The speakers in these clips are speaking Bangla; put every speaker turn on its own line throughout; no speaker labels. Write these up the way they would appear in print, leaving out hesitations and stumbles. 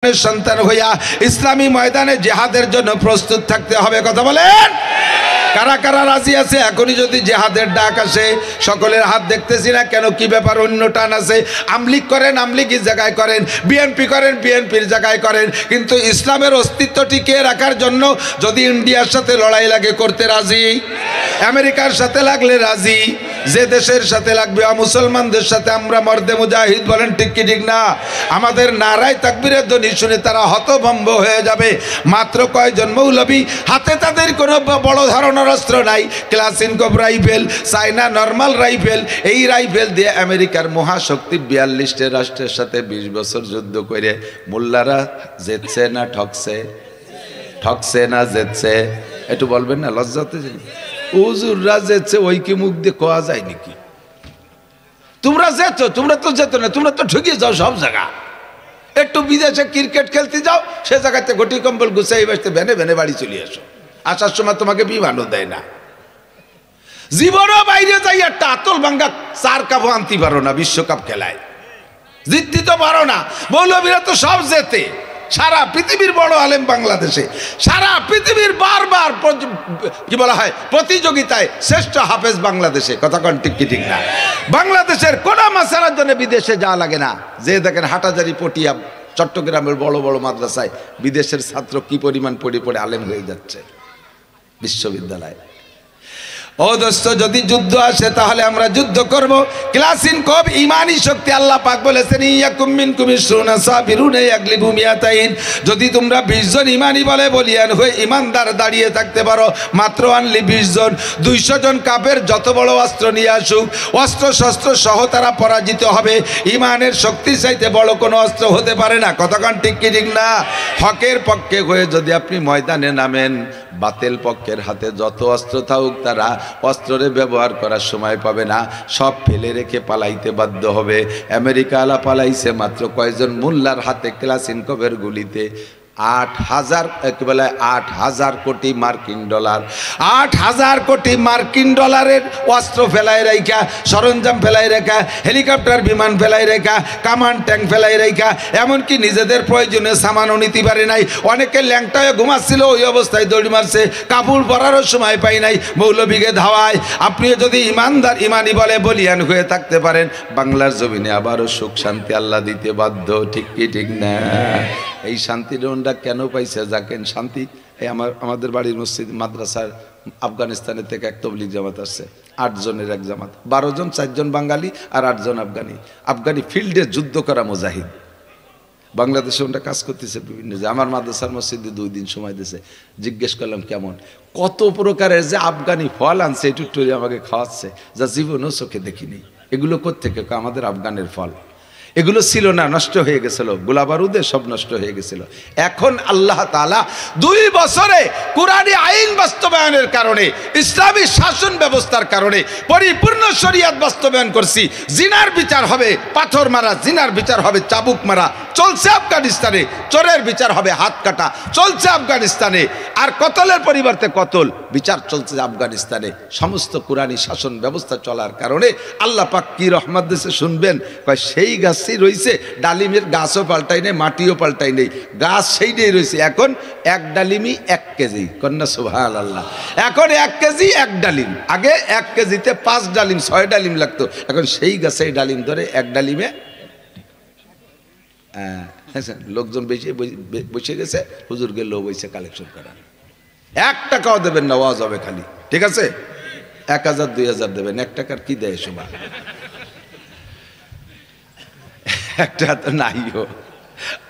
সন্তান হইয়া ইসলামী ময়দানে জিহাদের জন্য প্রস্তুত থাকতে হবে। কথা বলেন, কারা কারা রাজি আছে? এখনই যদি জিহাদের ডাক আসে, সকলের হাত দেখতেছি না কেন, কি ব্যাপার? অন্য টান আছে। আমলিগ করেন, আমলিগের জায়গায় করেন, বিএনপি করেন, বিএনপির জায়গায় করেন, কিন্তু ইসলামের অস্তিত্ব টিকিয়ে রাখার জন্য যদি ইন্ডিয়ার সাথে লড়াই লাগে করতে রাজি, আমেরিকার সাথে লাগলে রাজি, যে দেশের সাথে লাগবে মুসলমানদের সাথে আমরা মর্দে মুজাহিদ। বলেন ঠিক কি ঠিক না? আমাদের নারায় তাকবীরের ধ্বনি শুনে তারা হতভম্ব হয়ে যাবে। মাত্র কয়জন মৌলবী, হাতে তাদের কোনো বড় ধরনের অস্ত্র নাই, ক্লাসিনকভ রাইফেল, চায়না নর্মাল রাইফেল, এই রাইফেল দিয়ে আমেরিকার মহাশক্তি 42টা রাষ্ট্রের সাথে 20 বছর যুদ্ধ করে মোল্লারা জিতছে না ঠকছে? ঠকছে না জিতছে? একটু বলবেন না, লজ্জাতে হুজুররা যেছে ওই কি মুখ দিয়ে কোয়া যায় নাকি? তোমরা যেত, তোমরা তো যেত না, তোমরা তো ঢুকে যাও সব জায়গা। একটু বিদেশে ক্রিকেট খেলতে যাও, সে জায়গাতে ঘটি কম্বল গুছাই বসতে ভেনে ভেনে বাড়ি চলে আসো। আসার সময় তোমাকে বিমানও দেয় না। জীবনও বাইরে যাই একটা আতল ভাঙ্গা 4 কাপ আনতে পারো না বিশ্বকাপ খেলায়, জিততে তো পারো না। মৌলবীরা তো সব জেতে, সারা পৃথিবীর বড় আলেম বাংলাদেশে, সারা পৃথিবীর বারবার কি বলা হয় প্রতিযোগিতায় শ্রেষ্ঠ হাফেজ বাংলাদেশে। কথা কন ঠিক কি ঠিক না? বাংলাদেশের কোন মাসালার জন্য বিদেশে যাওয়া লাগে না। যে দেখেন হাটাজারি, পটিয়া, চট্টগ্রামের বড় বড় মাদ্রাসায় বিদেশের ছাত্র কি পরিমাণ পড়ে পড়ে আলেম হয়ে যাচ্ছে বিশ্ববিদ্যালয়। ও দোস্ত, যদি যুদ্ধ আসে তাহলে আমরা যুদ্ধ করব। ক্লাসিনকভ ইমানি শক্তি, আল্লাহ পাক বলেছেন ইয়াকুম মিনকুম ইসরুনা সাবিরুনা ইয়াগলিবু মিয়াতাইন। যদি তোমরা 20 জন ইমানি বলে বলিয়ান হয়ে ইমানদার দাঁড়িয়ে থাকতে পারো, মাত্র আনলি 20 জন, 200 জন কাফের যত বড় অস্ত্র নিয়ে আসুক, অস্ত্র শস্ত্র সহ তারা পরাজিত হবে। ইমানের শক্তির চাইতে বড় কোনো অস্ত্র হতে পারে না। কতক্ষণ ঠিক কি ঠিক না? হকের পক্ষে হয়ে যদি আপনি ময়দানে নামেন, বাতিল পক্ষের হাতে যত অস্ত্র থাকুক তারা অস্ত্রে ব্যবহার করার সময় পাবে না, সব ফেলে রেখে পালাইতে বাধ্য হবে। আমেরিকা আলা পালাইছে মাত্র কয়জন মোল্লার হাতে ক্লাসিনকভের গুলিতে 8,000 বলে 8,000 কোটি মার্কিন ডলার, 8,000 কোটি মার্কিন ডলারের অস্ত্র ফেলাই রেখা, সরঞ্জাম ফেলাই রেখা, হেলিকপ্টার বিমান ফেলাই রেখা, কামান ট্যাঙ্ক ফেলাই রেখা, এমনকি নিজেদের প্রয়োজনে সামানও নিতে পারে নাই। অনেকে ল্যাংটায় ঘুমাচ্ছিল, ওই অবস্থায় দৌড়ি মারছে, কাপড় পরারও সময় পাই নাই, মৌলবীকে ধাওয়ায়। আপনিও যদি ইমানদার ইমানি বলে বলিয়ান হয়ে থাকতে পারেন, বাংলার জমিনে আবারও সুখ শান্তি আল্লাহ দিতে বাধ্য। ঠিক কি ঠিক না? এই শান্তির রোনটা কেন পাইছে? যাকেন শান্তি। এই আমাদের বাড়ির মসজিদ মাদ্রাসার আফগানিস্তানের থেকে এক তবলিগ জামাত আসছে, 8 জনের এক জামাত, 12 জন, 4 জন বাঙালি আর 8 জন আফগানি। আফগানি ফিল্ডে যুদ্ধ করা মুজাহিদ, বাংলাদেশে ওটা কাজ করতেছে বিভিন্ন যে। আমার মাদ্রাসার মসজিদে 2 দিন সময় দিয়েছে। জিজ্ঞেস করলাম কেমন, কত প্রকারের যে আফগানি ফল আনছে, একটু টুরি আমাকে খাওয়াচ্ছে, যা জীবনও চোখে দেখিনি। এগুলো কোত্থেকে? আমাদের আফগানের ফল। এগুলো ছিল না, নষ্ট হয়ে গেছিল, গোলাবারুদে সব নষ্ট হয়ে গেছিল। এখন আল্লাহ তাআলা 2 বছরে কুরআনী আইন বাস্তবায়নের কারণে, ইসলামী শাসন ব্যবস্থার কারণে পরিপূর্ণ শরীয়ত বাস্তবায়ন করছি। জিনার বিচার হবে পাথর মারা, জিনার বিচার হবে চাবুক মারা, চলছে আফগানিস্তানে। চোরের বিচার হবে হাত কাটা, চলছে আফগানিস্তানে। আর কতলের পরিবর্তে কতল বিচার চলছে আফগানিস্তানে। সমস্ত কুরআনী শাসন ব্যবস্থা চলার কারণে আল্লাহ পাক কি রহমত দিয়েছে শুনবেন। কয় সেই গাছই রয়েছে, ডালিমের গাছও পাল্টাই নেই, মাটিও পাল্টাই নেই, গাছ সেইটাই রয়েছে। এখন 1 ডালিমই 1 কেজি। কন্যা সুবহানাল্লাহ। এখন 1 কেজি 1 ডালিম। আগে 1 কেজিতে 5 ডালিম 6 ডালিম লাগতো, এখন সেই গাছেই ডালিম ধরে 1 ডালিমে। লোকজন বসে গেছে, হুজুরকে লোক হয়েছে কালেকশন করার। 1 টাকাও দেবেন না, ওয়াজ হবে খালি। ঠিক আছে, 1000 2000 দেবেন, 1 টাকার কি দেয় শোভা? 1 টাকা তো নাইও।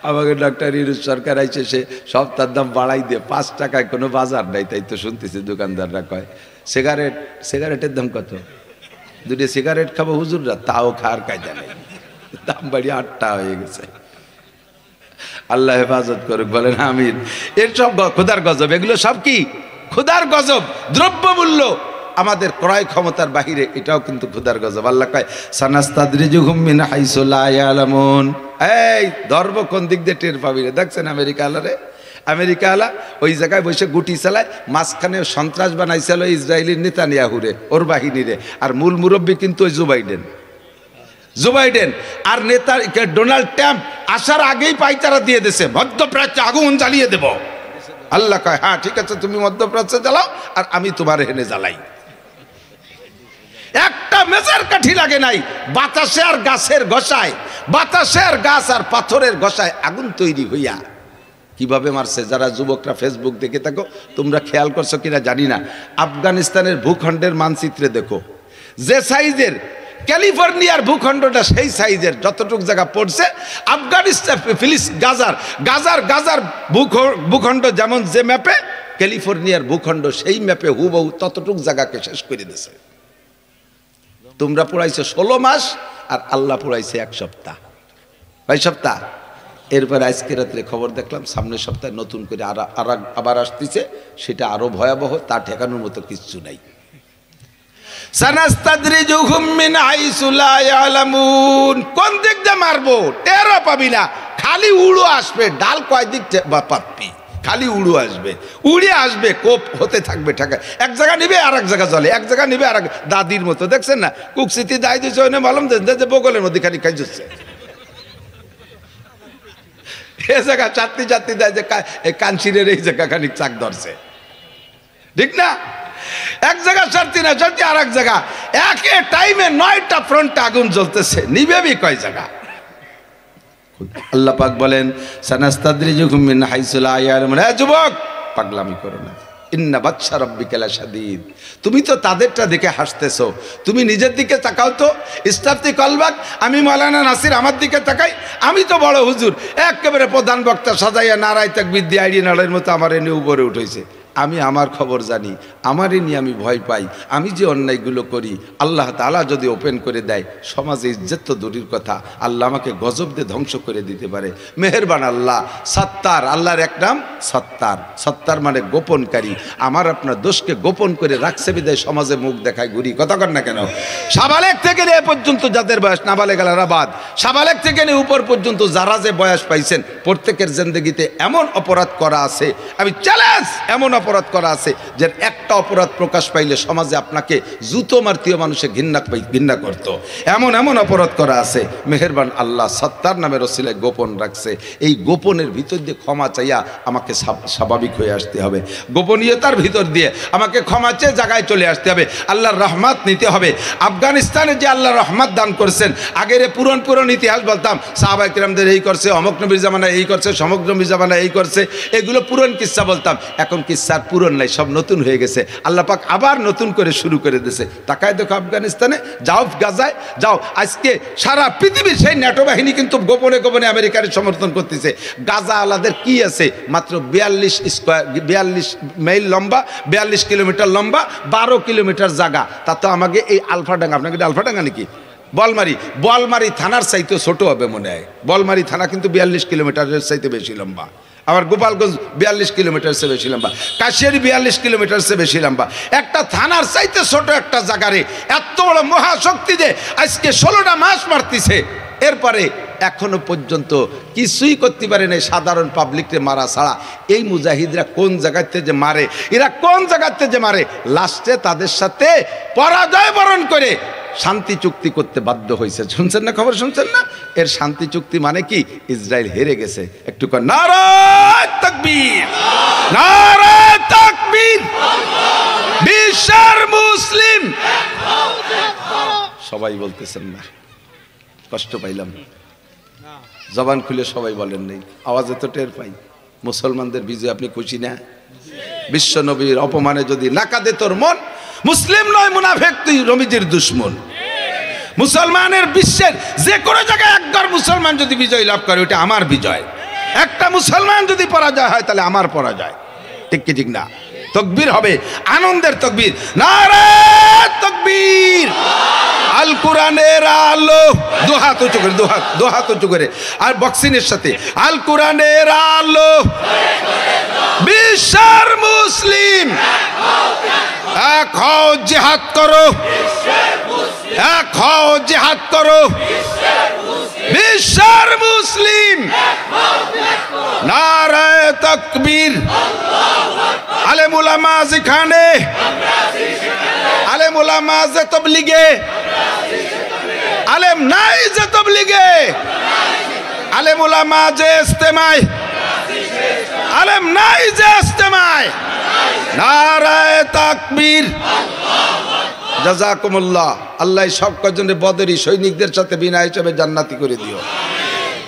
আমাকে ডক্টর ইউনূস সরকার আইছে, সে সব তার দাম বাড়াই দিয়ে 5 টাকায় কোনো বাজার নাই। তাই তো শুনতেছি দোকানদাররা কয় সিগারেটের দাম কত? 2 সিগারেট খাবো হুজুররা, তাও খাওয়ার কায়দা নেই, দাম বাড়িয়ে 8 টাকা হয়ে গেছে। আল্লাহ হেফাজত করুক, বলেন আমিন। এর সব খোদার গজব, এগুলো সব কি খোদার গজব। দ্রব্যমূল্য আমাদের ক্রয় ক্ষমতার বাহিরে, এটাও কিন্তু খোদার গজব। আল্লাহ কয় সানাস্তাদরিজুহুম মিন হাইসু লা ইয়ালামুন। এই ধর্ম কোন দিক দিয়ে টের পাবি রে? দেখছেন আমেরিকা আলারে, আমেরিকা আলা ওই জায়গায় বসে গুটি চালায়, মাঝখানে সন্ত্রাস বানাইছিল ইসরায়েলের নেতানিয়াহুরে, ওর বাহিনীরে। আর মূল মুরব্বী কিন্তু ওই জো বাইডেন। জো বাইডেন আর নেতা ডোনাল্ড ট্রাম্প আসার আগেই পাইচারা দিয়ে দিয়েছে মধ্যপ্রাচ্যে আগুন জ্বালিয়ে দেব। আল্লাহ কয় হ্যাঁ ঠিক আছে, তুমি মধ্যপ্রাচ্যে জ্বালাও আর আমি তোমার এখানে জ্বালাই। একটা মেজার কাঠি লাগে নাই, বাতাসে আর গাছের ঘষায়, বাতাসে আর গাছ আর পাথরের ঘষায় আগুন তৈরি হইয়া কিভাবে মারছে। যারা যুবকরা ফেসবুক দেখে থাকো, তোমরা খেয়াল করছো কিনা জানি না, আফগানিস্তানের ভূখণ্ডের মানচিত্রে দেখো, যে সাইজের ক্যালিফোর্নিয়ার ভূখণ্ডটা সেই সাইজের যতটুক জায়গা পড়ছে, আফগানিস্তান গাজার ভূখণ্ড যেমন যে ম্যাপে, ক্যালিফোর্নিয়ার ভূখণ্ড সেই ম্যাপে হুবহু ততটুক জায়গাকে শেষ করে দিয়েছে। তোমরা পড়াইছো 16 মাস আর আল্লাহ পড়াইছে 1 সপ্তাহ, 2 সপ্তাহ। এরপর আজকে রাত্রে খবর দেখলাম সামনের সপ্তাহে নতুন করে আবার আসতেছে, সেটা আরো ভয়াবহ, তা ঠেকানোর মতো কিছু নাই। সানাস্তাদরিজুহুম মিন হাইসু লা ইয়ালামুন, কোন দিক দিয়ে মারবো টেরও পাবি না, খালি উড়ো আসবে, ডাল কয় দিক পাবি, খালি উড়ো আসবে, উড়ে আসবে, কোপ হতে থাকবে ঠেকা, এক জায়গা নিবে আর এক জায়গা জলে, এক জায়গা নিবে আর দাদির মতো দেখছেন না, কুকসিতি দাই দিচ্ছে ওই মালুম যে বগলের মধ্যে খালি খাই যাচ্ছে, এ জায়গা চারটি দেয় যে কানসিরের এই জায়গা খানিক চাক ধরছে, ঠিক না? এক জায়গা চারটি না চারটি আর এক জায়গা, একে টাইমে 9টা ফ্রন্টে আগুন জ্বলতেছে, নিবেবি কয় জায়গা? আল্লাহ পাক বলেন সানাস্তাদরিজুহুম মিন হাইসু লা ইয়ালামুন, হে যুবক পাগলামি করো না, ইন্না বাতশা রাব্বিকা লাশাদীদ, তুমি তো তাদেরটা দেখে হাসতেছো, তুমি নিজের দিকে তাকাও তো, ইস্তাফতি কলবাক, আমি মাওলানা নাসির আমার দিকে তাকাই, আমি তো বড় হুজুর, একেবারে প্রধান বক্তা সাজাইয়া নারায় তাকবীর দিয়ে আইডি নাড়ের মতো আমার এনে উপরে উঠেছে, আমি আমার খবর জানি, আমারই নিয়ে আমি ভয় পাই, আমি যে অন্যায়গুলো করি আল্লাহ তাআলা যদি ওপেন করে দেয়, সমাজে ইজ্জত তো দূরের কথা, আল্লাহ আমাকে গজব দিয়ে ধ্বংস করে দিতে পারে। মেহেরবান আল্লাহ সত্তার, আল্লাহর এক নাম সত্তার, সত্তার মানে গোপনকারী, আমার আপনার দোষকে গোপন করে রাখছে বিদায় সমাজে মুখ দেখায় ঘুরি, কথা কর না কেন? সাবালেক থেকে নিয়ে পর্যন্ত যাদের বয়স, নাবালেগালারা বাদ, সাবালেক থেকে নিয়ে উপর পর্যন্ত যারা যে বয়স পাইছেন, প্রত্যেকের জিন্দেগিতে এমন অপরাধ করা আছে, আমি চ্যালেঞ্জ, এমন অপরাধ করা আছে যে একটা অপরাধ প্রকাশ পাইলে সমাজে আপনাকে জুতো মারতীয় মানুষে ঘৃণা করত, এমন অপরাধ করা আছে। মেহেরবান আল্লাহ সত্তার নামের ওসিলায় গোপন রাখছে, এই গোপনের ভিতর দিয়ে ক্ষমা চাইয়া আমাকে স্বাভাবিক হয়ে আসতে হবে, গোপনীয়তার ভিতর দিয়ে আমাকে ক্ষমা চেয়ে জায়গায় চলে আসতে হবে, আল্লাহর রহমত নিতে হবে। আফগানিস্তানে যে আল্লাহ রহমত দান করছেন, আগের পুরন ইতিহাস বলতাম, সাহাবায়ে কেরামদের এই করছে, অমুক নবীর জামানায় এই করছে, সমক নবীর জামানায় এই করছে, এগুলো পুরন কিস্সা বলতাম, এখন কিস্সা আর পুরন নাই, সব নতুন হয়ে গেছে, আল্লাহ পাক আবার নতুন করে শুরু করে দিয়েছে। তাকায় দেখো আফগানিস্তানে, যাও গাজায় যাও, আজকে সারা পৃথিবীর সেই ন্যাটো বাহিনী কিন্তু গোপনে গোপনে আমেরিকার সমর্থন করতেছে। গাজা আলাদের কি আছে, মাত্র 42 মাইল লম্বা, 42 কিলোমিটার লম্বা, 12 কিলোমিটার জায়গা, তা তো আমাকে এই আলফাডাঙ্গা, আপনাকে আলফাডাঙ্গা নাকি বলমারি থানার চাইতে ছোট হবে মনে হয়, বলমারি থানা কিন্তু 42 কিলোমিটারের চাইতে বেশি লম্বা, আমার গোপালগঞ্জ 42 কিলোমিটার সে বেশি লম্বা, কাশিয়ারি 42 কিলোমিটার সে বেশি লম্বা, একটা থানার চাইতে ছোট একটা জায়গারে এত বড় মহাশক্তি যে আজকে 16টা মাস মারতেছে, এরপরে এখনো পর্যন্ত কিছুই করতে পারে না সাধারণ পাবলিককে মারা ছাড়া। এই মুজাহিদরা কোন জায়গাতে যে মারে, এরা কোন জায়গাতে যে মারে, লাস্টে তাদের সাথে পরাজয় বরণ করে শান্তি চুক্তি করতে বাধ্য হয়েছে। শুনছেন না, খবর শুনছেন না? এর শান্তি চুক্তি মানে কি, ইসরায়েল হেরে গেছে। একটু নারায়ে তাকবীর, নারায়ে তাকবীর, বিশ্বের মুসলিম সবাই বলতেছেন না, কষ্ট পাইলাম, জবান খুলে সবাই বলেন নাই, আওয়াজে তো টের পাই। মুসলমানদের বিজয় আপনি খুশি না? বিশ্ব নবীর অপমানে যদি নাকাদে তোর মন, মুসলিম নয় মুনাফিক, তুই নবীজির দুশমন। মুসলমানের বিশ্বের যে কোনো জায়গায় একবার মুসলমান যদি বিজয় লাভ করে, ওটা আমার বিজয়। একটা মুসলমান যদি পরাজয় হয়, তাহলে আমার পরাজয়, ঠিক কি ঠিক না? তাকবীর হবে, আনন্দের তাকবীর, নারায়ে তাকবীর। আল কোরআনের আলো, দুহাত উঁচু করে, দুহাত উঁচু করে, আর বক্সিনের সাথে, আল কোরআনের আলো, বিশ্বের মুসলিম এক হও, জিহাদ করো, এক হও, জিহাদ করো, বিশ্বের মুসলিম, নারায়ে তাকবীর। আলেম উলামা যেখানে, আলেম উলামা যে তবলিগে, আলেম নাই যে তাবলীগে, আলেম উলামা যে ইস্তেমায়, আলেম নাই যে ইস্তেমায়। নারায়ে তাকবীর। জাযাকুমুল্লাহ। আল্লাহ সব কজনের বদরি সৈনিকদের সাথে বিনা হিসাবে জান্নাতি করে দিও।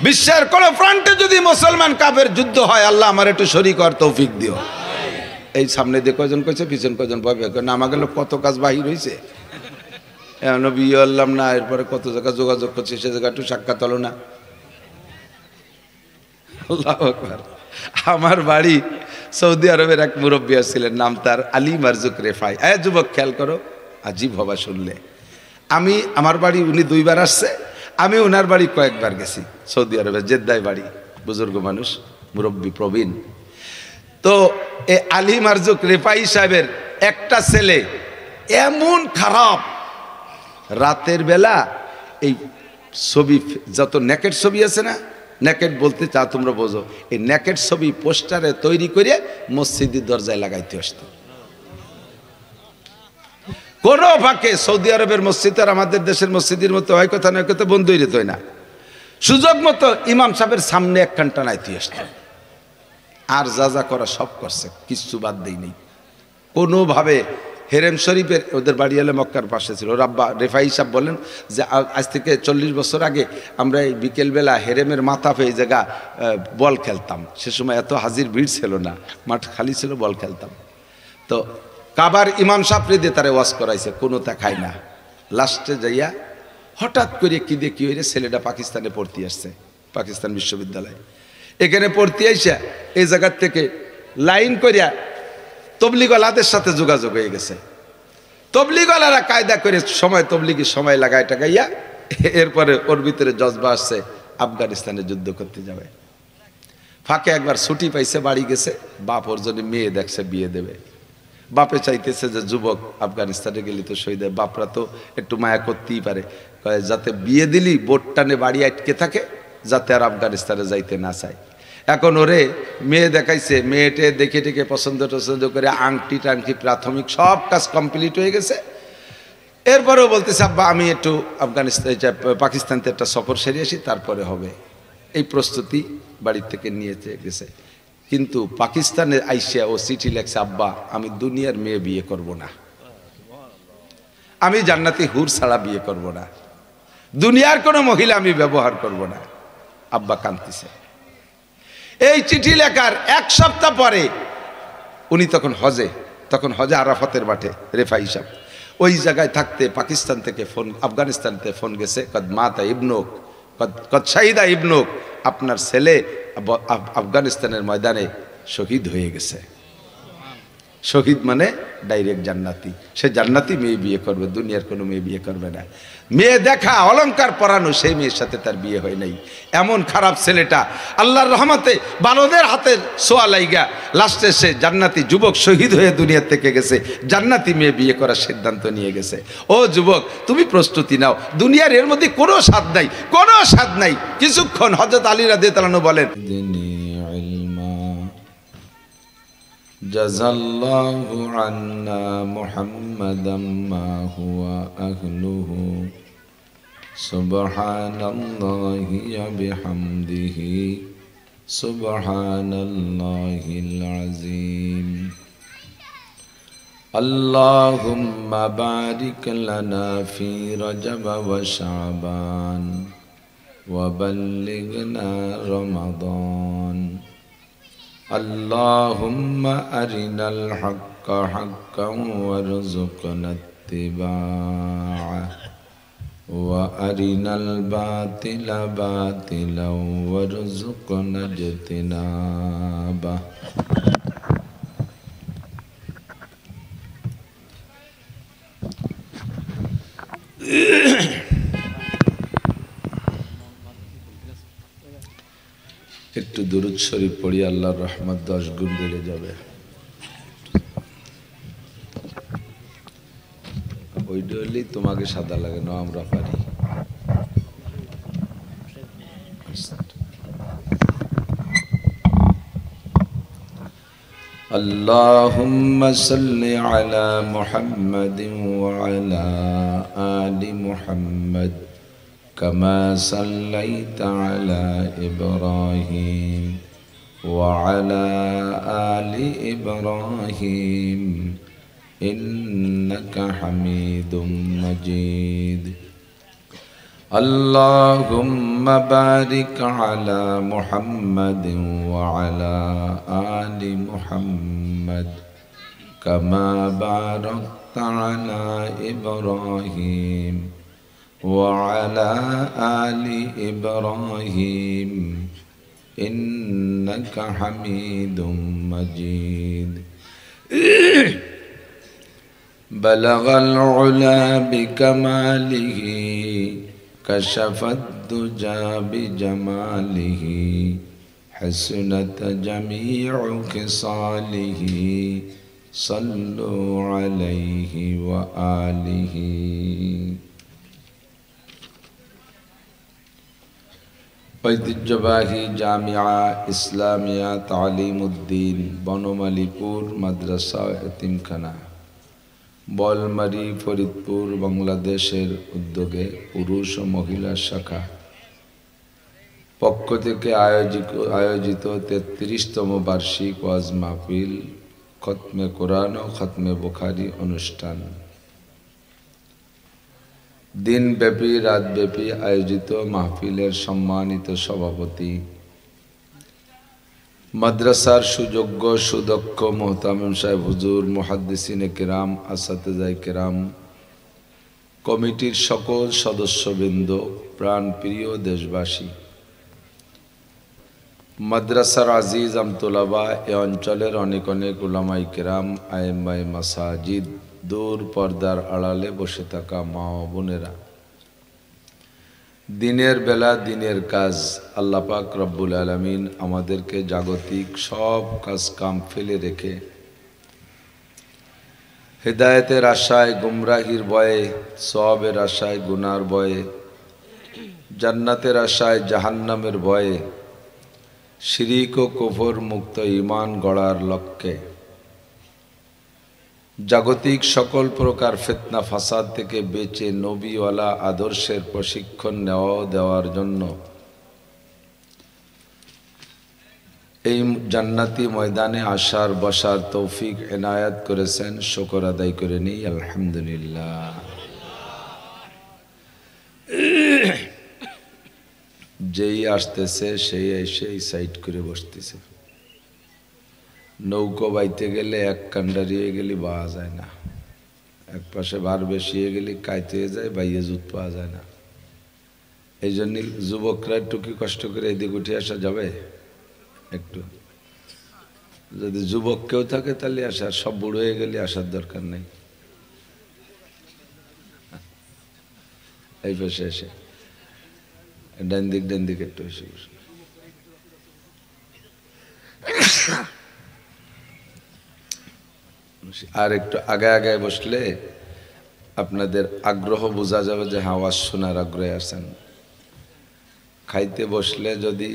বিশ্বের কোন ফ্রন্টে যদি মুসলমান কাফের যুদ্ধ হয়, আল্লাহ আমার একটু শরীক হওয়ার তৌফিক দিও। এই সামনে দিয়ে কয়জন কইছে, পিছন কয়জন ভয় নামা গেল, কত কাজ বাহির হয়েছে। এখনো বিয়ে হলাম না, এরপরে কত জায়গা যোগাযোগ করছে, সে জায়গা একটু সাক্ষাৎ হলো না। আল্লাহু আকবার। আমার বাড়ি সৌদি আরবের এক মুরব্বী ছিলেন, নাম তার আলী মারজুক রেফাই। যুবক খেয়াল করো, আজীব হবা শুনলে। আমার বাড়ি উনি 2 বার আসছে, আমি ওনার বাড়ি কয়েকবার গেছি। সৌদি আরবের জেদ্দায় বাড়ি, বুজুর্গ মানুষ, মুরব্বী প্রবীণ। তো এ আলী মারজুক রেফাই সাহেবের একটা ছেলে এমন খারাপ, রাতের বেলা এই ছবি, যত নেকেট ছবি আছে না, নেকেট বলতে চা তোমরা বোঝো, এই নেকেট ছবি পোস্টারে তৈরি করে মসজিদের দরজায় লাগাইতে আসতো। কোনো ফাঁকে সৌদি আরবের মসজিদ আর আমাদের দেশের মসজিদের মতো হয় কথা নয়, কথা বন্ধ হইতে হয় না। সুযোগ মতো ইমাম সাহেবের সামনে একখান টানাইতে আসতো। আর যা যা করা সব করছে, কিচ্ছু বাদ দেই নেই কোনোভাবে। হেরেম শরীফের, ওদের বাড়ি এলে মক্কার পাশে ছিল। রাব্বা রেফাই সাহেব বলেন যে আজ থেকে 40 বছর আগে আমরা এই বিকেলবেলা হেরেমের মাথা পেয়ে জায়গা বল খেলতাম। সে সময় এত হাজির ভিড় ছিল না, মাঠ খালি ছিল, বল খেলতাম। তো কাবার ইমাম সাহেব দিয়ে তারে ওয়াজ করাইছে, কোনো তা খায় না। লাস্টে যাইয়া হঠাৎ করে কি দিয়ে কি হইলে ছেলেটা পাকিস্তানে পড়তে আসছে, পাকিস্তান বিশ্ববিদ্যালয়। এখানে পড়তে আইসা এই জায়গার থেকে লাইন করিয়া তবলিগওয়ালাদের সাথে যোগাযোগ হয়ে গেছে। তবলিগওয়ালারা কায়দা করে সময়, তবলিগি সময় লাগায় টাকাইয়া, এরপরে ওর ভিতরে জজবা আসছে আফগানিস্তানে যুদ্ধ করতে যাবে। ফাঁকে একবার ছুটি পাইছে, বাড়ি গেছে। বাপ ওর জন্য মেয়ে দেখছে, বিয়ে দেবে। বাপে চাইতেছে যে যুবক আফগানিস্তানে গেলে তো শহীদ, বাপরা তো একটু মায়া করতেই পারে, যাতে বিয়ে দিলি বোট টানে বাড়ি আটকে থাকে, যাতে আর আফগানিস্তানে যাইতে না চায়। এখন ওরে মেয়ে দেখাইছে, মেয়েটে দেখে টেকে পছন্দ টছন্দ করে আংটি টাংটি প্রাথমিক সব কাজ কমপ্লিট হয়ে গেছে। এরপরেও বলতেছে আব্বা আমি একটু আফগানিস্তান পাকিস্তানতে একটা সফর সেরে আসি, তারপরে হবে। এই প্রস্তুতি বাড়ির থেকে নিয়ে গেছে। কিন্তু পাকিস্তানে আইসিয়া ও চিঠি লেখছে, আব্বা আমি দুনিয়ার মেয়ে বিয়ে করব না, আমি জান্নাতি হুর ছাড়া বিয়ে করব না, দুনিয়ার কোনো মহিলা আমি ব্যবহার করব না। আব্বা কাঁদতেছে। এই চিঠি লেখার 1 সপ্তাহ পরে উনি তখন হজে আরাফাতের মাঠে রেফাই সাহেব ওই জায়গায় থাকতে পাকিস্তান থেকে ফোন, আফগানিস্তান থেকে ফোন গেছে, কদ মাতা ইবনুক, কদ শাহিদা ইবনুক, আপনার ছেলে আফগানিস্তানের ময়দানে শহীদ হয়ে গেছে। শহীদ মানে ডাইরেক্ট জান্নাতি। সে জান্নাতি মেয়ে বিয়ে করবে, দুনিয়ার কোনো মেয়ে বিয়ে করবে না। মেয়ে দেখা, অলংকার পরানো, সেই মেয়ের সাথে তার বিয়ে হয় নাই। এমন খারাপ ছেলেটা আল্লাহর রহমতে বালদের হাতের ছোঁয়া লাইগা লাস্টে সে জান্নাতি যুবক শহীদ হয়ে দুনিয়া থেকে গেছে, জান্নাতি মেয়ে বিয়ে করার সিদ্ধান্ত নিয়ে গেছে। ও যুবক, তুমি প্রস্তুতি নাও, দুনিয়ার এর মধ্যে কোনো স্বাদ নাই, কোনো স্বাদ নাই। কিছুক্ষণ হযরত আলী রাদিয়াল্লাহু আনহু বলেন, জাযাল্লাহু আন্না মুহাম্মাদাম মা হুয়া আহলুহু সুবহানাল্লাহি ওয়া বিহামদিহি সুবহানাল্লাহিল আযীম। আল্লাহুম্মা বারিক লানা ফি রজব ওয়া শাবান ওয়া বাল্লিগনা রমাদান। আল্লাহুম্মা আরিনাল হাক্কা হাক্কান ওয়ারযুকনা ইত্তিবাআহ ওয়া আরিনাল বাতিলা বাতিলান ওয়ারযুকনা ইজতিনাবাহ। একটু দুরূদ শরীফ পড়ি, আল্লাহর রহমত 10 গুণ বেড়ে যাবে। ওইটা হলেই তোমাকে সাদা লাগে না, আমরা পারি। আল্লাহুম্মা সাল্লি আলা মুহাম্মাদিন ওয়া আলা আলি মুহাম্মাদ كما صليت على إبراهيم وعلى آل إبراهيم إنك حميد مجيد اللهم بارك على محمد وعلى آل محمد كما باركت على إبراهيم وعلى آل إبراهيم إنك حميد مجيد بلغ العلا بكماله كشف الدجى بجماله حسنت جميع خصاله صلوا عليه وآله ঐতিহ্যবাহী জামিয়া ইসলামিয়া তালিমউদ্দিন বনমালীপুর মাদ্রাসা এতিমখানা বলমারী ফরিদপুর বাংলাদেশের উদ্যোগে পুরুষ ও মহিলা শাখা পক্ষ থেকে আয়োজিত 33তম বার্ষিক ওয়াজ মাহফিল খতমে কোরআন ও খতমে বুখারী অনুষ্ঠান দিনব্যাপী রাতব্যাপী আয়োজিত মাহফিলের সম্মানিত সভাপতি মাদ্রাসার সুযোগ্য সুদক্ষ মোহতামিম সাহেব হুজুর মুহাদ্দিসিনে কেরাম আসাতেজায়ে কেরাম কমিটির সকল সদস্যবৃন্দ প্রাণপ্রিয় দেশবাসী মাদ্রাসার আজিজ আমতোলাবা এ অঞ্চলের অনেক অনেক উলামায়ে কেরাম আইম্মায়ে মাসাজিদ দূর পর্দার আড়ালে বসে থাকা মা ও বোনেরা দিনের বেলা দিনের কাজ আল্লাহ পাক রব্বুল আলামিন আমাদেরকে জাগতিক সব কাজ কাম ফেলে রেখে হেদায়েতের আশায় গুমরাহির ভয়ে সওয়াবের আশায় গুনার ভয়ে জান্নাতের আশায় জাহান্নামের ভয়ে শিরিক ও কুফর মুক্ত ঈমান গড়ার লক্ষ্যে জাগতিক সকল প্রকার ফিতনা ফাসাদ থেকে বেঁচে নবীওয়ালা আদর্শের প্রশিক্ষণ দেওয়ার জন্য এই জান্নাতি ময়দানে আসার বসার তৌফিক এনায়াত করেছেন শুকর আদায় করে নিই আলহামদুলিল্লাহ যেই আসতেছে সেই এসে সাইড করে বসতেছে নৌকো বাইতে গেলে এক কান্ডারি হয়ে গেলে পাওয়া যায় না এক পাশে ভার বেশি হয়ে গেলে কাইতে হয়ে যায় বাইয়ে জুত পাওয়া যায় না এই জন্য যুবকরা একটু কি কষ্ট করে এদিকে উঠে আসা যাবে একটু যদি যুবক কেউ থাকে তাহলে আসার সব বুড়ো হয়ে গেলে আসার দরকার নেই এই পাশে এসে ডান দিক একটু এসে বসে আর একটু আগে আগে বসলে আপনাদের আগ্রহ বোঝা যাবে যে আওয়াজ শোনার আগ্রহে আছেন খাইতে বসলে যদি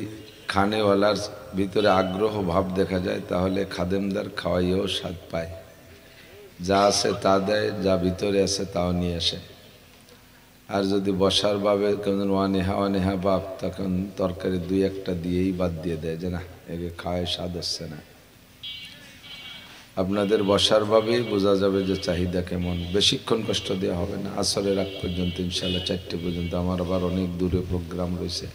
খানেওয়ালার ভিতরে আগ্রহ ভাব দেখা যায় তাহলে খাদেমদার খাওয়াইও স্বাদ পায় যা আছে তা দেয় যা ভিতরে আছে তাও নিয়ে আসে আর যদি বসার ভাবে কেমন ওয়ানেহা বাপ তখন তরকারি দুই একটা দিয়েই বাদ দিয়ে দেয় যে না একে খাওয়ায় স্বাদ আসছে না আপনাদের বসার ভাবেই বোঝা যাবে যে চাহিদা কেমন বেশিক্ষণ কষ্ট দেওয়া হবে না আসরের আগ পর্যন্ত ইনশাআল্লাহ 4টে পর্যন্ত আমার আবার অনেক দূরে প্রোগ্রাম রয়েছে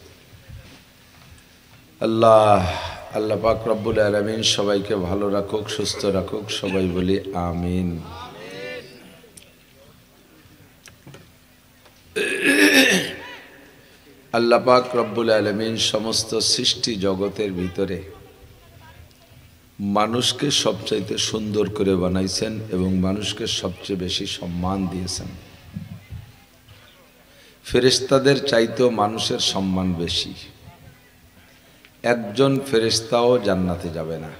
আল্লাহ পাক রব্বুল আলামিন সবাইকে ভালো রাখুক সুস্থ রাখুক সবাই বলি আমিন আল্লাহ পাক রব্বুল আলামিন সমস্ত সৃষ্টি জগতের ভিতরে মানুষকে সবচাইতে সুন্দর করে বানাইছেন এবং মানুষকে সবচেয়ে বেশি সম্মান দিয়েছেন ফেরেশতাদের চাইতেও মানুষের সম্মান বেশি একজন ফেরেশতাও জান্নাতে যাবে না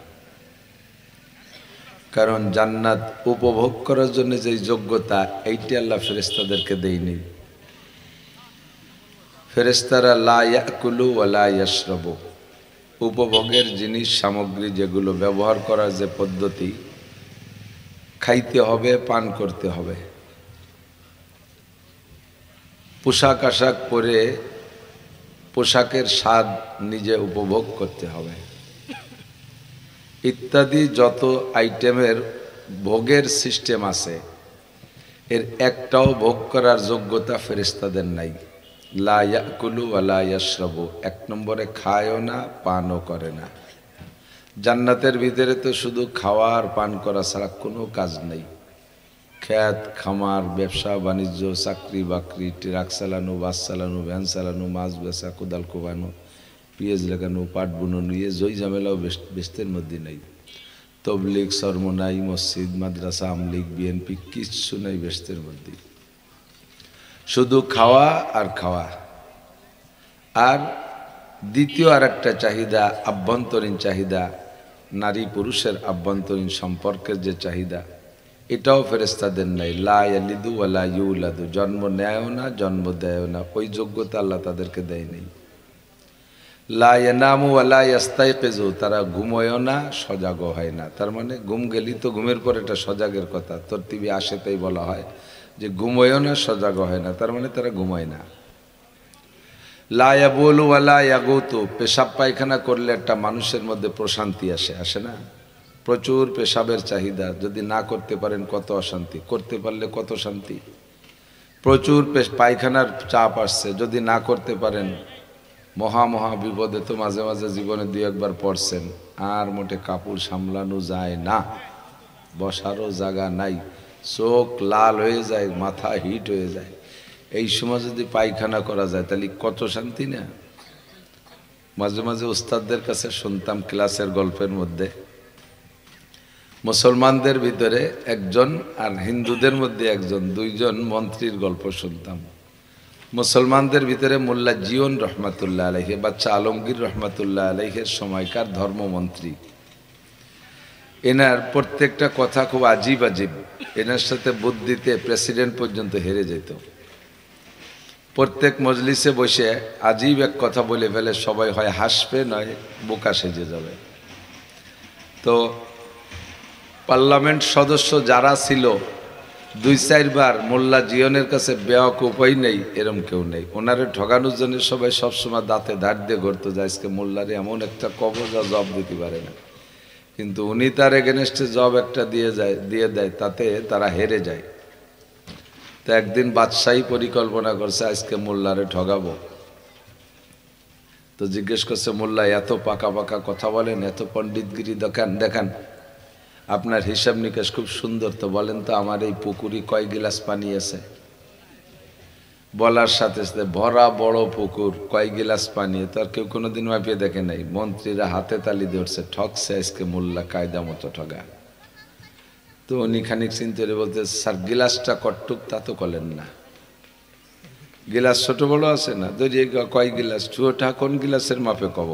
কারণ জান্নাত উপভোগ করার জন্য যে যোগ্যতা এইটা আল্লাহ ফেরেশতাদেরকে দেয়নি ফেরেশতারা লা ইয়াকুলু ওয়া লা ইয়াশরাবু উপভোগের জিনিস সামগ্রী যেগুলো ব্যবহার করার যে পদ্ধতি খাইতে হবে পান করতে হবে পোশাক আশাক পরে পোশাকের স্বাদ নিজে উপভোগ করতে হবে ইত্যাদি যত আইটেমের ভোগের সিস্টেম আছে এর একটাও ভোগ করার যোগ্যতা ফেরেশতাদের নাই। লা ইয়াকুলু ওয়া লা ইয়াশরাবু, এক নম্বরে খায়ও না পানও করে না। জান্নাতের ভিতরে তো শুধু খাওয়া আর পান করা ছাড়া কোনো কাজ নেই। খেত খামার, ব্যবসা বাণিজ্য, চাকরি বাকরি, ট্রাক চালানো, বাস চালানো, ভ্যান চালানো, মাছ বেচা, কোদাল কোবানো, পেঁয়াজ লাগানো, পাট বুননো, জয় ঝামেলাও বেস্তের মধ্যে নেই। তবলিগ সরমনাই, মসজিদ মাদ্রাসা, আমলিগ, বিএনপি কিচ্ছু নেই বেস্তের মধ্যে। শুধু খাওয়া আর খাওয়া। আর দ্বিতীয় আর একটা চাহিদা, আভ্যন্তরীণ চাহিদা, নারী পুরুষের আভ্যন্তরীণ সম্পর্কের যে চাহিদা, এটাও ফেরেশতাদের নাই। লা ইয়ালিদু ওয়া লা ইউলাদু, জন্ম নেয়ও না জন্ম দেয়ও না, ওই যোগ্যতা আল্লাহ তাদেরকে দেয় নাই। লা ইয়ানামু ওয়া লা ইয়াস্তাইকিজু, তারা ঘুমোয়ও না সজাগও হয় না। তার মানে ঘুম গেলি তো ঘুমের পর এটা সজাগের কথা, তরতিবে আসে তাই বলা হয় যে ঘুমোয়ও না সজাগও হয় না, তার মানে তারা ঘুমায় না। লা ইয়াবুলু ওয়া লা ইয়াগুতু, পেশাব পায়খানা করলে একটা মানুষের মধ্যে প্রশান্তি আসে না? প্রচুর পেশাবের চাহিদা, যদি না করতে পারেন কত অশান্তি, করতে পারলে কত শান্তি। প্রচুর পায়খানার চাপ আসছে, যদি না করতে পারেন মহা বিপদে তো মাঝে মাঝে জীবনে দুই একবার পড়ছেন, আর মোটে কাপড় সামলানো যায় না, বসারও জায়গা নাই, চোখ লাল হয়ে যায়, মাথা হিট হয়ে যায়। এই সময় যদি পায়খানা করা যায় তাহলে কত শান্তি না? মাঝে মাঝে উস্তাদদের কাছে শুনতাম ক্লাসের গল্পের মধ্যে, মুসলমানদের ভিতরে একজন আর হিন্দুদের মধ্যে একজন, দুইজন মন্ত্রীর গল্প শুনতাম। মুসলমানদের ভিতরে মোল্লা জিয়ন রহমাতুল্লাহ আলাইহি, বাচ্চা আলমগীর রহমাতুল্লাহ আলাইহের সময়কার ধর্মমন্ত্রী। এনার প্রত্যেকটা কথা খুব আজীব, এনার সাথে বুদ্ধিতে প্রেসিডেন্ট পর্যন্ত হেরে যেত। প্রত্যেক মজলিসে বসে আজীব এক কথা বলে ফেলে, সবাই হয় হাসবে নয় বোকা সেজে যাবে। তো পার্লামেন্ট সদস্য যারা ছিল, 2-4 বার মোল্লা জিয়নের কাছে বেয়াকুফ উপায় নেই এরম কেউ নেই। ওনারে ঠকানোর জন্য সবাই সবসময় দাঁতে ধার দিয়ে ঘুরতে যায়, আজকে মোল্লারে এমন একটা কবর যা জব দিতে পারে না, কিন্তু উনি তার এগেনস্টে জব একটা দিয়ে দেয়, তাতে তারা হেরে যায়। তো একদিন বাদশাহী পরিকল্পনা করছে আজকে মোল্লারে ঠগাবো। তো জিজ্ঞেস করছে, মোল্লা এত পাকা কথা বলেন, এত পণ্ডিতগিরি দেখান, আপনার হিসাব নিকাশ খুব সুন্দর, তো বলেন তো আমার এই পুকুরি কয় গিলাস পানি আছে? বলার সাথে সাথে ভরা বড় পুকুর, কয় গিলাস পানি, তার কেউ কোনোদিন মাপিয়ে দেখে নাই। মন্ত্রীরা হাতে তালি ধরছে, ঠকছে আজকে মোল্লা কায়দা মতো ঠগা। তো উনি খানিক চিন্তা করে বলতে, স্যার গিলাসটা কটটুক তা তো কলেন না, গিলাস ছোট বড় আছে না, যদি কয় গিলাস, চুয়োটা কোন গিলাসের মাপে কব?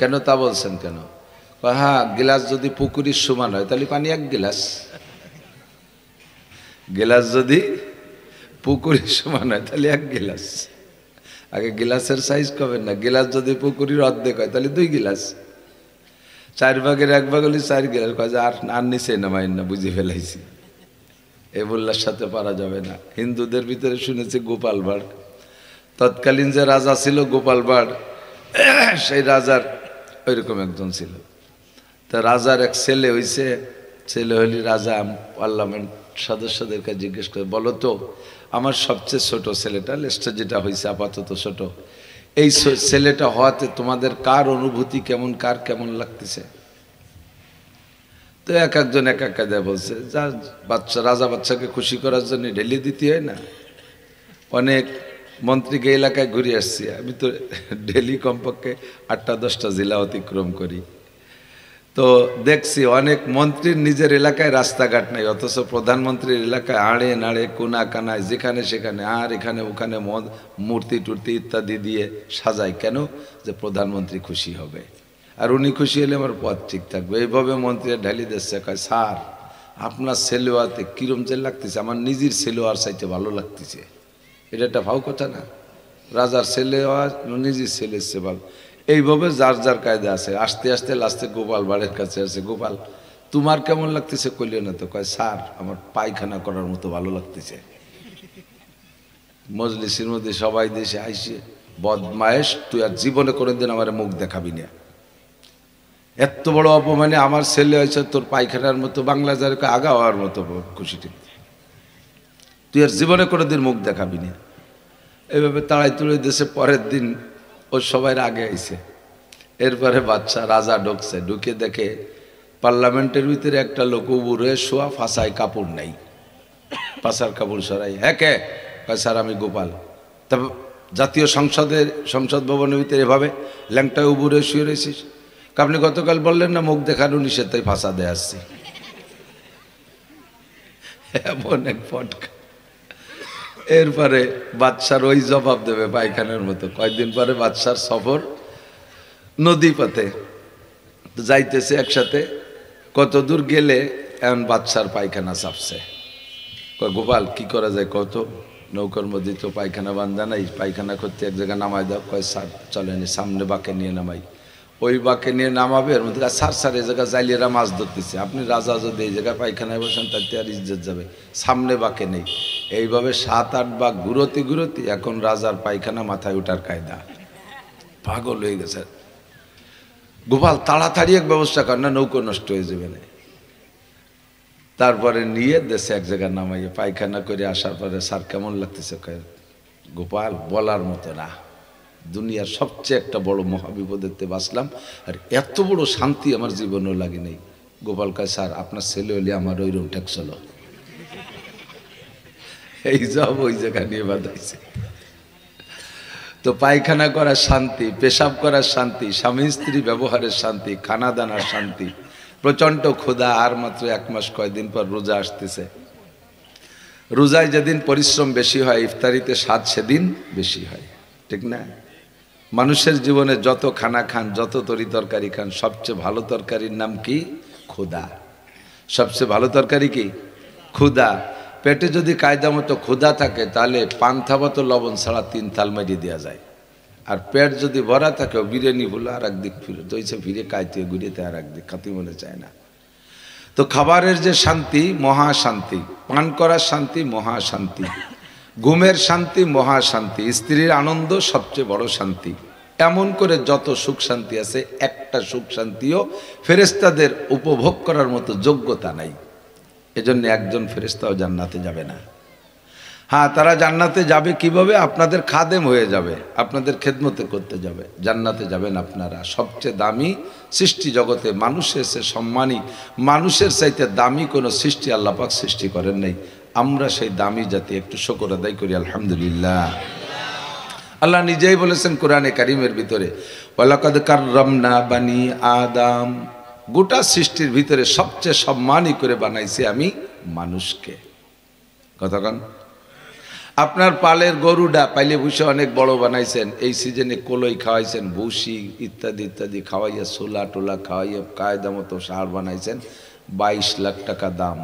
কেন তা বলছেন কেন? হ্যাঁ, গিলাস যদি পুকুরির সমান হয় তাহলে পানি 1 গিলাস, গিলাস যদি পুকুরির সমান হয় তাহলে 1 গিলাস। আগে গিলাসের সাইজ কবেন না, গিলাস যদি পুকুরির অর্ধেক হয় তাহলে 2 গিলাস, 4 ভাগের 1 ভাগ হলে 4 গিলাস। কাজে আর নিচে নামাইন না, বুঝে ফেলাইছি, এ বললার সাথে পারা যাবে না। হিন্দুদের ভিতরে শুনেছি গোপাল ভাঁড়, তৎকালীন যে রাজা ছিল গোপাল ভাঁড়, সেই রাজার ওইরকম একজন ছিল। তা রাজার এক ছেলে হইছে, ছেলে হইলে রাজা পার্লামেন্ট সদস্যদেরকে জিজ্ঞেস করে, বলো তো আমার সবচেয়ে ছোট ছেলেটা, লেস্টে যেটা হয়েছে আপাতত ছোট, এই ছেলেটা হওয়াতে তোমাদের কার অনুভূতি কেমন, কার কেমন লাগতেছে? তো একজন এক দেয় বলছে, যা বাচ্চা, রাজা বাচ্চাকে খুশি করার জন্য ঢেলে দিতে হয় না। অনেক মন্ত্রীকে এলাকায় ঘুরে আসছি আমি, তো ডেলি কমপক্ষে 8-10টা জেলা অতিক্রম করি। তো দেখছি অনেক মন্ত্রীর নিজের এলাকায় রাস্তাঘাট নেই, অথচ প্রধানমন্ত্রীর এলাকায় আড়ে নাড়ে কোনা কানায় যেখানে সেখানে আর এখানে ওখানে মূর্তি টুর্তি ইত্যাদি দিয়ে সাজায়। কেন? যে প্রধানমন্ত্রী খুশি হবে, আর উনি খুশি হলে আমার পথ ঠিক থাকবে। এইভাবে মন্ত্রীরা ঢালি দিচ্ছে, কয় স্যার আপনার সেলোয়াতে কিরম যে লাগতেছে, আমার নিজের সেলোয়ার চাইতে ভালো লাগতেছে। এটা একটা ভাও কথা না? রাজার সেলোয়ার নিজের ছেলের সে ভালো। এইভাবে যার যার কায়দা আছে। আস্তে আস্তে লাস্টে গোপাল ভাঁড়ের কাছে আছে, গোপাল তোমার কেমন লাগতেছে? কইলে না তো, কয় স্যার আমার পায়খানা করার মতো ভালো লাগতেছে। মজলিসের মধ্যে সবাই দেশে আইসে, বদমায়েশ তুই আর জীবনে কোনোদিন আমার মুখ দেখাবি না। এত বড় অপমানে আমার ছেলে হয়েছে তোর পায়খানার মতো, বাংলা যারকে আগা হওয়ার মতো খুশিটি, তুই আর জীবনে কোনোদিন মুখ দেখাবি না। এইভাবে তাড়াই তুলে দেশে পরের দিন ও সবাই আগে আইছে। এরপরে বাচ্চা রাজা ঢুকছে, ঢুকে দেখে পার্লামেন্টের ভিতরে একটা লোক উবুরে শোয়া, ফাঁসায় কাপড় নাই, পাশার কাপড় সরাই। হ্যাঁ কে? স্যার আমি গোপাল। তবে জাতীয় সংসদ ভবনের ভিতরে এভাবে ল্যাংটায় উবুরে শুয়ে রয়েছিস? আপনি গতকাল বললেন না মুখ দেখানো নিষেধ, তাই ফাঁসা দিয়ে আসছি। এমন এক ফটকা। এরপরে বাদশার ওই জবাব দেবে পায়খানার মতো। কয়েকদিন পরে বাদশার সফর নদী পথে যাইতেছে একসাথে, কত দূর গেলে এমন বাদশার পায়খানা চাপছে। গোপাল কি করা যায় কত? নৌকার মধ্যে তো পায়খানা বান্ধা নাই, পায়খানা করতে এক জায়গায় নামাই দাও। কয় স্যার চলেনি, সামনে বাঁকে নিয়ে নামাই। ওই বাঁকে নিয়ে নামাবে, এর মধ্যে স্যার এই জায়গায় জাইলিয়ারা মাছ ধরতেছে, আপনি রাজা যদি এই জায়গায় পায়খানায় বসেন তাতে আর ইজ্জত যাবে, সামনে বাঁকে নেই। এইভাবে 7-8 বাঁক ঘুরতি ঘুরতি এখন রাজার পায়খানা মাথায় ওঠার কায়দা। পাগল হয়ে গেছে। গোপাল তাড়াতাড়ি এক ব্যবস্থা কর, না নৌকো নষ্ট হয়ে যাবে না। তারপরে নিয়ে দেশে এক জায়গায় নামাইয়ে পায়খানা করে আসার পরে স্যার কেমন লাগতেছে? গোপাল বলার মতো না, দুনিয়ার সবচেয়ে একটা বড় মহাবিপদেরতে বাঁচলাম, আর এত বড় শান্তি আমার জীবনেও লাগে নেই। গোপাল কয় স্যার আপনার ছেলে হলে আমার ওই রুম ঠেকছিল। এই সব ওই জায়গা নিয়ে বাঁধাইছে। তো পায়খানা করার শান্তি, পেশাব করার শান্তি, স্বামী স্ত্রী ব্যবহারের শান্তি, খানা দানার শান্তি, প্রচণ্ড ক্ষুধা। আর মাত্র 1 মাস কয়েকদিন পর রোজা আসতেছে। রোজায় যেদিন পরিশ্রম বেশি হয়, ইফতারিতে স্বাদ সেদিন বেশি হয়, ঠিক না? মানুষের জীবনে যত খানা খান, যত তরি তরকারি খান, সবচেয়ে ভালো তরকারির নাম কি? ক্ষুধা। সবচেয়ে ভালো তরকারি কি? ক্ষুধা। পেটে যদি কায়দা মতো ক্ষুধা থাকে তাহলে পান্থা মতো লবণ ছাড়া 3 থাল মারিয়ে দেওয়া যায়। আর পেট যদি ভরা থাকে বিরিয়ানি বলে আর একদিক ফিরে তৈছে, ফিরে কাইতে ঘুরিতে আর একদিক খাতি মনে চায় না। তো খাবারের যে শান্তি মহাশান্তি, পান করার শান্তি মহাশান্তি, ঘুমের শান্তি মহাশান্তি, স্ত্রীর আনন্দ সবচেয়ে বড় শান্তি। এমন করে যত সুখ শান্তি আছে, একটা সুখ শান্তিও ফেরেশতাদের উপভোগ করার মতো যোগ্যতা নাই। এজন্য একজন ফেরেশতাও জান্নাতে যাবে না। হ্যাঁ, তারা জান্নাতে যাবে কিভাবে? আপনাদের খাদেম হয়ে যাবে, আপনাদের খেদমতে করতে যাবে। জান্নাতে যাবেন আপনারা। সবচেয়ে দামি সৃষ্টি জগতে মানুষের সে সম্মানী, মানুষের চাইতে দামি কোনো সৃষ্টি আল্লাহ পাক সৃষ্টি করেন নাই। আমরা সেই দামি জাতি, একটু শুকর আদায় করি আলহামদুলিল্লাহ। আল্লাহ নিজেই বলেছেন কোরআনে কারিমের ভিতরে, ওয়ালাকাদ কাররামনা বানি আদম, গোটা সৃষ্টির ভিতরে সবচেয়ে সম্মানী করে বানাইছি আমি মানুষকে। কতক্ষণ আপনার পালের গরুটা পাইলে ভুষে অনেক বড় বানাইছেন, এই সিজনে কলই খাওয়াইছেন, ভুসি ইত্যাদি ইত্যাদি খাওয়াইয়া, সোলা টোলা খাওয়াইয়া কায়দা মতো সার বানাইছেন, 22 লাখ টাকা দাম।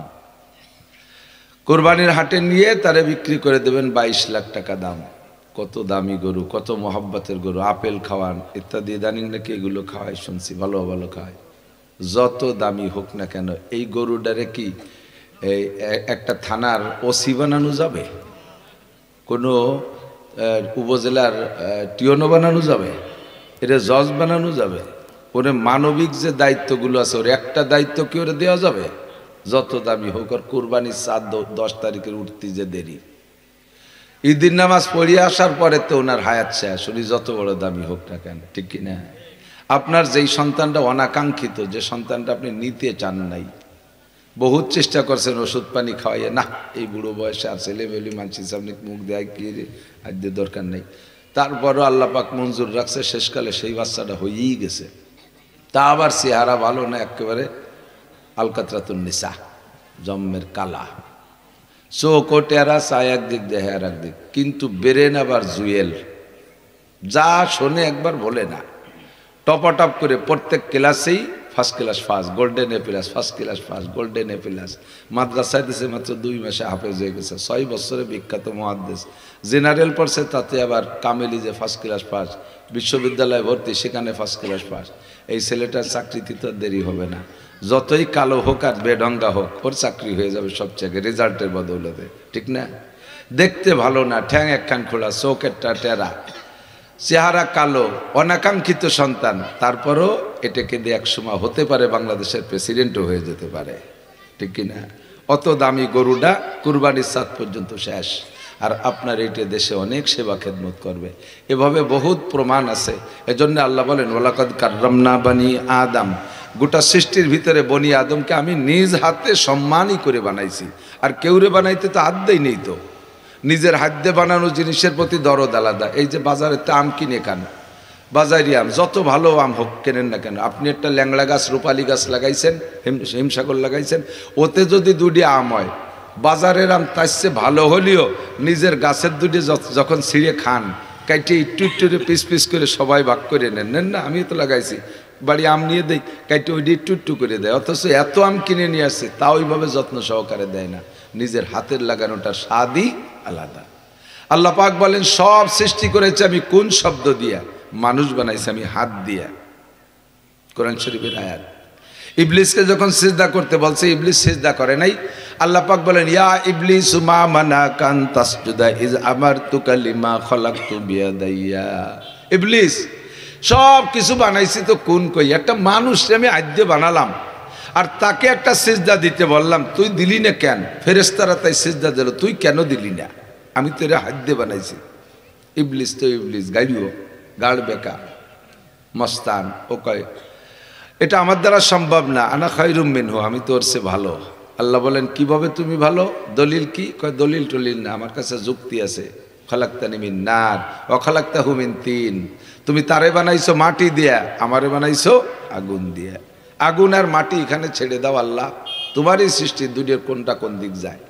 কোরবানির হাটে নিয়ে তারে বিক্রি করে দেবেন 22 লাখ টাকা দাম। কত দামি গরু, কত মহব্বতের গরু, আপেল খাওয়ান ইত্যাদি, ইদানিং নাকি এগুলো খাওয়াই শুনছি, ভালো ভালো খাওয়ায়। যত দামি হোক না কেন, এই গরুটারে কি এই একটা থানার ওসি বানানো যাবে? কোনো উপজেলার টিওনো বানানো যাবে? এটা জজ বানানো যাবে? ওরে মানবিক যে দায়িত্বগুলো আছে, ওর একটা দায়িত্ব কি ওরে দেওয়া যাবে? যত দামি হোক, আর কোরবানির 10 তারিখের উঠতে যে দেরি, ঈদের নামাজ পড়িয়ে আসার পরে তো ওনার হায়াত শেষ, উনি যত বড় দামি হোক না কেন, ঠিক কিনা? আপনার যেই সন্তানটা অনাকাঙ্ক্ষিত, যে সন্তানটা আপনি নিতে চান নাই, বহুত চেষ্টা করছেন ওষুধ পানি খাওয়াইয়ে, না এই বুড়ো বয়সে আর ছেলেমেলি মানছি সামনে মুখ দেয় কি আদ্য দরকার নেই, তারপরও আল্লাহ পাক মঞ্জুর রাখছে, শেষকালে সেই বাচ্চাটা হয়েই গেছে। তা আবার চেহারা ভালো না, একেবারে আলকাতরাতুন নিসা, জম্মের কালা, চোখ ও টেরা, চায় একদিক দেহে আর একদিক, কিন্তু বেরেন আবার জুয়েল, যা শোনে একবার বলে না। টপাটপ করে প্রত্যেক ক্লাসেই first class first, golden A plus, first class first, golden A plus. মাদ্রাসায় দিয়েছে মাত্র 2 মাসে হাফেজ হয়ে গেছে, 6 বছরে বিখ্যাত মুহাদ্দিস। জেনারেল পড়ছে, তাতে আবার কামেলি যে ফার্স্ট ক্লাস ফার্স্ট, বিশ্ববিদ্যালয়ে ভর্তি, সেখানে ফার্স্ট ক্লাস ফার্স্ট। এই ছেলেটার চাকরিতে তো দেরি হবে না, যতই কালো হোক আর বেঢঙ্গা হোক, ওর চাকরি হয়ে যাবে সব জায়গায় রেজাল্টের বদৌলতে, ঠিক না? দেখতে ভালো না, ঠ্যাং একখান খোলা, চোখ একটা টেরা, চেহারা কালো, অনাকাঙ্ক্ষিত সন্তান, তারপরও এটাকে দিয়ে একসময় হতে পারে বাংলাদেশের প্রেসিডেন্টও হয়ে যেতে পারে, ঠিক কিনা? অত দামি গরুটা কুরবানির সাত পর্যন্ত শেষ, আর আপনার এইটা দেশে অনেক সেবা খেদমত করবে। এভাবে বহুত প্রমাণ আছে। এজন্য আল্লাহ বলেন ওয়ালাকাদ কাররামনা বানি আদম, গোটা সৃষ্টির ভিতরে বনি আদমকে আমি নিজ হাতে সম্মানই করে বানাইছি। আর কেউরে বানাইতে তো আদতেই নেই, তো নিজের হাত দিয়ে বানানো জিনিসের প্রতি দরদ আলাদা। এই যে বাজারেতে আম কিনে খান, বাজারি আম যত ভালো আম হোক কেনেন না কেন, আপনি একটা ল্যাংড়া গাছ, রূপালী গাছ লাগাইছেন, হিমসাগর লাগাইছেন, ওতে যদি দুটি আম হয়, বাজারের আম তার চেয়ে ভালো হলেও নিজের গাছের দুটি যখন ছিঁড়ে খান, কাইটে একটু একটু পিস পিস করে সবাই ভাগ করে নেন না, আমিও তো লাগাইছি, বাড়ি আম নিয়ে দেই, কাইটে ওইটি একটু একটু করে দেয়। অথচ এত আম কিনে নিয়ে আসছে, তাও ওইভাবে যত্ন সহকারে দেয় না। নিজের হাতের লাগানোটার স্বাদই আলাদা। আল্লাহ পাক বলেন সব সৃষ্টি করেছে আমি কোন শব্দ দিয়া? মানুষ বানাইছে আমি হাত দিয়া। কোরআন শরীফের আয়াত। ইবলিসকে যখন সিজদা করতে বলছে, ইবলিস সিজদা করে নাই। আল্লাহ পাক বলেন ইয়া ইবলিস মা মানাকা আন তাসজুদা ইজ আমারতুকা লিমা খলাকতু বিয়াদাইয়া। ইবলিস, সব কিছু বানাইছি তো কোন কই, একটা মানুষকে আমি আদ্যে বানালাম, আর তাকে একটা সিজদা দিতে বললাম, তুই দিলি না কেন? ফেরেশতারা তাই সিজদা দিল, তুই কেন দিলি না? আমি তো এরা হাত দিয়ে বানাইছি। ইবলিস তো ইবলিস, গাইও গাড় বেকা মস্তান, ও কয় এটা আমার দ্বারা সম্ভব না, আনা খায়রুম মিনহু, আমি তো ওর চেয়ে ভালো। আল্লাহ বলেন কিভাবে তুমি ভালো? দলিল কি? কয় দলিল টলিল না, আমার কাছে যুক্তি আছে। খালাকতানি মিন নার ওয়া খালাকতাহু মিন তিন, তুমি তারে বানাইছো মাটি দিয়া, আমারে বানাইছো আগুন দিয়া। আগুন আর মাটি এখানে ছেড়ে দাও আল্লাহ, তোমারই সৃষ্টি, দুনিয়ার কোনটা কোন দিক যায়?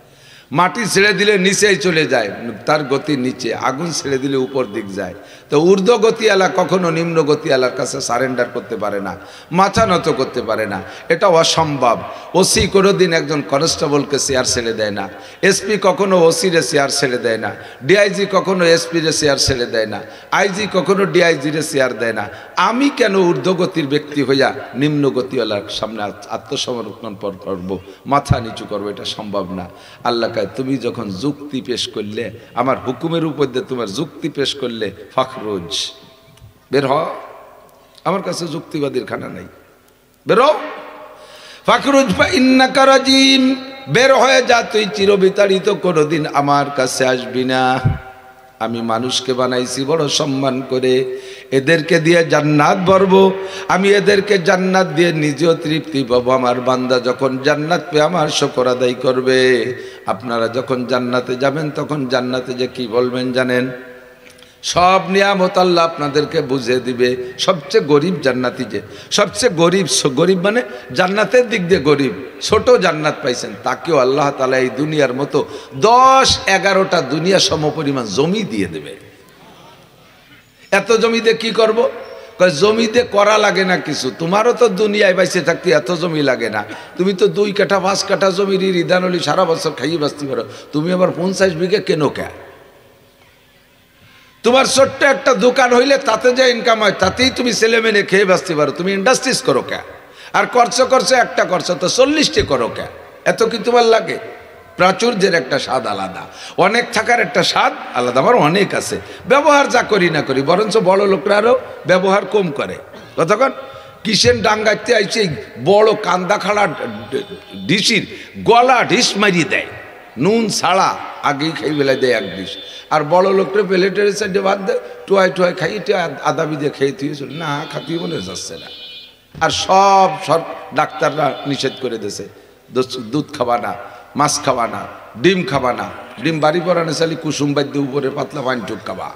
মাটি ছেড়ে দিলে নিচেই চলে যায়, তার গতি নিচে। আগুন ছেড়ে দিলে উপর দিক যায়। তো ঊর্ধ্ব গতিওয়ালা কখনো নিম্ন গতিওয়ালার কাছে সারেন্ডার করতে পারে না, মাথা নত করতে পারে না, এটা অসম্ভব। ওসি কোনোদিন একজন কনস্টেবলকে চেয়ার ছেড়ে দেয় না, এসপি কখনো ওসিরে চেয়ার ছেড়ে দেয় না, ডিআইজি কখনো এসপিরে চেয়ার ছেড়ে দেয় না, আইজি কখনো ডিআইজিরে চেয়ার দেয় না। আমি কেন ঊর্ধ্বগতির ব্যক্তি হইয়া নিম্ন গতিওয়ালার সামনে আত্মসমর্পণ করবো, মাথা নিচু করবো? এটা সম্ভব না। আল্লাহ তুমি যখন যুক্তি পেশ করলে, আমার হুকুমের উপর দিয়ে তোমার যুক্তি পেশ করলে, ফাখরুজ বের হ, আমার কাছে যুক্তিবাদীর খানা নাই, বেরো। ফাখরুজ ইন্নাকা রাজিম, বের হয়ে যা, তুই চিরবিতাড়িত, কোনোদিন আমার কাছে আসবি না। আমি মানুষকে বানাইছি বড় সম্মান করে, এদেরকে দিয়ে জান্নাত ভরবো, আমি এদেরকে জান্নাত দিয়ে নিজেও তৃপ্তি পাবো। আমার বান্দা যখন জান্নাত পেয়ে আমার শুকর আদায় করবে। আপনারা যখন জান্নাতে যাবেন, তখন জান্নাতে যে কি বলবেন জানেন? সব নিয়ামত আল্লাহ আপনাদেরকে বুঝিয়ে দিবে। সবচেয়ে গরিব জান্নাতি, যে সবচেয়ে গরিব, গরিব মানে জান্নাতের দিক দিয়ে গরিব, ছোট জান্নাত পাইছেন, তাকেও আল্লাহ তাআলা এই দুনিয়ার মতো 10-11টা দুনিয়া সমপরিমাণ জমি দিয়ে দেবে। এত জমিতে কি করব? জমিতে করা লাগে না কিছু, তোমারও তো দুনিয়ায় বাইসে থাকতে এত জমি লাগে না। তুমি তো 2 কাঠা 5 কাঠা জমির রিদানলি সারা বছর খাইয়ে বাঁচতে পারো, তুমি আবার 50 বিঘা কেন কে? তোমার ছোট্ট একটা দোকান হইলে তাতে যে ইনকাম হয়, তাতেই তুমি ছেলে মেয়ে খেয়ে বাঁচতে পারো, তুমি ইন্ডাস্ট্রিজ করো কে? আর করছো একটা করছো তো 40টি করো কে? এত কি তোমার লাগে? প্রাচুর্যের একটা স্বাদ আলাদা, অনেক থাকার একটা স্বাদ আলাদা। আমার অনেক আছে, ব্যবহার যা করি না করি, বরঞ্চ বড় লোকরা আরও ব্যবহার কম করে। কতক্ষণ কিসেন ডাঙ্গাইতে আইছে, বড় কান্দা খাড়া ডিসির গলা ঢিস মারিয়ে দেয়, নুন ছাড়া আগেই খাই বেলায় দেয় 1 ডিশ। আর বড় লোকটা প্লেটের সাইডে ভাত দেয়, টুয়াই খাইয়ে আদা বিদে খেয়ে থুয়েছিল, না খাতিয়ে মনে যাচ্ছে না। আর সব ডাক্তাররা নিষেধ করে দিয়েছে, দুধ খাবা না, মাছ খাবা না, ডিম খাবা না। ডিম বাড়ি পরানো চালি কুসুম বাদ্য উপরে পাতলা পানিটুক খাবা,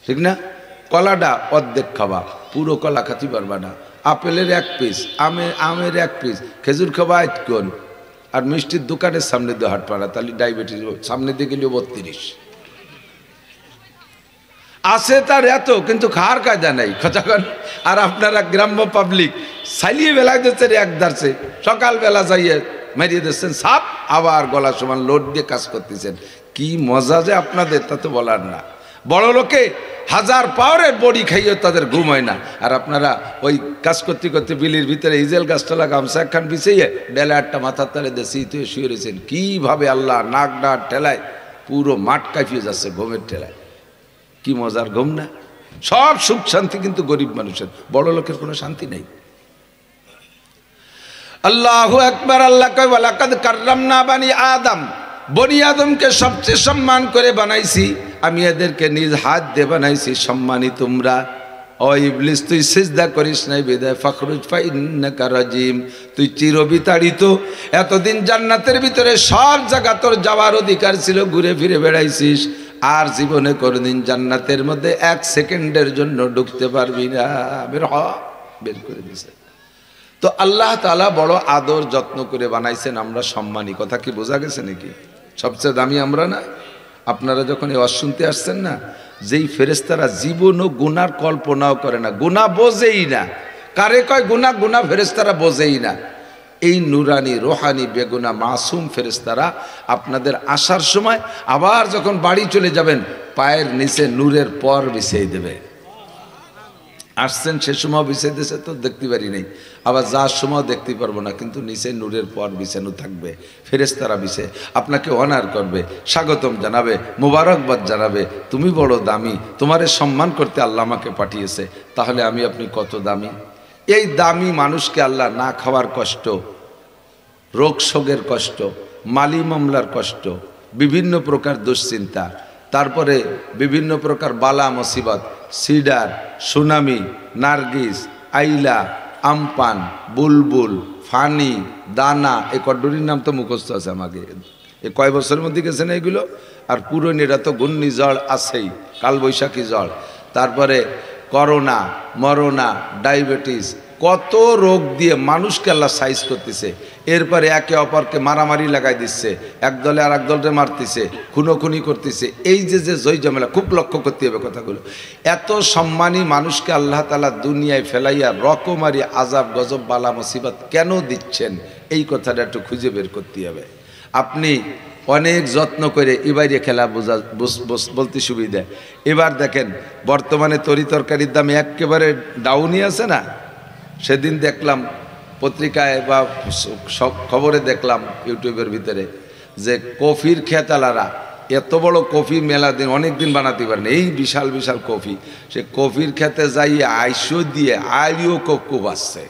ঠিক না? কলাটা অর্ধেক খাবা, পুরো কলা খাতে পারবা না। আপেলের 1 পিস, আমের 1 পিস, খেজুর খাবা 8 কোন। আর মিষ্টির দোকানের সামনে দিয়ে হাট পাড়া, তাহলে ডায়াবেটিস সামনে দিয়ে গেলেও 32 আছে তার এত, কিন্তু খাওয়ার কায়দা নাই কতক্ষণ। আর আপনারা গ্রাম্য পাবলিক সাইলিয়ে বেলায় দিচ্ছেন, এক দাঁড়ছে সকালবেলা যাইয়ে মেরিয়ে দিচ্ছেন সাপ, আবার গলা সমান লোড দিয়ে কাজ করতেছেন। কি মজা যে আপনাদের, তা তো বলার না। বড় লোকে 1000 পাওয়ারের বড়ি খাইয়ে তাদের ঘুম হয় না, আর আপনারা ওই কাজ করতে করতে বিলির ভিতরে ইজেল গাছতলা গামছা একখান বিছিয়ে ডেলা একটা মাথার তালে দিয়ে শীত হয়ে শুয়ে রয়েছেন। কীভাবে আল্লাহ নাক ডাক ঠেলায় পুরো মাঠ কাঁপিয়ে যাচ্ছে ঘুমের ঠেলায়। কি মজার ঘুম না? সব সুখ শান্তি কিন্তু গরিব মানুষের, বড় লোকের কোনো শান্তি নেই। আল্লাহু আকবার। আল্লাহ কয় ওয়ালাকাদ কাররামনা বানি আদম, বনি আদমকে সবচেয়ে সম্মান করে বানাইছি আমি, এদেরকে নিজ হাত দিয়ে বানাইছি সম্মানী তোমরা। ও ইবলিস তুই সিজদা করিস নাই বিদায় ফাখরুজ ফা ইন্নাকা রাজিম, তুই চিরবিতাড়িত। এতদিন জান্নাতের ভিতরে সব জায়গা তোর যাওয়ার অধিকার ছিল, ঘুরে ফিরে বেড়াইছিস, আর জীবনে কোনোদিন জান্নাতের মধ্যে 1 সেকেন্ডের জন্য ঢুকতে পারবি না। বের করে দিয়েছে। তো আল্লাহ তাআলা বড় আদর যত্ন করে বানাইছেন, আমরা সম্মানী। কথা কি বোঝা গেছে নাকি? সবচেয়ে দামি আমরা না? আপনারা যখন এই ওয়াজ শুনতে আসছেন না, যেই ফেরেশতারা জীবনও গুনার কল্পনাও করে না, গুনাহ বোঝেই না। কারে কয় গুনাহ? গুনাহ ফেরেশতারা বোঝেই না। এই নুরানি রোহানি বেগুনা মাসুম ফেরেশতারা আপনাদের আসার সময়, আবার যখন বাড়ি চলে যাবেন, পায়ের নিচে নূরের পর বিছিয়ে দেবে। আসছেন সে সময় বিছিয়ে দিয়েছে তো দেখতে পারি নাই, আবার যার সময় দেখতে পারবো না, কিন্তু নিচে নূরের পর বিছানো থাকবে। ফেরেশতারা বিছে আপনাকে অনার করবে, স্বাগতম জানাবে, মোবারকবাদ জানাবে, তুমি বড় দামি, তোমারে সম্মান করতে আল্লাহ আমাকে পাঠিয়েছে। তাহলে আমি আপনি কত দামি? এই দামি মানুষকে আল্লাহ না খাওয়ার কষ্ট, রোগ শোকের কষ্ট, মালি মামলার কষ্ট, বিভিন্ন প্রকার দুশ্চিন্তা, তারপরে বিভিন্ন প্রকার বালা মুসিবত, সিডার, সুনামি, নার্গিস, আইলা, আমপান, বুলবুল, ফানি, দানা, এই কড্ডুরির নাম তো মুখস্থ আছে আমাকে। এই কয় বছরের মধ্যে গেছেন এগুলো? আর পুরনিরা তো ঘূর্ণিঝড় আছেই, কালবৈশাখী ঝড়, তারপরে করোনা, মরোনা, ডায়াবেটিস, কত রোগ দিয়ে মানুষকে আল্লাহ সাইজ করতেছে। এরপরে একে অপরকে মারামারি লাগাই দিচ্ছে, একদলে আর এক দলকে মারতেছে, খুনোখুনি করতেছে। এই যে জয় ঝামেলা, খুব লক্ষ্য করতে হবে কথাগুলো। এত সম্মানী মানুষকে আল্লাহ তাআলা দুনিয়ায় ফেলাইয়া রকমারি আজাব গজব বালা মুসিবত কেন দিচ্ছেন? এই কথাটা একটু খুঁজে বের করতে হবে। আপনি অনেক যত্ন করে এবারে খেলা বোঝা বলতে সুবিধা। এবার দেখেন বর্তমানে তরি তরকারির দাম একেবারে ডাউনই আছে না? সেদিন দেখলাম পত্রিকায় বা সব খবরে দেখলাম ইউটিউবের ভিতরে যে কফির খেতালারা এত বড় কফি মেলা দিন অনেক দিন বানাতে পারেন, এই বিশাল বিশাল কফি, সে কফির খেতে যাইয়ে আইসো দিয়ে আইও কক্কু বাসছে,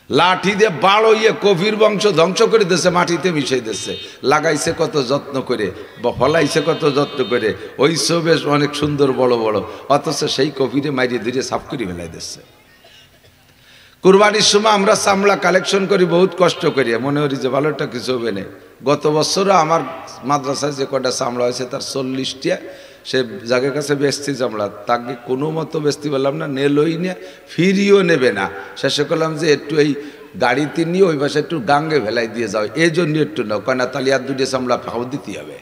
লাঠি দিয়ে বাড়ইয়ে কফির বংশ ধ্বংস করে দিচ্ছে, মাটিতে মিশাই দিচ্ছে। লাগাইছে কত যত্ন করে, ফলাইছে কত যত্ন করে, ওই বেশ অনেক সুন্দর বড় বড়, অথচ সেই কফিরে মাইরে ধীরে সাফ করে ফেলাই দিচ্ছে। কুরবানির সময় আমরা চামড়া কালেকশন করি বহুত কষ্ট করি, মনে করি যে ভালোটা কিছু হবে না। গত বছরও আমার মাদ্রাসায় যে কটা চামড়া হয়েছে তার 40টা সে জায়গার কাছে বেচছি চামড়া, তাকে কোনো মতো বেচতে পারলাম না, নেলই না, ফিরিও নেবে না। শেষে করলাম যে একটু এই গাড়িতে নিয়ে ওই পাশে একটু গাঙ্গে ভেলাই দিয়ে যাও, এই জন্য একটু নাও, কয়না তাহলে আর 2টা চামড়া ভাও দিতে হবে,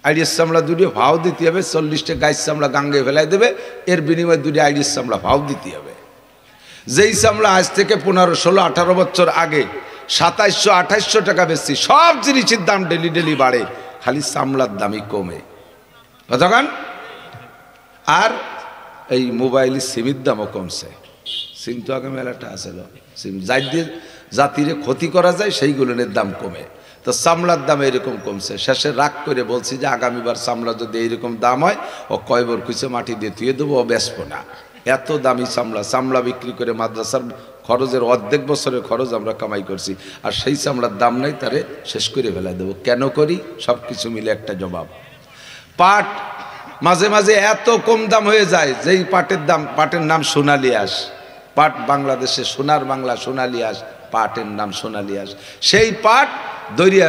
আইডিয়ার চামড়া 2টা ভাও দিতে হবে, 40টা গাইস চামড়া গাঙ্গে ভেলাই দেবে, এর বিনিময়ে 2টা আইডিয়ার চামড়া ভাও দিতে হবে। যেই চামড়া আজ থেকে 15, 16, 18 বছর আগে 2700, 2800 টাকা বেশি, সব জিনিসের দাম ডেলি ডেলি বাড়ে, খালি চামড়ার দামই কমে। কতক্ষণ? আর এই মোবাইলের সিমের দামও কমছে। সিম তো আগে মেলাটা আসলো, সিম যাই দিয়ে জাতিরে ক্ষতি করা যায় সেইগুলোর দাম কমে, তো চামড়ার দাম এরকম কমছে। শেষে রাগ করে বলছি যে আগামীবার চামড়া যদি এইরকম দাম হয়, ও কয়বর খুঁজে মাটি দিয়ে ধুয়ে দেবো, ও বেচবো না। এত দামি চামড়া বিক্রি করে মাদ্রাসার খরচের অর্ধেক বছরের খরচ আমরা কামাই করছি, আর সেই চামড়ার দাম নাই, তারে শেষ করে ফেলাই দেবো। কেন করি? সব কিছু মিলে একটা জবাব। পাট মাঝে মাঝে এত কম দাম হয়ে যায়, যেই পাটের নাম সোনালী আঁশ, পাট বাংলাদেশে সোনার বাংলা সোনালী আঁশ, পাটের নাম সোনালী আঁশ। সেই পাট দরিয়া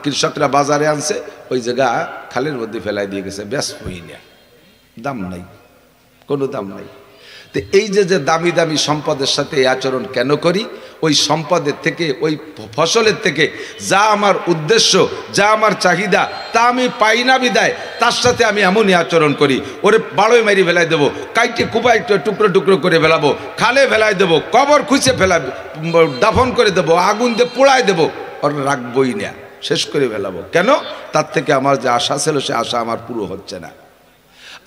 কৃষকরা বাজারে আনছে, ওই জায়গা খালের মধ্যে ফেলাই দিয়ে গেছে, ব্যস্তই না, দাম নাই, কোনো দাম নাই। তো এই যে দামি দামি সম্পদের সাথে এই আচরণ কেন করি? ওই সম্পদের থেকে, ওই ফসলের থেকে যা আমার উদ্দেশ্য, যা আমার চাহিদা, তা আমি পাই না বিদায় তার সাথে আমি এমনই আচরণ করি। ওরে বাড়ই মারি ফেলাই দেবো, কাইটে কুপাই টুকরো টুকরো করে ফেলাবো, খালে ফেলাই দেবো, কবর খুঁজে ফেলাবো, দাফন করে দেবো, আগুন দিয়ে পোড়ায় দেবো, ওর রাখবই না, শেষ করে ফেলাবো। কেন? তার থেকে আমার যে আশা ছিল সে আশা আমার পুরো হচ্ছে না।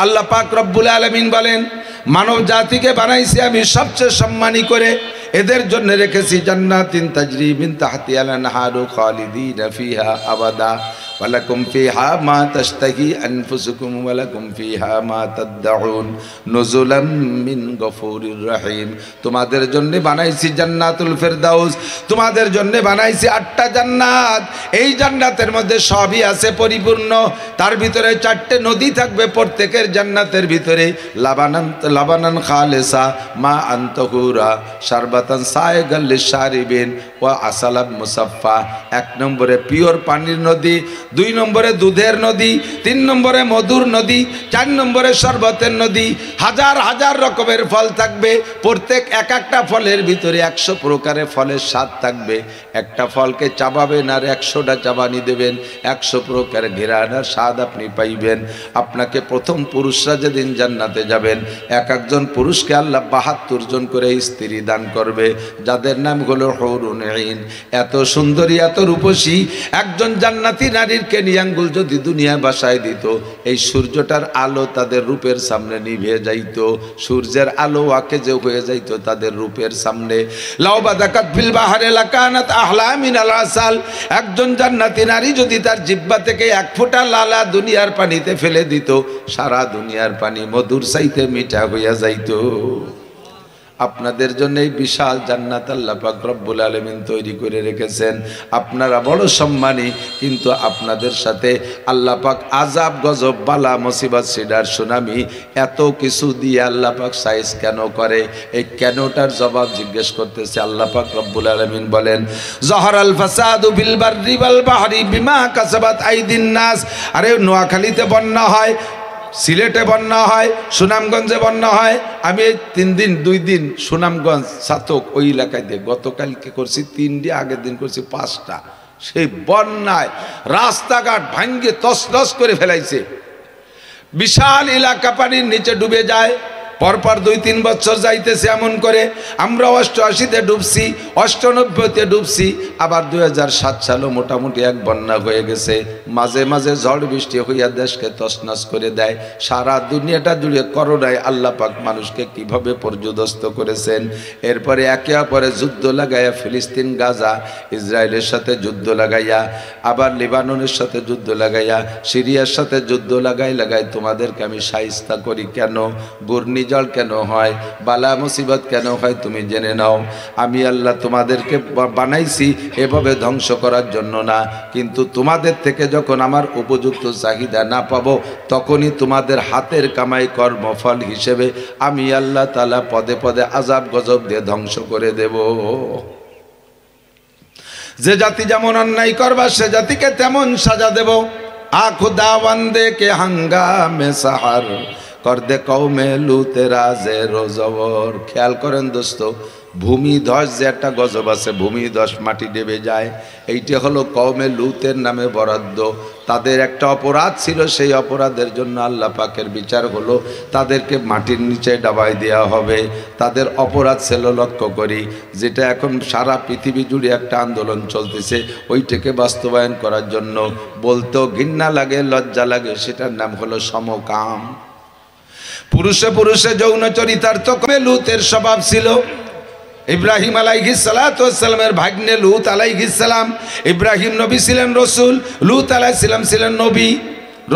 আল্লাহ পাক রব্বুল আলামিন বলেন, মানব জাতিকে বানাইছি আমি সবচেয়ে সম্মানী করে, এদের জন্য রেখেছি জান্নাতিন তাজরি মিন তাহতিহাল আনহারু খালিদিনা ফিহা আবাদা। ওয়ালাকুম ফিহা মা তাশতাহি আনফুসুকুম ওয়ালাকুম ফিহা মা তাদউন নুজুলাম মিন গফুরির রহিম। তোমাদের জন্য বানাইছি জান্নাতুল ফেরদাউস, তোমাদের জন্য বানাইছি 8টা জান্নাত। এই জান্নাতের মধ্যে সবই আছে পরিপূর্ণ। তার ভিতরে 4টে নদী থাকবে প্রত্যেকের জান্নাতের ভিতরে। লাবানান খালেসা মা আনতাহুরা শারবাতান সায়গাল লিশারিবিন ওয়া আসালাম মুসাফফা। 1 নম্বরে পিওর পানির নদী, 2 নম্বরে দুধের নদী, 3 নম্বরে মধুর নদী, 4 নম্বরে শরবতের নদী। হাজার হাজার রকমের ফল থাকবে। প্রত্যেক একটা ফলের ভিতরে 100 প্রকারের ফলের স্বাদ থাকবে। একটা ফলকে চাবাবেন আর 100টা চাবানি দেবেন, 100 প্রকার ঘেরান আর স্বাদ আপনি পাইবেন। আপনাকে প্রথম পুরুষরা যেদিন জান্নাতে যাবেন, একজন পুরুষকে আল্লাহ 72 জন করে স্ত্রী দান করবে, যাদের নাম হলো হুরুন আইন। এত সুন্দরী, এত রূপসী একজন জান্নাতি নারীর কেনিয়াঙ্গুল যদি দুনিয়া বাসায় দিত, এই সূর্যটার আলো তাদের রূপের সামনে নিভে যাইত, সূর্যের আলো আকে যে হয়ে যাইত তাদের রূপের সামনে। লাউ বাদাকাত ফিল বাহরে লাকানাত আহলা মিনাল আসাল। একজন জান্নাতি নারী যদি তার জিহ্বা থেকে 1 ফোঁটা লালা দুনিয়ার পানিতে ফেলে দিত, সারা দুনিয়ার পানি মধুর চাইতে মিঠা হইয়া যাইত। আপনাদের জন্য এই বিশাল জান্নাত আল্লাহ পাক রব্বুল আলামিন তৈরি করে রেখেছেন। আপনারা বড় সম্মানী, কিন্তু আপনাদের সাথে আল্লাহ পাক আযাব, গজব, বালা, মুসিবত, সিডার, সুনামি এত কিছু দিয়ে আল্লাহ পাক সাইজ কেন করে? এই কেনটার জবাব জিজ্ঞেস করতেছে আল্লাহ পাক রব্বুল আলামিন। বলেন, জহরাল ফাসাদু বিল বাররি ওয়াল বাহরি বিমা কাসাবাত আইদিন নাস। আরে নোয়াখালীতে বন্যা হয়, সিলেটে বন্যা হয়, সুনামগঞ্জে বন্যা হয়। আমি 2 দিন সুনামগঞ্জ ছাতক ওই এলাকায় দিয়ে গতকালকে করছি 3টি, আগের দিন করছি 5টা। সেই বন্যায় রাস্তাঘাট ভাঙ্গে তছনছ করে ফেলাইছে। বিশাল এলাকা পানির নিচে ডুবে যায়। পরপর 2-3 বছর যাইতেছে এমন করে। আমরা 88-তে ডুবছি, 98-তে ডুবছি, আবার 2007 সালও মোটামুটি এক বন্যা হয়ে গেছে। মাঝে মাঝে ঝড় বৃষ্টি হইয়া দেশকে তছনছ করে দেয়। সারা দুনিয়াটা জুড়ে করোনায় আল্লাহ পাক মানুষকে কিভাবে পর্যদস্ত করেছেন। এরপরে একে অপরে যুদ্ধ লাগাইয়া, ফিলিস্তিন, গাজা, ইসরায়েলের সাথে যুদ্ধ লাগাইয়া, আবার লেবাননের সাথে যুদ্ধ লাগাইয়া, সিরিয়ার সাথে যুদ্ধ লাগাই তোমাদেরকে আমি শায়েস্তা করি কেন? ঘূর্ণি জল কেন হয়? বালা মুসিবত কেন হয়? তুমি জেনে নাও। আমি আল্লাহ তোমাদেরকে বানাইছি এভাবে ধ্বংস করার জন্য না, কিন্তু তোমাদের থেকে যখন আমার উপযুক্ত চাহিদা না পাবো, তখনই তোমাদের হাতের কামাই কর্মফল হিসেবে আমি আল্লাহ তাআলা পদে পদে আযাব গজব দিয়ে ধ্বংস করে দেব। যে জাতি যেমন অন্যায় করবা সে জাতিকে তেমন সাজা দেব। আখুদা ওয়ান্দে কে হাঙ্গামে সাহার কর দে কওমে লুতে রাজে রোজবর। খেয়াল করেন দোস্ত, ভূমিধস যে একটা গজব আছে, ভূমিধস মাটি ডেবে যায়, এইটা হলো কওমে লুতের নামে বরাদ্দ। তাদের একটা অপরাধ ছিল, সেই অপরাধের জন্য আল্লাহ পাকের বিচার হলো তাদেরকে মাটির নিচে ডাবাই দেওয়া হবে। তাদের অপরাধ ছিল, লক্ষ্য করি, যেটা এখন সারা পৃথিবী জুড়ে একটা আন্দোলন চলতেছে, ওইটাকে বাস্তবায়ন করার জন্য বলতেও ঘৃণা লাগে, লজ্জা লাগে, সেটার নাম হলো সমকাম। পুরুষে পুরুষে যৌন চরিতার্থ করে লুতের স্বভাব ছিল। ইব্রাহিম আলাইহিস সালাতু ওয়াস সালামের ভাগ্নে লুত আলাইহিস সালাম। ইব্রাহিম নবী ছিলেন রসুল, লুত আলাইহিস সালাম ছিলেন নবী।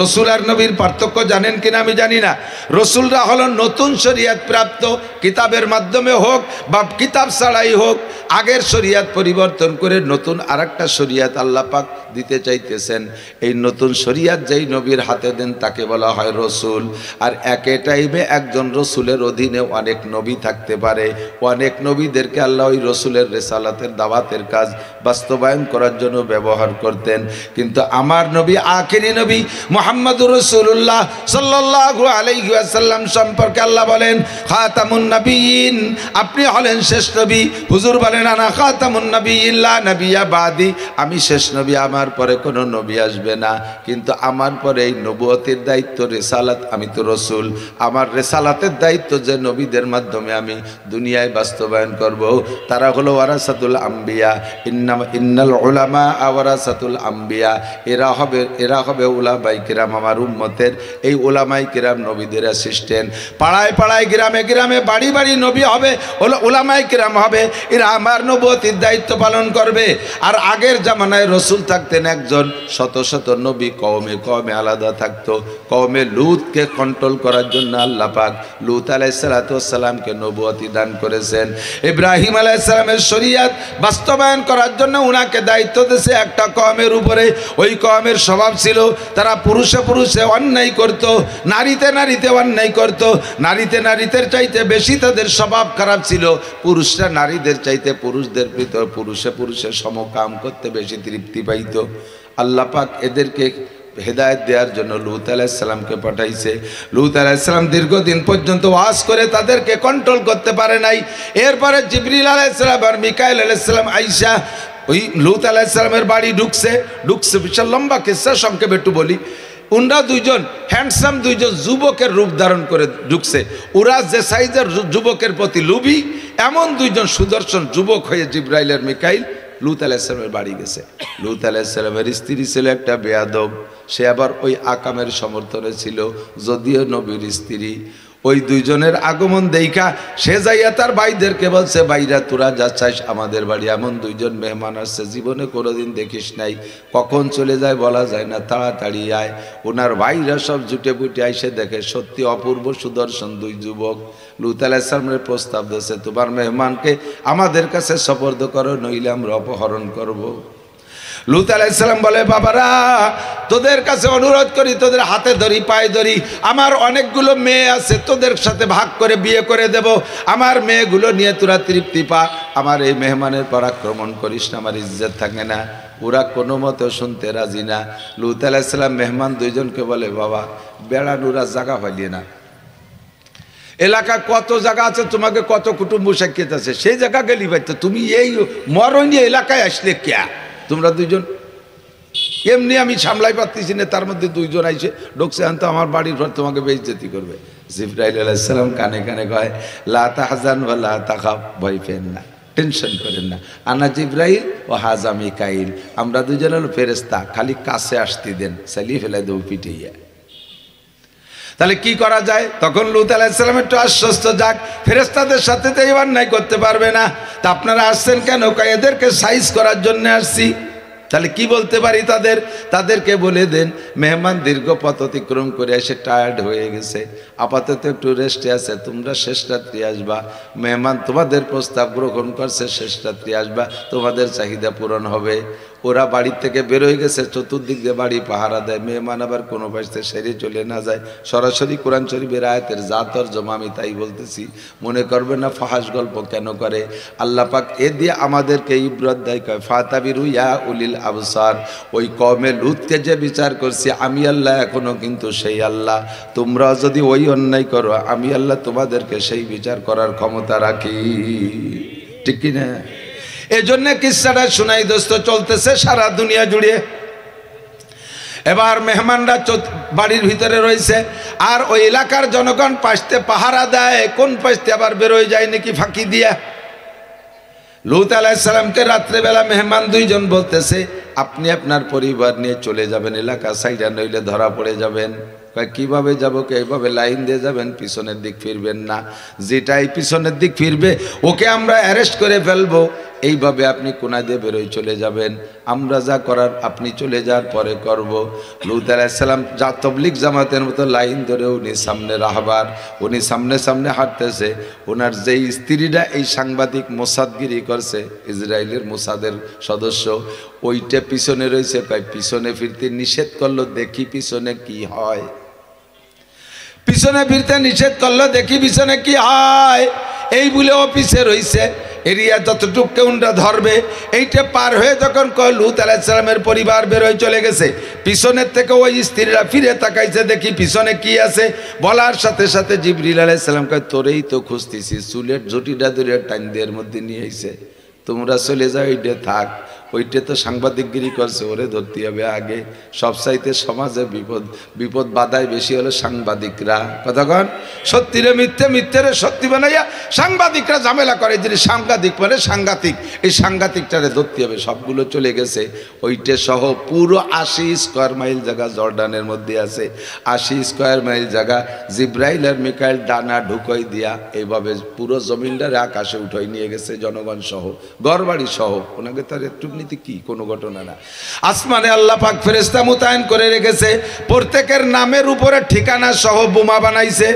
রসুল আর নবীর পার্থক্য জানেন কিনা আমি জানি না। রসুলরা হলো নতুন শরিয়াত প্রাপ্ত, কিতাবের মাধ্যমে হোক বা কিতাব ছাড়াই হোক, আগের শরিয়াত পরিবর্তন করে নতুন আরেকটা শরিয়াত আল্লাহ পাক দিতে চাইতেছেন। এই নতুন শরিয়াত যেই নবীর হাতে দেন তাকে বলা হয় রসুল। আর একে টাইমে একজন রসুলের অধীনে অনেক নবী থাকতে পারে। অনেক নবীদেরকে আল্লাহ ওই রসুলের রেসালাতের দাওয়াতের কাজ বাস্তবায়ন করার জন্য ব্যবহার করতেন। কিন্তু আমার নবী, আখেরি নবী মুহাম্মদুর রাসূলুল্লাহ সাল্লাল্লাহু আলাইহি ওয়াসাল্লাম সম্পর্কে আল্লাহ বলেন, খাতামুন নবিয়্যিন, আপনি হলেন শেষ নবী। হুজুর বলেন, আনা খাতামুন নবিয়্যিন লা নবিয়্যা বাদি, আমি শেষ নবী, আমার পরে কোনো নবী আসবে না। কিন্তু আমার পরে এই নবুয়তের দায়িত্ব, রেসালাত, আমি তো রসুল, আমার রেসালাতের দায়িত্ব যে নবীদের মাধ্যমে আমি দুনিয়ায় বাস্তবায়ন করব, তারা হলো ওয়ারাসাতুল আম্বিয়া। ইন্নাল উলামা ওয়ারাসাতুল আম্বিয়া, এরা হবে উলামায়ে কিরাম, আমার উম্মতের এই উলামায়ে কিরাম নবীদের অ্যাসিস্ট্যান্ট। পাড়ায় পাড়ায়, গ্রামে গ্রামে, বাড়ি বাড়ি নবী হবে, উলামায়ে কিরাম হবে, এরা আমার নবুয়তের দায়িত্ব পালন করবে। আর আগের জামানায় রসুল থাকতে থাকতেন একজন, শত শত নবী কওমে কওমে আলাদা থাকতো। কওমে লূতকে কন্ট্রোল করার জন্য আল্লাহ পাক লূত আলাইহিস সালাতু ওয়াস সালামকে নবুয়তি দান করেছেন। ইব্রাহিম আলাইহিস সালামের শরীয়ত বাস্তবায়ন করার জন্য উনাকে দায়িত্ব দিয়েছে একটা কওমের উপরে। ওই কওমের স্বভাব ছিল তারা পুরুষে পুরুষে অন্যায় করত, নারীতে নারীতে অন্যায় করত। নারীতে নারীদের চাইতে বেশি তাদের স্বভাব খারাপ ছিল। পুরুষরা নারীদের চাইতে পুরুষদের ভিতর পুরুষে পুরুষে সমকাম করতে বেশি তৃপ্তি পাইত। আল্লাহ পাক এদেরকে হেদায়েত দেওয়ার জন্য লূত আলাইহিস সালামকে পাঠাইছে। লূত আলাইহিস সালাম দীর্ঘদিন পর্যন্ত ওয়াজ করে তাদেরকে কন্ট্রোল করতে পারে নাই। এরপরে জিবরিল আলাইহিস সালাম আর মিকাইল আলাইহিস সালাম আইসা ওই লূত আলাইহিস সালামের বাড়ি ঢুকছে। বিশাল লম্বা কিসসা, সংক্ষেপে একটু বলি। উনরা দুইজন হ্যান্ডসাম দুইজন যুবকের রূপ ধারণ করে ঢুকছে। ওরা যে সাইজের যুবকের প্রতি লোভী, এমন দুইজন সুদর্শন যুবক হয়ে জিবরাইল আর মিকাইল লূত আলাইহিস সালামের বাড়ি গেছে। লূত আলাইহিস সালামের স্ত্রী ছিল একটা বেয়াদব, সে আবার ওই আকামের সমর্থনে ছিল, যদিও নবীর স্ত্রী। ওই দুইজনের আগমন দেইখা সে যাইয়া তার ভাইদেরকে বলছে, ভাইরা তোরা যা চাইস আমাদের বাড়ি এমন দুইজন মেহমান আসছে, জীবনে কোনোদিন দেখিস নাই, কখন চলে যায় বলা যায় না, তাড়াতাড়ি আয়। ওনার ভাইরা সব জুটে বুটে আইসে দেখে সত্যি অপূর্ব সুদর্শন দুই যুবক। লূত আলাইহিস সালামের প্রস্তাব দিয়েছে, তোমার মেহমানকে আমাদের কাছে সুপর্দ করো, নইলে আমরা অপহরণ করব। লূত আলাইহিস সালাম বলে, বাবারা তোদের কাছে অনুরোধ করি, তোদের হাতে ধরি পায়ে ধরি, আমার অনেকগুলো মেয়ে আছে, তোদের সাথে ভাগ করে বিয়ে করে দেব, আমার মেয়েগুলো নিয়ে তোরা তৃপ্তি পা, আমার এই মেহমানের পর আক্রমণ করিস না, আমার ইজ্জত থাকে না। ওরা কোনো মতে শুনতে রাজি না। লূত আলাইহিস সালাম মেহমান দুইজনকে বলে, বাবা বেড়ানোরা জায়গা পাইলে না, এলাকা কত জায়গা আছে, তোমাকে কত কুটুম্ব সাক্ষাৎ আছে, সেই জায়গা গেলি পাইতো, তুমি এই মরণীয় এলাকায় আসলে ক্যা? তোমরা দুইজন এমনি আমি সামলাই পারতেছি না, তার মধ্যে দুইজন আইসে ঢুকছে, আনতো আমার বাড়ির পর তোমাকে বেইজ্জতি করবে। জিবরাইল আলাইহিস সালাম কানে কানে কয়, লা তাহজান ওয়া লা তাখাফ, ভয় পেন না, টেনশন করেন না, আনা জিবরাইল ও হাজা মিকাইল, আমরা দুজন হলো ফেরেশতা, খালি কাছে আসতে দেন, চালিয়ে ফেলাই দেবো পিটিয়ে। তাহলে কি করা যায়? তখন লূত আলাইহিস সালাম একটু আশ্বস্ত, যাক ফেরেশতাদের সাথে তো এবার নাই করতে পারবে না, তা আপনারা আসছেন কেন? কয় এদেরকে সাইজ করার জন্য আসছি। তাহলে কি বলতে পারি তাদেরকে বলে দেন, মেহমান দীর্ঘ পথ অতিক্রম করে এসে টায়ার্ড হয়ে গেছে, আপাতত একটু রেস্টে আছে, তোমরা শেষ রাত্রি আসবা, মেহমান তোমাদের প্রস্তাব গ্রহণ করছে, শেষ রাত্রি আসবা, তোমাদের চাহিদা পূরণ হবে। ওরা বাড়ি থেকে বেরোয় গেছে, চতুর্দিক দিয়ে বাড়ি পাহারা দেয়, মেহমান আবার কোনো পাশে সেরে চলে না যায়। সরাসরি কোরআন শরীফের আয়াতের যা তরজমা আমি তাই বলতেছি, মনে করবে না ফাহাস গল্প কেন করে। আল্লাহ পাক এ দিয়ে আমাদেরকে ইবরত দেয়, কয় ফাতাবিরু ইয়া উলিল আবসার, ওই কওমে লূতকে যে বিচার করছি আমি আল্লাহ এখনো কিন্তু সেই আল্লাহ, তোমরা যদি ওই অন্যায় করো আমি আল্লাহ তোমাদেরকে সেই বিচার করার ক্ষমতা রাখি, ঠিক কি না? এজন্য কিসসাটা শোনাই দোস্ত, চলতেছে সারা দুনিয়া জুড়ে। এবার মেহমানরা বাড়ির ভিতরে রয়েছে, আর ওই এলাকার জনগণ পাশতে পাহারা দেয়, কোন পাশতে আবার বেরোয় যায় নাকি ফাঁকি দিয়া। লূত আলাইহিস সালামকে রাত্রেবেলা মেহমান দুইজন বলতেছে, আপনি আপনার পরিবার নিয়ে চলে যাবেন এলাকা সাইডা, নইলে ধরা পড়ে যাবেন। কিভাবে যাবো? এইভাবে লাইন দিয়ে যাবেন, পিছনের দিক ফিরবেন না, যেটাই পিছনের দিক ফিরবে ওকে আমরা অ্যারেস্ট করে ফেলবো, এইভাবে আপনি কোনা দিয়ে বেরোয় চলে যাবেন, আমরা যা করার আপনি চলে যাওয়ার পরে করব। লূত আলাইহিস সালাম যা তবলিগ জামাতের মতো লাইন ধরে উনি সামনে রাহবার, উনি সামনে সামনে হাঁটতেছে। ওনার যেই স্ত্রীরা এই সাংবাদিক মোসাদগিরি করছে, ইসরায়েলের মোসাদের সদস্য, ওইটা পিছনে রয়েছে, পিছনে ফিরতে নিষেধ করলো, দেখি পিছনে কি হয়। পিছনে ফিরতে নিষেধ করলো, দেখি পিছনে কি হয়। এই বলে ও পিছে রইছে, এরিয়া যতটুকু কেউনটা ধরবে, এইটা পার হয়ে যখন লূত আলাইহিস সালামের পরিবার বেরোয় চলে গেছে, পিছনের থেকে ওই স্ত্রীরা ফিরে তাকাইছে, দেখি পিছনে কি আছে। বলার সাথে সাথে জিবরিল আলাইহিস সালাম কয়, তোরেই তো খুঁজতেছি, চুলের ঝুটিটা ধরে টাইম দিয়ে মধ্যে নিয়ে আইছে, তোমরা চলে যাও, এইটা থাক। ওইটা তো সাংবাদিকগিরি করছে, ওরে ধরতে হবে আগে। সবচাইতে সমাজে বিপদ বাধায় বেশি হলো সাংবাদিকরা। কতক্ষণ সত্যিরে মিথ্যে, মিথ্যেরে সত্যি বানাইয়া সাংবাদিকরা ঝামেলা করে, যিনি সাংবাদিক মানে সাংঘাতিক, এই সাংঘাতিকটারে ধরতে হবে। সবগুলো চলে গেছে, ওইটা সহ পুরো 80 স্কোয়ার মাইল জায়গা জর্ডানের মধ্যে আছে। 80 স্কোয়ার মাইল জায়গা জিবরাইল আর মিকাইল ডানা ঢুকাই দিয়া এইভাবে পুরো জমিনটারে আকাশে উঠাই নিয়ে গেছে, জনগণ সহ, ঘরবাড়ি সহ। ওনাকে তার একটু দুর্নীতি কি? কোনো ঘটনা না। আসমানে আল্লাহ পাক ফেরেশতা মোতায়েন করে রেখেছে, প্রত্যেকের নামের উপরে ঠিকানা সহ বোমা বানাইছে।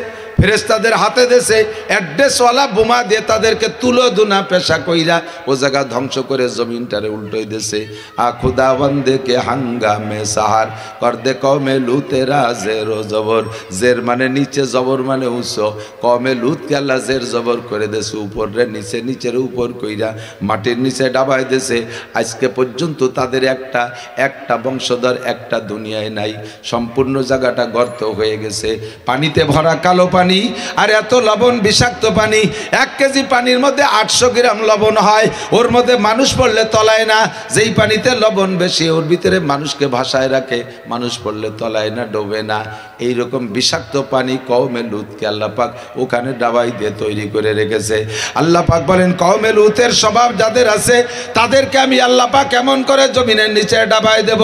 ফেরেশতাদের হাতে দেশে অ্যাড্রেসওয়ালা বোমা দিয়ে তাদেরকে তুলো দুনা পেশা কইরা ও জায়গা ধ্বংস করে জমিনটারে উল্টোই দেশে। আ খুদা বন্দে কে হাঙ্গামে সাহার কর দে কমে লুতেরা জের জবর, জের মানে নিচে, জবর মানে উঁচু। কমে লুত কে আল্লাহ জের জবর করে দেশে, উপরে নিচে, নিচের উপর কইরা মাটির নিচে ডাবাই দেশে। আজকে পর্যন্ত তাদের একটা বংশধর একটা দুনিয়ায় নাই, সম্পূর্ণ জায়গাটা গর্ত হয়ে গেছে, পানিতে ভরা কালো পানি আর এত লবণ, বিষাক্ত পানি। 1 কেজি পানির মধ্যে 800 গ্রাম লবণ হয়, ওর মধ্যে মানুষ পড়লে তলায় না। যেই পানিতে লবণ বেশি ওর ভিতরে মানুষকে ভাসায় রাখে, মানুষ পড়লে তলায় না, ডোবে না। এইরকম বিষাক্ত পানি কওমে লুতকে আল্লাহ পাক ওখানে ডাবাই দিয়ে তৈরি করে রেখেছে। আল্লাহ পাক বলেন কওমে লুতের স্বভাব যাদের আছে তাদেরকে আমি আল্লাহ পাক কেমন করে জমিনের নিচে ডাবাই দেব।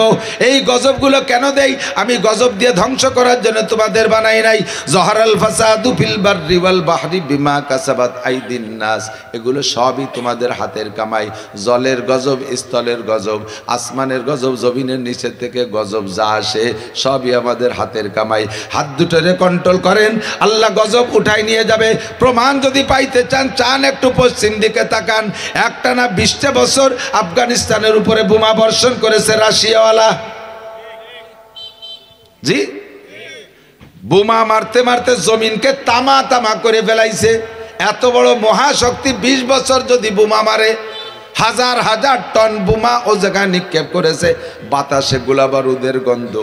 এই গজবগুলো কেন দেই? আমি গজব দিয়ে ধ্বংস করার জন্য তোমাদের বানাই নাই। জহরাল ফাসাদু ফিল বাররি ওয়াল বাহরি বিমা কাসাবাত আইদিন নাস, এগুলো সবই তোমাদের হাতের কামাই। জলের গজব, স্থলের গজব, আসমানের গজব, জমিনের নিচে থেকে গজব যা আসে সবই আমাদের হাতের কামাই। হাত দুটোরে কন্ট্রোল করেন, আল্লাহ গজব উঠাই নিয়ে যাবে। প্রমাণ যদি পাইতে চান একটু পশ্চিম দিকে তাকান। একটানা 20টা বছর আফগানিস্তানের উপরে বোমা বর্ষণ করেছে রাশিয়াওয়ালা। জি, বোমা মারতে মারতে জমিনকে তামা তামা করে ফেলাইছে। এত বড় মহাশক্তি 20 বছর যদি বোমা মারে, হাজার হাজার টন বোমা ও জায়গায় নিক্ষেপ করেছে। বাতাসে গোলা বারুদের গন্ধ,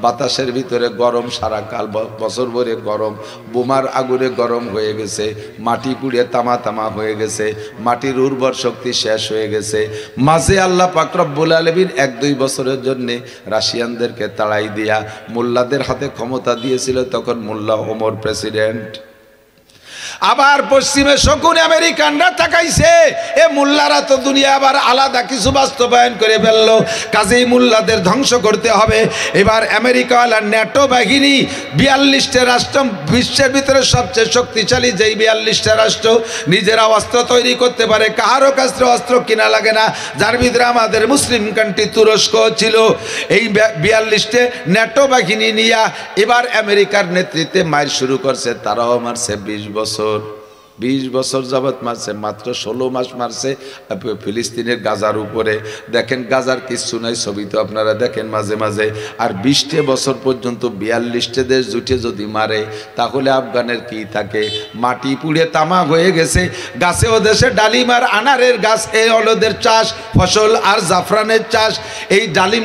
বাতাসের ভিতরে গরম, সারা কাল বছর ভরে গরম, বোমার আগুনে গরম হয়ে গেছে, মাটি পুড়িয়ে তামা তামা হয়ে গেছে, মাটির উর্বর শক্তি শেষ হয়ে গেছে। মাঝে আল্লাহ পাক রব্বুল আলামিন 1-2 বছরের জন্যে রাশিয়ানদেরকে তাড়াই দিয়া মোল্লাদের হাতে ক্ষমতা দিয়েছিল, তখন মোল্লা ওমর প্রেসিডেন্ট। আবার পশ্চিমে শকুন আমেরিকানরা তাকাইছে, এ মোল্লারা তো দুনিয়া আবার আলাদা কিছু বাস্তবায়ন করে ফেললো, কাজেই মোল্লাদের ধ্বংস করতে হবে। এবার আমেরিকাওয়ালা ন্যাটো বাহিনী 42টা রাষ্ট্র, বিশ্বের ভিতরে সবচেয়ে শক্তিশালী যেই 42টা রাষ্ট্র নিজেরা অস্ত্র তৈরি করতে পারে, কারো কাছে অস্ত্র কিনা লাগে না, যার ভিতরে আমাদের মুসলিম কান্ট্রি তুরস্ক ছিল। এই 42টে ন্যাটো বাহিনী নিয়ে এবার আমেরিকার নেতৃত্বে মাইর শুরু করছে। তারাও মারছে 20 বছর যাবৎ মারছে, মাত্র 16 মাস মারছে ফিলিস্তিনের গাজার উপরে। দেখেন গাজার কিচ্ছু নাই, ছবি তো আপনারা দেখেন মাঝে মাঝে। আর 20 বছর পর্যন্ত 42টে দেশ জুটে যদি মারে তাহলে আফগানের কি থাকে? মাটি পুড়ে তামা হয়ে গেছে। গাছে ও দেশে ডালিম আর আনারের গাছ, এই হলদের চাষ ফসল আর জাফরানের চাষ, এই ডালিম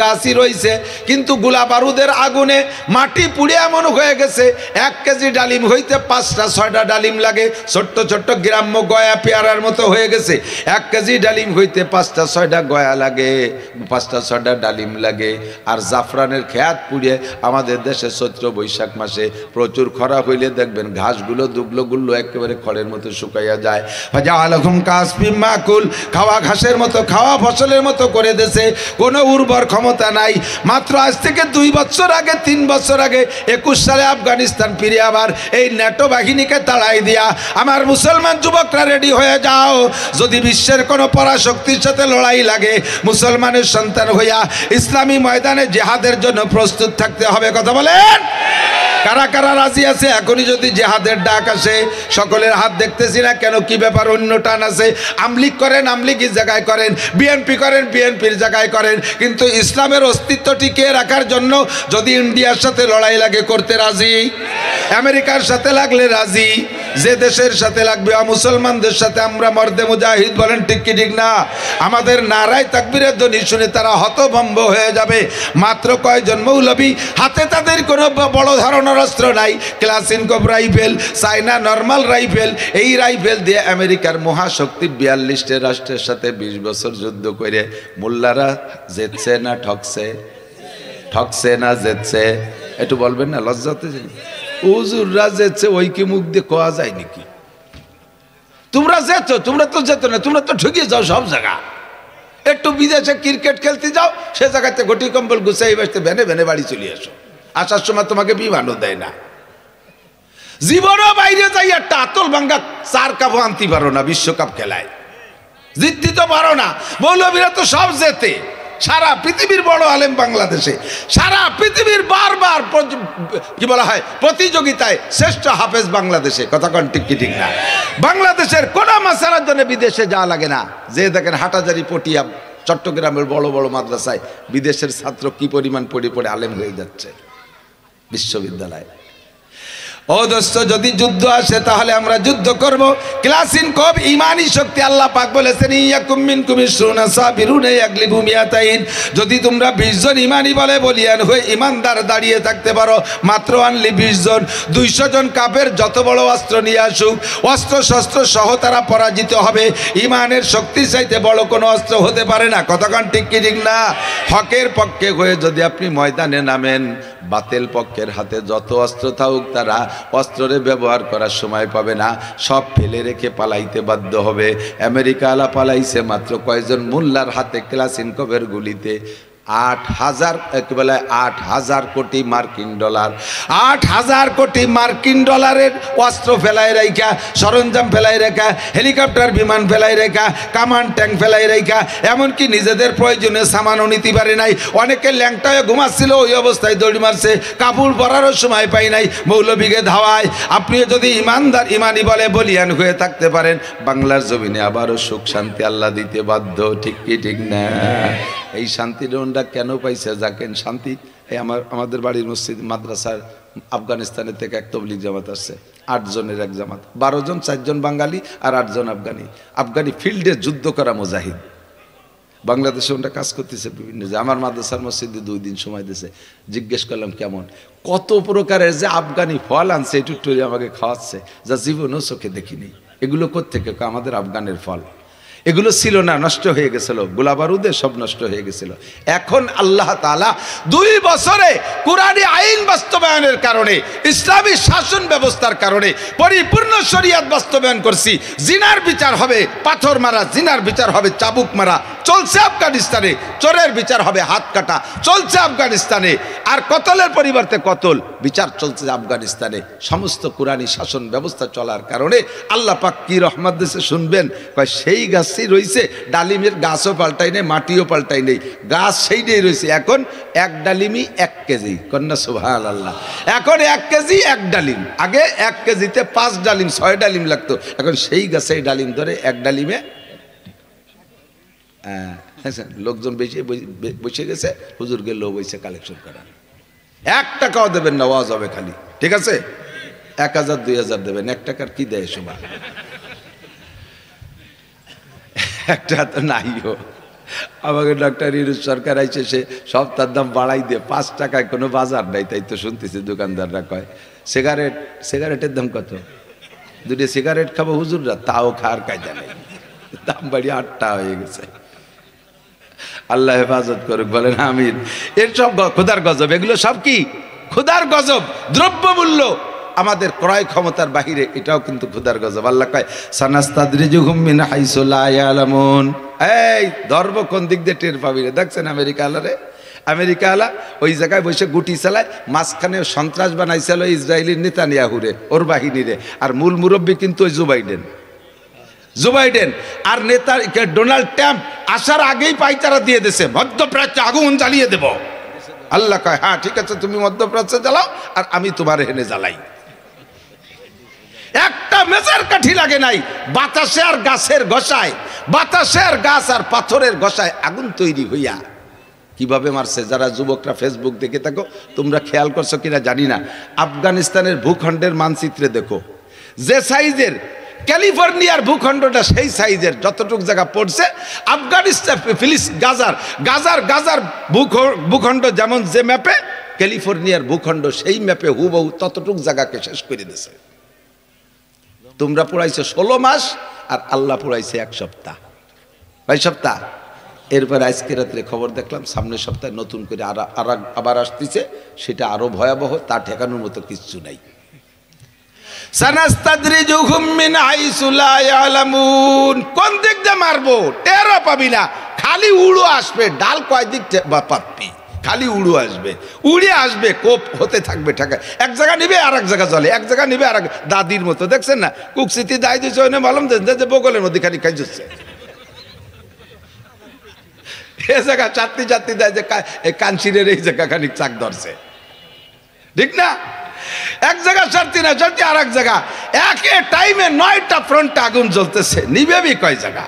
গাছই রয়েছে। কিন্তু গোলা বারুদের আগুনে মাটি পুড়ে এমন হয়ে গেছে 1 কেজি ডালিম হইতে 5টা-6টা ডালিম লাগে। ছোট্ট ছোট্ট গ্রাম্য গয়া পেয়ারার মতো হয়ে গেছে। 1 কেজি ডালিম হইতে 5টা-6টা গয়া লাগে, 5টা-6টা ডালিম লাগে। আর জাফরানের খেয়াত পুড়িয়ে আমাদের দেশে চৈত্র বৈশাখ মাসে প্রচুর খরা হইলে দেখবেন ঘাসগুলো দুবলোগুলো একেবারে খড়ের মতো শুকাইয়া যায়। খাওয়া ঘাসের মতো, খাওয়া ফসলের মতো করে দেশে কোনো উর্বর ক্ষমতা নাই। মাত্র আজ থেকে 2 বছর আগে, 3 বছর আগে 21 সালে আফগানিস্তান ফিরে আবার এই ন্যাটো বাহিনীকে তাড়াই দিয়া আমার মুসলমান যুবকরা রেডি হয়ে যাও। যদি বিশ্বের কোনো পরাশক্তির সাথে লড়াই লাগে, মুসলমানের সন্তান হইয়া ইসলামী ময়দানে জিহাদের জন্য প্রস্তুত থাকতে হবে। কথা বলেন, কারা কারা রাজি আছে? এখনই যদি জিহাদের ডাক আসে, সকলের হাত দেখতেছি না কেন, কি ব্যাপার? অন্য টান আছে। আমলিগ করেন, আমলিগের জায়গায় করেন, বিএনপি করেন, বিএনপির জায়গায় করেন, কিন্তু ইসলামের অস্তিত্ব টিকিয়ে রাখার জন্য যদি ইন্ডিয়ার সাথে লড়াই লাগে করতে রাজি, আমেরিকার সাথে লাগলে রাজি, যে দেশের সাথে লাগবে মুসলমানদের সাথে আমরা মর্দে মুজাহিদ বলেন, ঠিক কি ঠিক না? আমাদের নারায় তাকবীরের ধ্বনি শুনে তারা হতভম্ব হয়ে যাবে। মাত্র কয়জন মৌলবী, হাতে তাদের কোনো বড় ধরনের অস্ত্র নাই, ক্লাসিনকোভ রাইফেল, চায়না নর্মাল রাইফেল, এই রাইফেল দিয়ে আমেরিকার মহাশক্তি 42টে রাষ্ট্রের সাথে 20 বছর যুদ্ধ করে মোল্লারা জিতছে না ঠকছে? ঠকছে না জিতছে? একটু বলবেন না, লজ্জাতে হুজুররা যেছে ওই কি মুখ দিয়ে কোয়া যায় নাকি? তোমরা যেত, তোমরা তো যেত না, তোমরা তো ঠকিয়ে যাও সব জায়গা। একটু বিদেশে ক্রিকেট খেলতে যাও, সে জায়গাতে ঘটি কম্বল গুছাই বসতে ভেনে ভেনে বাড়ি চলে আসো। আসার সময় তোমাকে বিমানও দেয় না। জীবনও বাইরে যাই একটা আতল ভাঙ্গা 4 কাপও আনতে পারো না বিশ্বকাপ খেলায়। জিততে তো পারো না। মৌলবীরা তো সব জেতে, সারা পৃথিবীর বড় আলেম বাংলাদেশে, সারা পৃথিবীর বারবার কি বলা হয় প্রতিযোগিতায় শ্রেষ্ঠ হাফেজ বাংলাদেশে। কথা কন ঠিক কি ঠিক না? বাংলাদেশের কোন মাসালার জন্য বিদেশে যাওয়া লাগে না। যে দেখেন হাটাজারি, পটিয়া, চট্টগ্রামের বড় বড় মাদ্রাসায় বিদেশের ছাত্র কি পরিমাণ পড়ে পড়ে আলেম হয়ে যাচ্ছে বিশ্ববিদ্যালয়ে। ও দোস্ত, যদি যুদ্ধ আসে তাহলে আমরা যুদ্ধ করব। ক্লাসিন কব ইমানি শক্তি। আল্লাহ পাক বলেছেন ইয়াকুম মিনকুম ইসরুনা সাবিরুনা ইয়াগলিবু মিয়াতাইন। যদি তোমরা 20 জন ইমানি বলে বলিয়ান হয়ে ইমানদার দাঁড়িয়ে থাকতে পারো, মাত্র আনলি 20 জন, 200 জন কাফের যত বড় অস্ত্র নিয়ে আসুক, অস্ত্র শস্ত্র সহ তারা পরাজিত হবে। ইমানের শক্তি চাইতে বড় কোনো অস্ত্র হতে পারে না। কতক্ষণ ঠিক কি ঠিক না? হকের পক্ষে হয়ে যদি আপনি ময়দানে নামেন, বাতিল পক্ষের হাতে যত অস্ত্র থাকুক তারা অস্ত্রের ব্যবহার করার সময় পাবে না, সব ফেলে রেখে পালাইতে বাধ্য হবে। আমেরিকা আলা পালাইছে মাত্র কয়জন মোল্লার হাতে ক্লাসিনকভের গুলিতে। 8,000 কোটি মার্কিন ডলার, 8,000 কোটি মার্কিন ডলারের অস্ত্র ফেলাই রেখা, সরঞ্জাম ফেলাই রেখা, হেলিকপ্টার বিমান ফেলাই রেখা, কামান ট্যাঙ্ক ফেলাই রেখা, এমনকি নিজেদের প্রয়োজনে সামানও নিতে পারে নাই। অনেকে ল্যাংটায় ঘুমাচ্ছিল, ওই অবস্থায় দৌড়ি মারছে, কাপড় পরারও সময় পাই নাই, মৌলবীকে ধাওয়ায়। আপনিও যদি ইমানদার ইমানি বলে বলিয়ান হয়ে থাকতে পারেন, বাংলার জমিনে আবারও সুখ শান্তি আল্লাহ দিতে বাধ্য। ঠিক কি ঠিক না? এই শান্তির কেন পাইছে যাকেন শান্তি? এই আমাদের বাড়ির মসজিদ মাদ্রাসার আফগানিস্তানের থেকে এক তবলিগ জামাত আসছে, 8 জনের এক জামাত, 12 জন, 4 জন বাঙালি আর 8 জন আফগানি। আফগানি ফিল্ডে যুদ্ধ করা মুজাহিদ, বাংলাদেশে ওটা কাজ করতেছে বিভিন্ন। আমার মাদ্রাসার মসজিদে 2 দিন সময় দিয়েছে। জিজ্ঞেস করলাম কেমন, কত প্রকারের যে আফগানি ফল আনছে, একটু টুরি আমাকে খাওয়াচ্ছে, যা জীবনও চোখে দেখিনি। এগুলো কোত্থেকে? আমাদের আফগানের ফল। এগুলো ছিল না, নষ্ট হয়ে গেছিল, গোলাবারুদে সব নষ্ট হয়ে গেছিল। এখন আল্লাহ তাআলা 2 বছরে কুরআনী আইন বাস্তবায়নের কারণে, ইসলামী শাসন ব্যবস্থার কারণে পরিপূর্ণ শরীয়ত বাস্তবায়ন করছি। জিনার বিচার হবে পাথর মারা, জিনার বিচার হবে চাবুক মারা, চলছে আফগানিস্তানে। চোরের বিচার হবে হাত কাটা, চলছে আফগানিস্তানে। আর কতলের পরিবর্তে কতল বিচার চলছে আফগানিস্তানে। সমস্ত কুরআনী শাসন ব্যবস্থা চলার কারণে আল্লাহ পাক কি রহমত দিয়েছে শুনবেন। কয় সেই গাছ রয়েছে, ডালিমের গাছও পাল্টাই নেই, মাটিও পাল্টাই নেই, গাছ সেইটাই রয়েছে। এখন 1 ডালিমই 1 কেজি। কন্যা সুবহানাল্লাহ। এখন 1 কেজি 1 ডালিম। আগে 1 কেজিতে 5 ডালিম 6 ডালিম লাগতো, এখন সেই গাছে ডালিম ধরে 1 ডালিমে। লোকজন বেশি বসে গেছে, হুজুরকে লোক হয়েছে কালেকশন করা। 1 টাকাও দেবেন না, ওয়াজ হবে খালি। ঠিক আছে, 1000 2000 দেবেন, 1 টাকার কি দেয় শোভা? একটা তো নাইও। আমাকে ডক্টর ইউনূস সরকার আইছে, সে সপ্তাহের দাম বাড়াই দিয়ে 5 টাকায় কোনো বাজার নাই, তাই তো শুনতেছি দোকানদাররা কয়। সিগারেটের দাম কত? 2টা সিগারেট খাবো হুজুররা, তাও খাওয়ার কায়দা নেই, দাম বাড়িয়ে 8 টাকা হয়ে গেছে। আল্লাহ হেফাজত করুক, বলেন আমিন। এর সব খোদার গজব, এগুলো সব কি খোদার গজব। দ্রব্যমূল্য আমাদের ক্রয় ক্ষমতার বাহিরে, এটাও কিন্তু খোদার গজব। আল্লাহ কয় সানাস্তাদরিজুহুম মিন হাইসু লা ইয়ালামুন। এই ধর্ম কোন দিক দিয়ে টের পাবি রে? দেখছেন আমেরিকা আলারে, আমেরিকা আলা ওই জায়গায় বসে গুটি চালায়, মাঝখানে সন্ত্রাস বানাইছিল ইসরায়েলের নেতানিয়াহুরে, ওর বাহিনীরে। আর মূল মুরব্বী কিন্তু ওই জো বাইডেন। আর নেতা ডোনাল্ড ট্রাম্প আসার আগেই পাইচারা দিয়ে দিয়েছে, মধ্যপ্রাচ্যে আগুন জ্বালিয়ে দেব। আল্লাহ কয় হ্যাঁ ঠিক আছে, তুমি মধ্যপ্রাচ্যে জ্বালাও আর আমি তোমার হেনে জ্বালাই। একটা মেজার কাঠি লাগে নাই, বাতাসে আর গাছের ঘষায়, বাতাসে আর গাছ আর পাথরের ঘষায় আগুন তৈরি হইয়া কিভাবে মারছে। যারা যুবকরা ফেসবুক দেখে থাকো, তোমরা খেয়াল করছো কিনা জানি না, আফগানিস্তানের ভূখণ্ডের মানচিত্রে দেখো, যে সাইজের ক্যালিফোর্নিয়ার ভূখণ্ডটা সেই সাইজের যতটুক জায়গা পড়ছে, আফগানিস্তান গাজার ভূখণ্ড যেমন যে ম্যাপে, ক্যালিফোর্নিয়ার ভূখণ্ড সেই ম্যাপে হুবহু ততটুক জায়গাকে শেষ করে দিয়েছে। তোমরা পড়াইছো 16 মাস আর আল্লাহ পড়াইছে 1 সপ্তাহ, 2 সপ্তাহ। এরপর আজকে রাত্রে খবর দেখলাম সামনের সপ্তাহে নতুন করে আবার আসতেছে, সেটা আরো ভয়াবহ, তা ঠেকানোর মতো কিছু নাই। সানাস্তাদরিজুহুম মিন হাইসু লা ইয়ালামুন। কোন দিক দিয়ে মারবো টেরও পাবি না, খালি উড়ো আসবে। ডাল কয় দিক পাবি, খালি উড়ো আসবে, উড়ে আসবে, কোপ হতে থাকবে ঠেকা। এক জায়গা নিবে আর এক জায়গা জলে, এক জায়গা নিবে আর দাদির মতো। দেখছেন না কুকসিতি দায় দিচ্ছে, ওই বললাম যে বগলের মধ্যে খালি খাই যাচ্ছে। এ জায়গা চারটি চারটি দেয় যে এই কানসিরের এই জায়গা খানিক চাক ধরছে, ঠিক না? এক জায়গা চারটি না চারটি, আর এক জায়গা একে টাইমে 9টা ফ্রন্টে আগুন জ্বলতেছে, নিবেবি কয় জায়গা?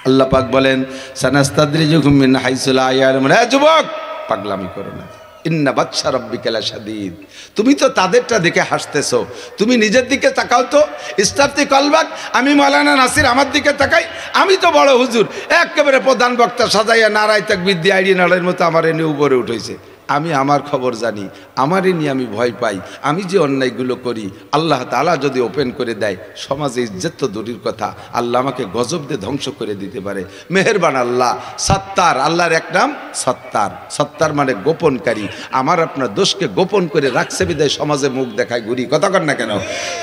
আল্লাহ পাক বলেন সানাস্তাদরিজুহুম মিন হাইসু লা ইয়ালামুন। যুবক, পাগলামি করো না। ইন্না বাতশা রাব্বিকা লাশাদীদ। তুমি তো তাদেরটা দেখে হাসতেছো, তুমি নিজের দিকে তাকাও তো। ইস্তাফতি কলবাক। আমি মাওলানা নাসির আমার দিকে তাকাই, আমি তো বড় হুজুর, একেবারে প্রধান বক্তা সাজাইয়া নারায় তাকবীর দিয়ে আইডি নাড়ের মতো আমার এনে উপরে উঠেছে। আমি আমার খবর জানি, আমারই নিয়ে আমি ভয় পাই। আমি যে অন্যায়গুলো করি আল্লাহ তাআলা যদি ওপেন করে দেয়, সমাজে ইজ্জত তো দূরের কথা, আল্লাহ আমাকে গজব দিয়ে ধ্বংস করে দিতে পারে। মেহেরবান আল্লাহ সত্তার, আল্লাহর এক নাম সত্তার। সত্তার মানে গোপনকারী। আমার আপনার দোষকে গোপন করে রাখছে বিদায় সমাজে মুখ দেখায় ঘুরি, কথা কর না কেন?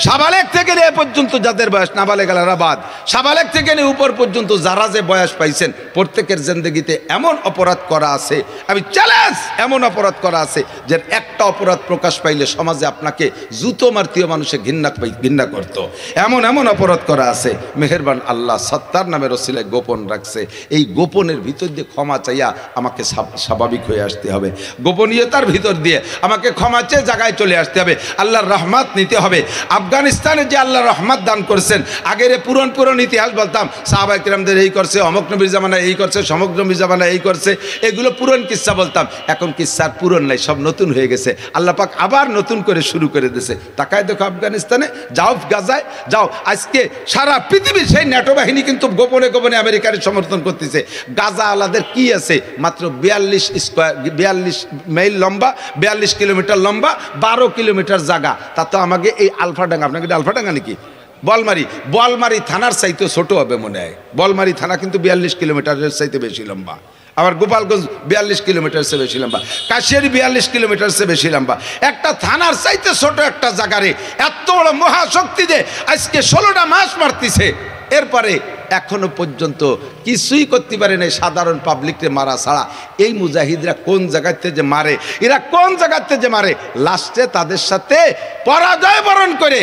সাবালেক থেকে নিয়ে এ পর্যন্ত যাদের বয়স, নাবালেগ আলারা বাদ, সাবালেক থেকে নিয়ে উপর পর্যন্ত যারা যে বয়স পাইছেন, প্রত্যেকের জিন্দেগিতে এমন অপরাধ করা আছে, আমি চ্যালেঞ্জ, এমন অপরাধ করা আছে যে একটা অপরাধ প্রকাশ পাইলে সমাজে আপনাকে জুতো মারতীয় মানুষে ঘৃণা করত। এমন এমন অপরাধ করা আছে। মেহেরবান আল্লাহ সত্তার নামের ওসিলায় গোপন রাখছে। এই গোপনের ভিতর দিয়ে ক্ষমা চাইয়া আমাকে স্বাভাবিক হয়ে আসতে হবে, গোপনীয়তার ভিতর দিয়ে আমাকে ক্ষমা চেয়ে জায়গায় চলে আসতে হবে, আল্লাহর রহমত নিতে হবে। আফগানিস্তানে যে আল্লাহ রহমত দান করছেন, আগের পুরন ইতিহাস বলতাম, সাহাবায়ে কেরামদের এই করছে, অমুক নবীর জামানায় এই করছে, সমক নবীর জামানায় এই করছে, এগুলো পুরন কিস্সা বলতাম। এখন কিস্সা পুরন নাই, সব নতুন হয়ে গেছে। আল্লাহ পাক আবার নতুন করে শুরু করে দিয়েছে। তাকায় দেখো আফগানিস্তানে, যাও গাজায় যাও, আজকে সারা পৃথিবীর সেই ন্যাটো বাহিনী কিন্তু গোপনে গোপনে আমেরিকার সমর্থন করতেছে। গাজা আলাদের কি আছে? মাত্র 42 মাইল লম্বা, 42 কিলোমিটার লম্বা, 12 কিলোমিটার জায়গা। তা তো আমাকে এই আলফাডাঙ্গা, আপনাকে আলফাডাঙ্গা নাকি বলমারি থানার চাইতে ছোট হবে মনে হয়। বলমারি থানা কিন্তু 42 কিলোমিটারের চাইতে বেশি লম্বা। আবার গোপালগঞ্জ 42 কিলোমিটার সে বেশি লম্বা, কাশিয়ারি 42 কিলোমিটার সে বেশি লম্বা। একটা থানার চাইতে ছোট একটা জায়গারে এত বড় মহাশক্তি যে আজকে 16টা মাস মারতিছে, এরপরে এখনো পর্যন্ত কিছুই করতে পারে না সাধারণ পাবলিককে মারা ছাড়া। এই মুজাহিদরা কোন জায়গাতে যে মারে, এরা কোন জায়গাতে যে মারে, লাস্টে তাদের সাথে পরাজয় বরণ করে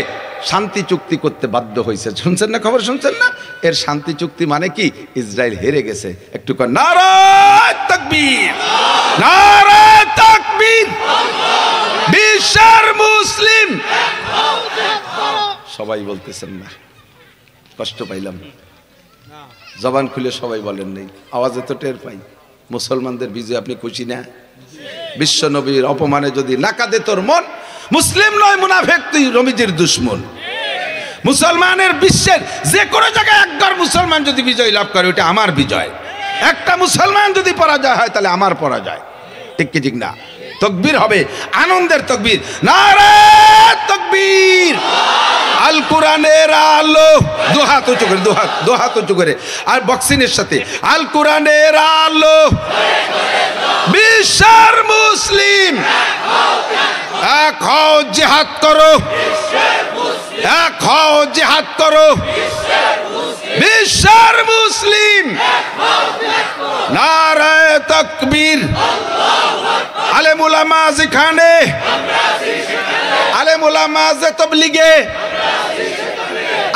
শান্তি চুক্তি করতে বাধ্য হয়েছে। শুনছেন না খবর? শুনছেন না? এর শান্তি চুক্তি মানে কি? ইসরায়েল হেরে গেছে। একটু নারায়ে তাকবীর, নারায়ে তাকবীর। বিশ্বের মুসলিম সবাই বলতেছেন না, কষ্ট পাইলাম। জবান খুলে সবাই বলেন নেই, আওয়াজে তো টের পাই। মুসলমানদের বিজয় আপনি খুশি না? বিশ্ব নবীর অপমানে যদি নাকাদে তোর মন, মুসলিম নয় মুনাফিক, তুই নবীজির দুশমন। মুসলমানের বিশ্বের যে কোনো জায়গায় একবার মুসলমান যদি বিজয় লাভ করে, ওটা আমার বিজয়। একটা মুসলমান যদি পরাজয় হয়, তাহলে আমার পরাজয়। ঠিক কি ঠিক না? তাকবীর হবে, আনন্দের তাকবীর, নারায়ে তাকবীর। আল কোরআনের আলো, দুহাত উঁচু করে, দুহাত উঁচু করে, আর বক্সিনের সাথে, আল কোরআনের আলো। বিশ্বের মুসলিম এক হও, জিহাদ করো, এক হও, জিহাদ করো। বিশ্বের মুসলিম নারায়ে তাকবীর। আলেম উলামা যেখানে, আলেম উলামা যে তাবলীগে,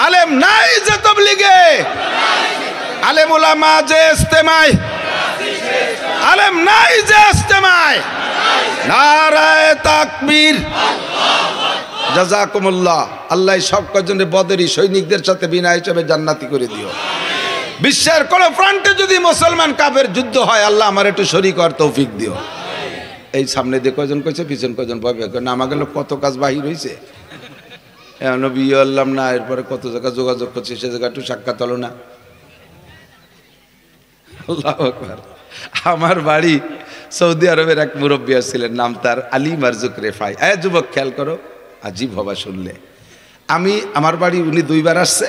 আলেম নাই যে তাবলীগে, আলেম উলামা যে ইজতেমায়, আলেম নাই যে ইজতেমায়। নারায়ে তাকবীর। জাযাকুমুল্লাহ। আল্লাহ সব কজনে বদরি সৈনিকদের সাথে বিনা হিসাবে জান্নাতি করে দিও। বিশ্বের কোন ফ্রন্টে যদি মুসলমান কাফের যুদ্ধ হয়, আল্লাহ আমার একটু শরীক হওয়ার তৌফিক দিও। এই সামনে দিয়ে কয়জন কইছে, পিছন কয়জন পাবে, নামা গেল কত কাজ বাহির হয়েছে, এখনো বিয়ে আনলাম না, এরপরে কত জায়গা যোগাযোগ করছে, সে জায়গা একটু সাক্ষাৎ হলো না। আল্লাহু আকবার। আমার বাড়ি সৌদি আরবের এক মুরব্বী ছিলেন, নাম তার আলী মারজুক রেফাই। যুবক খেয়াল করো, আজিব হবা শুনলে। আমার বাড়ি উনি 2 বার আসছে,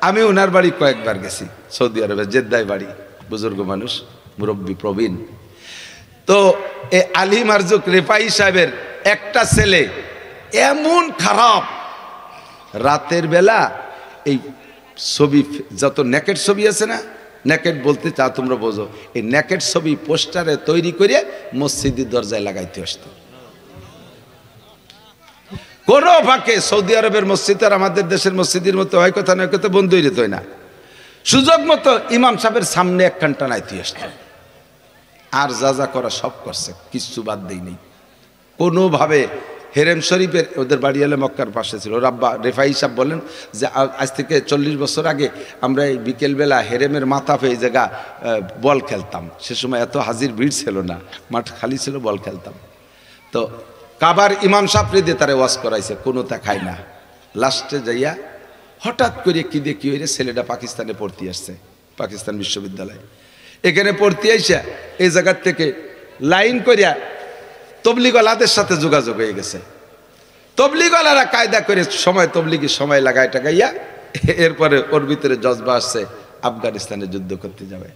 আমি ওনার বাড়ি কয়েকবার গেছি। সৌদি আরবে জেদ্দায় বাড়ি, বুজুর্গ মানুষ, মুরব্বী প্রবীণ। তো এই আলী মারজুক রেফাই সাহেবের একটা ছেলে এমন খারাপ, রাতের বেলা এই ছবি, যত নেকেট ছবি আছে না, নেকেট বলতে চা তোমরা বোঝো, এই নেকেট ছবি পোস্টারে তৈরি করে মসজিদের দরজায় লাগাইতে আসতো। কোনো ফাঁকে সৌদি আরবের মসজিদ আর আমাদের দেশের মসজিদের মতো হয় কথা নয়, কথা বন্ধই রেত হয় না। সুযোগ মতো ইমাম সাহেবের সামনে একখানটা নাইতে আসতো, আর যা যা করা সব করছে, কিচ্ছু বাদ দেয়নি কোনোভাবে। হেরেম শরীফের, ওদের বাড়ি হলে মক্কার পাশে ছিল, রাব্বা রেফাই সাহেব বলেন যে আজ থেকে 40 বছর আগে আমরা এই বিকেলবেলা হেরেমের মাথা পেয়ে জায়গা বল খেলতাম। সে সময় এত হাজির ভিড় ছিল না, মাঠ খালি ছিল, বল খেলতাম। তো কাবার ইমাম সাহেব দিয়ে তারা ওয়াজ করাইছে, কোনোটা খায় না। লাস্টে যাইয়া হঠাৎ করে কি দিয়ে কি হয়েছে, ছেলেটা পাকিস্তানে পড়তে আসছে, পাকিস্তান বিশ্ববিদ্যালয়ে। এখানে পড়তে আইসা এই জায়গার থেকে লাইন করিয়া তবলিগওয়ালাদের সাথে যোগাযোগ হয়ে গেছে। তবলিগওয়ালারা কায়দা করে সময়, তবলিগি সময় লাগায় টাকাইয়া, এরপরে ওর ভিতরে জজবা আসছে আফগানিস্তানে যুদ্ধ করতে যাবে।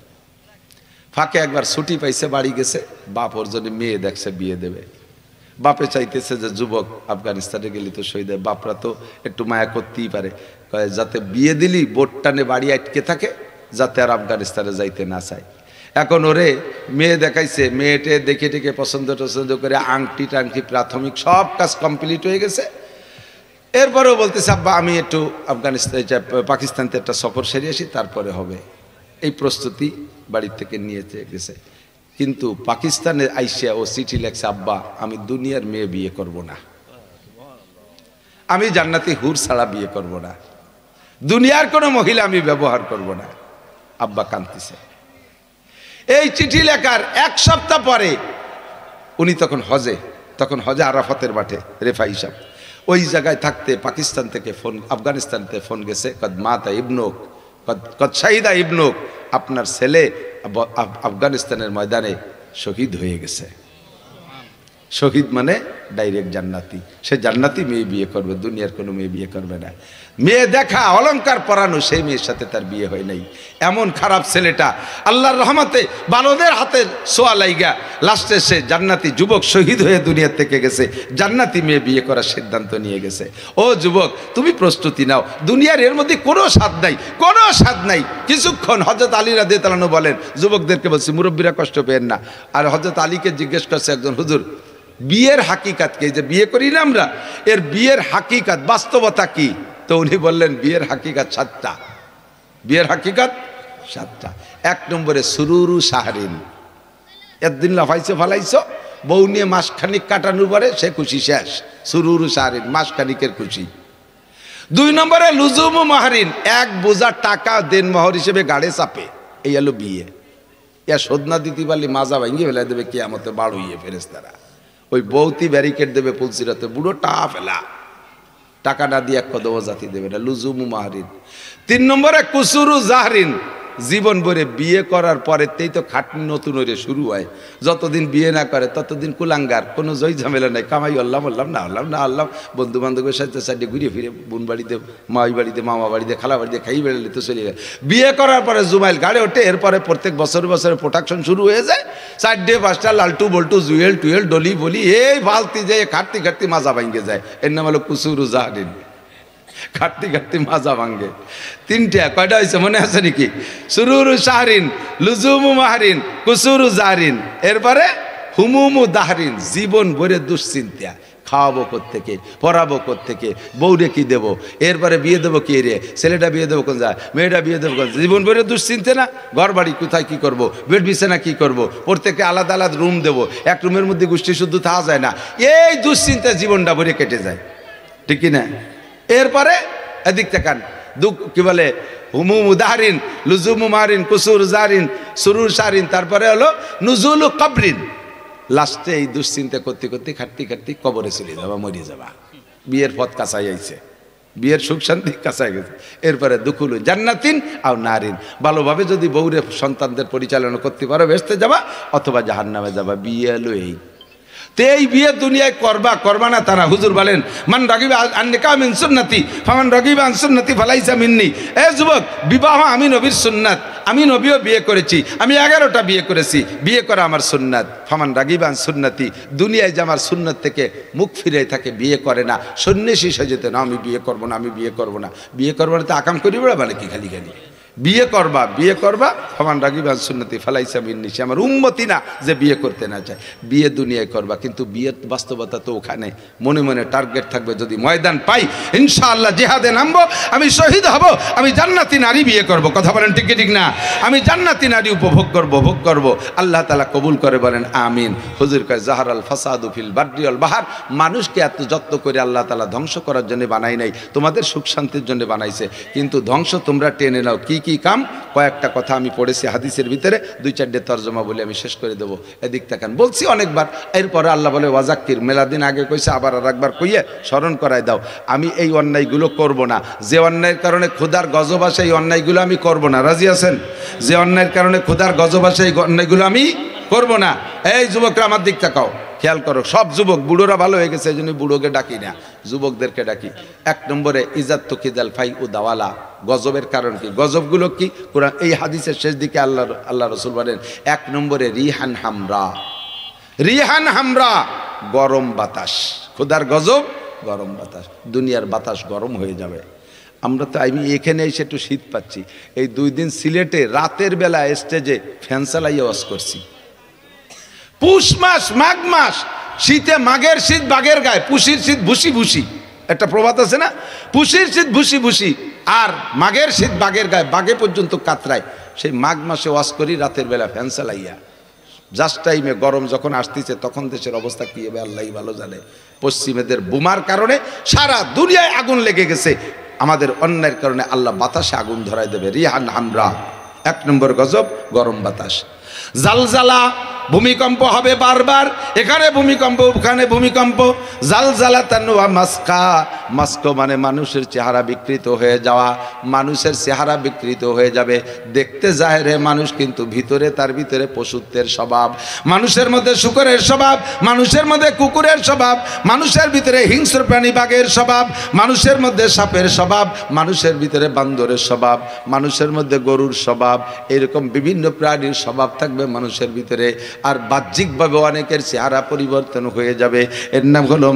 ফাঁকে একবার ছুটি পাইছে, বাড়ি গেছে, বাপ ওর জন্য মেয়ে দেখছে, বিয়ে দেবে। বাপে চাইতেছে যে যুবক আফগানিস্তানে গেলে তো শহীদ, বাপরা তো একটু মায়া করতেই পারে, যাতে বিয়ে দিলি বোট টানে বাড়ি আটকে থাকে, যাতে আর আফগানিস্তানে যাইতে না চায়। এখন ওরে মেয়ে দেখাইছে, মেয়েটে দেখে টেকে পছন্দ টছন্দ করে আংটি টাংটি প্রাথমিক সব কাজ কমপ্লিট হয়ে গেছে। এরপরেও বলতেছে আব্বা আমি একটু আফগানিস্তান পাকিস্তানতে একটা সফর সেরে আসি, তারপরে হবে। এই প্রস্তুতি বাড়ির থেকে নিয়ে গেছে। কিন্তু পাকিস্তানে আইসিয়া ও চিঠি লেখছে, আব্বা আমি দুনিয়ার মেয়ে বিয়ে করব না, আমি জান্নাতি হুর ছাড়া বিয়ে করব না, দুনিয়ার কোনো মহিলা আমি ব্যবহার করব না। আব্বা কাঁদতেছে। এই চিঠি লেখার 1 সপ্তাহ পরে উনি তখন হজে আরাফাতের মাঠে রেফাই সাহেব ওই জায়গায় থাকতে পাকিস্তান থেকে ফোন, আফগানিস্তান থেকে ফোন গেছে, কদ মাতা ইবনুক, কদ শাহিদা ইবনুক, আপনার ছেলে আফগানিস্তানের ময়দানে শহীদ হয়ে গেছে। শহীদ মানে ডাইরেক্ট জান্নাতি। সে জান্নাতি মেয়ে বিয়ে করবে, দুনিয়ার কোনো মেয়ে বিয়ে করবে না। মেয়ে দেখা, অলংকার পরানো, সেই মেয়ের সাথে তার বিয়ে হয় নাই। এমন খারাপ ছেলেটা আল্লাহর রহমতে বালদের হাতের সোয়া লাইগা লাস্টে সে জান্নাতি যুবক শহীদ হয়ে দুনিয়া থেকে গেছে, জান্নাতি মেয়ে বিয়ে করার সিদ্ধান্ত নিয়ে গেছে। ও যুবক, তুমি প্রস্তুতি নাও, দুনিয়ার এর মধ্যে কোনো স্বাদ নাই, কোনো স্বাদ নাই। কিছুক্ষণ হযরত আলী রাদিয়াল্লাহু আনহু বলেন, যুবকদেরকে বলছি, মুরব্বীরা কষ্ট পেয়েন না। আর হযরত আলীকে জিজ্ঞেস করছে একজন, হুজুর বিয়ের হাকিকাত কি, যে বিয়ে করি না আমরা, এর বিয়ের হাকিকাত বাস্তবতা কি? তো উনি বললেন বিয়ের হাকিকাত 7টা। বিয়ের হাকিকাত 7টা। 1 নম্বরে সুরুরু শাহরিন, একদিন লাফাইছো ফালাইছো, বউ নিয়ে মাসখানিক কাটানোর পরে সে খুশি শেষ, সুরুরু শাহরিন, মাসখানিকের খুশি। 2 নম্বরে লুজুমু মাহরিন, 1 বোঝা টাকা দেন মোহর হিসেবে গাড়ে চাপে, এই হলো বিয়ে। ইয়া শোধনা দিতে পারলে মাজা ভাঙিয়ে ফেলে দেবে কিয়ামতে বাড় হইয়ে ফেরেশতারা। ওই বৌতি ব্যারিকেড দেবে পুলসিরাতে, বুড়ো টা ফেলা, টাকা না দিয়ে 1 কদম জাতি দেবে না, লুজুমু মাহরিন। 3 নম্বরে কুসুরু জাহরিন, জীবন ভরে বিয়ে করার পরেতেই তো খাটনি নতুন হয়ে শুরু হয়। যতদিন বিয়ে না করে ততদিন কুলাঙ্গার, কোনো জয় ঝামেলা নাই, কামাই আল্লাহ বললাম না আল্লাহ না আল্লাহ, বন্ধু বান্ধবের সাথে সাইডে ঘুরে ফিরে বোন বাড়িতে, মাই বাড়িতে, মামা বাড়িতে, খালা বাড়িতে খাই বেড়ালে তো চলে যায়। বিয়ে করার পরে জুমাইল গাড়ি ওঠে, এরপরে প্রত্যেক বছরে প্রোডাকশন শুরু হয়ে যায়, 4ডে 5টা লালটু বল্টু জুয়েল টুয়েল ডলি বলি এই ফালতি যায়, খাটতি খাটতি মাজা ভাঙ্গে যায়। এর নাম হলো কুসুরু জাহরিন, খাটতি খাটতি মাজা ভাঙ্গে। 3টা, কয়টা হয়েছে মনে আছে নাকি? সুরুরু শাহরিন, লুজুমু মাহরিন, কুসুরু জাহরিন, এরপরে হুমুমু দাহরিন, জীবন ভরে দুশ্চিন্তা, খাওয়াবো কোত্থেকে, পড়াবো কোত্থেকে, বউরে কি দেবো, এরপরে বিয়ে দেবো কি রে, ছেলেটা বিয়ে দেবো কোন যায়, মেয়েটা বিয়ে দেবো কোন, জীবন ভরে দুশ্চিন্তা না, ঘর বাড়ি কোথায় কি করব, বেড বিছানা কি করব, প্রত্যেকে আলাদা আলাদা রুম দেবো, 1 রুমের মধ্যে গোষ্ঠী শুদ্ধ থাকা যায় না, এই দুশ্চিন্তা জীবনটা ভরে কেটে যায়, ঠিক কি না? এরপরে এদিক তাকান, কি বলে হুমুমু দাহরিন, লুজুমু মাহরিন, কুসুর জাহরিন, সুরুর শাহরিন, তারপরে হলো নুজুলু কবরিন। লাস্টে এই দুশ্চিন্তা করতে করতে খাটতে খাটতে কবরে চলে যাবা, মরে যাবা। বিয়ের পথ কাছাই আইছে, বিয়ের সুখ শান্তি কাছাই গেছে। এরপরে দুখুলু জান্নাতিন আও নারিন, ভালোভাবে যদি বউরে সন্তানদের পরিচালনা করতে পারো বেহেশতে যাবা, অথবা জাহান্নামে যাবা। বিয়ে হলো এই। তো এই বিয়ে দুনিয়ায় করবা না তারা। হুজুর বলেন মান রাগিবা আন নিকাহ মিন সুন্নতি ফামান রাগিবা আন সুন্নতি ফালাইসা মিন্নি। এ যুবক, বিবাহ আমি নবীর সুন্নাত, আমি নবীও বিয়ে করেছি, আমি 11টা বিয়ে করেছি, বিয়ে করা আমার সুন্নাত। ফামান রাগিবা আন সুন্নতি, দুনিয়ায় যে আমার সুন্নাত থেকে মুখ ফিরে থাকে, বিয়ে করে না, সন্ন্যাসী সেজেতে না, আমি বিয়ে করবো না, আমি বিয়ে করবো না, বিয়ে করবো না তো আকাম করি বেড়া মানে কি খালি খালি বিয়ে করবা ফমান রাগিবান সুন্নতি ফালাইসা মিন্নি, সে আমার উম্মতি না যে বিয়ে করতে না চায়। বিয়ে দুনিয়ায় করবা, কিন্তু বিয়ের বাস্তবতা তো ওখানে। মনে মনে টার্গেট থাকবে, যদি ময়দান পাই ইনশাআল্লাহ জিহাদে নামবো, আমি শহীদ হব, আমি জান্নাতি নারী বিয়ে করব। কথা বলেন ঠিক ঠিক না? আমি জান্নাতি নারী উপভোগ করব। আল্লাহ তাআলা কবুল করে বলেন আমিন। হুজুর কয় জাহারাল ফাসাদু ফিল বাররি ওয়াল বাহর, মানুষকে এত যত্ন করে আল্লাহ তাআলা ধ্বংস করার জন্য বানাই নাই, তোমাদের সুখ শান্তির জন্য বানাইছে। কিন্তু ধ্বংস তোমরা টেনে নাও। কি কাম? কয়েকটা কথা আমি পড়েছি হাদিসের ভিতরে, 2-4টে তর্জমা বলে আমি শেষ করে দেবো। এদিক তাকান, বলছি অনেকবার। এরপরে আল্লাহ বলে ওয়াজাক্কির, মেলাদিন আগে কইছে, আবার আর একবার কইয়ে স্মরণ করায় দাও। আমি এই অন্যায়গুলো করব না। যে অন্যায়ের কারণে ক্ষুধার গজব আসে, এই অন্যায়গুলো আমি করব না। রাজি আছেন? যে অন্যায়ের কারণে ক্ষুধার গজব আসে, এই অন্যায়গুলো আমি করব না। এই যুবকরা আমার দিক তাকাও, খেয়াল করো। সব যুবক, বুড়োরা ভালো হয়ে গেছে, এই জন্য বুড়োকে ডাকি না, যুবকদেরকে ডাকি। 1 নম্বরে ইজাত তুকিদাল ফাই উ দাওয়ালা। গজবের কারণ কি? গজবগুলো কি? কোরআন এই হাদিসের শেষ দিকে আল্লাহ রসুল বলেন 1 নম্বরে রিহান হামরা, গরম বাতাস। ক্ষুধার গজব গরম বাতাস, দুনিয়ার বাতাস গরম হয়ে যাবে। আমরা তো আমি এখানে এসে একটু শীত পাচ্ছি। এই 2 দিন সিলেটে রাতের বেলা স্টেজে ফ্যান চালাইয়ে ওয়াজ করছি। পুষ মাস, মাঘ মাস, শীতে মাঘের শীত বাঘের গায়ে, পুষির শীত ভুসি। একটা প্রবাদ আছে না? পুষির শীত ভুসি, আর মাঘের শীত বাঘের গায়ে, বাঘে পর্যন্ত কাতরায়। সেই মাঘ মাসে ওয়াজ করি রাতের বেলা ফ্যান চালাইয়া। জাস্ট টাইমে গরম যখন আসতেছে, তখন দেশের অবস্থা কি হবে আল্লাহই ভালো জানে। পশ্চিমেদের বোমার কারণে সারা দুনিয়ায় আগুন লেগে গেছে। আমাদের অন্যায়ের কারণে আল্লাহ বাতাসে আগুন ধরায় দেবে। রিহান হামরা, 1 নম্বর গজব গরম বাতাস। জালজালা, ভূমিকম্প হবে বারবার, এখানে ভূমিকম্প ওখানে ভূমিকম্প। জালজালা তানুয়া মাস্কো মানে মানুষের চেহারা বিকৃত হয়ে যাওয়া। মানুষের চেহারা বিকৃত হয়ে যাবে, দেখতে জাহেরে মানুষ, কিন্তু তার ভিতরে পশুত্বের স্বভাব। মানুষের মধ্যে শূকরের স্বভাব, মানুষের মধ্যে কুকুরের স্বভাব, মানুষের ভিতরে হিংস্র প্রাণী বাঘের স্বভাব, মানুষের মধ্যে সাপের স্বভাব, মানুষের ভিতরে বান্দরের স্বভাব, মানুষের মধ্যে গরুর স্বভাব। এরকম বিভিন্ন প্রাণীর স্বভাব থাকবে মানুষের ভিতরে। আর বাহ্যিকভাবে অনেকের চেহারা পরিবর্তন হয়ে যাবে। এর নাম হলো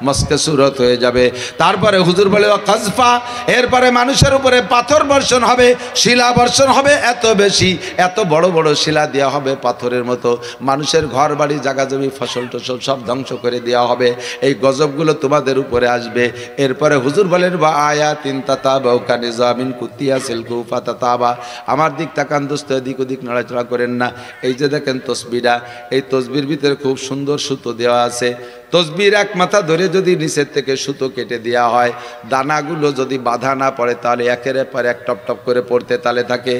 মস্কে সুরত হয়ে যাবে। তারপরে হুজুর বলে কাজফা, এরপরে মানুষের উপরে পাথর বর্ষণ হবে, শিলা বর্ষণ হবে। এত বেশি, এত বড় বড় শিলা দেওয়া হবে পাথরের মতো। মানুষের ঘর বাড়ি, জায়গা জমি, ফসল টসল সব ধ্বংস করে দেওয়া হবে। এই গজবগুলো তোমাদের উপরে আসবে। এরপরে হুজুর বলেন বা আয়াতিন তাতাবা কানিজামিন কুতিয়া সিলকু ফাতাতাবা। আমার দিক তাকান দোস্ত, এদিক ওদিক নড়াচড়া করেন না। এই যে দেখেন তসবিরা, এই তসবির ভিতরে খুব সুন্দর সুতো দেওয়া আছে। তসবির এক মাথা ধরে যদি নিচের থেকে সুতো কেটে দেওয়া হয়, দানাগুলো যদি বাধা না পড়ে, তাহলে একের পর এক টপ টপ করে পড়তে তালে থাকে।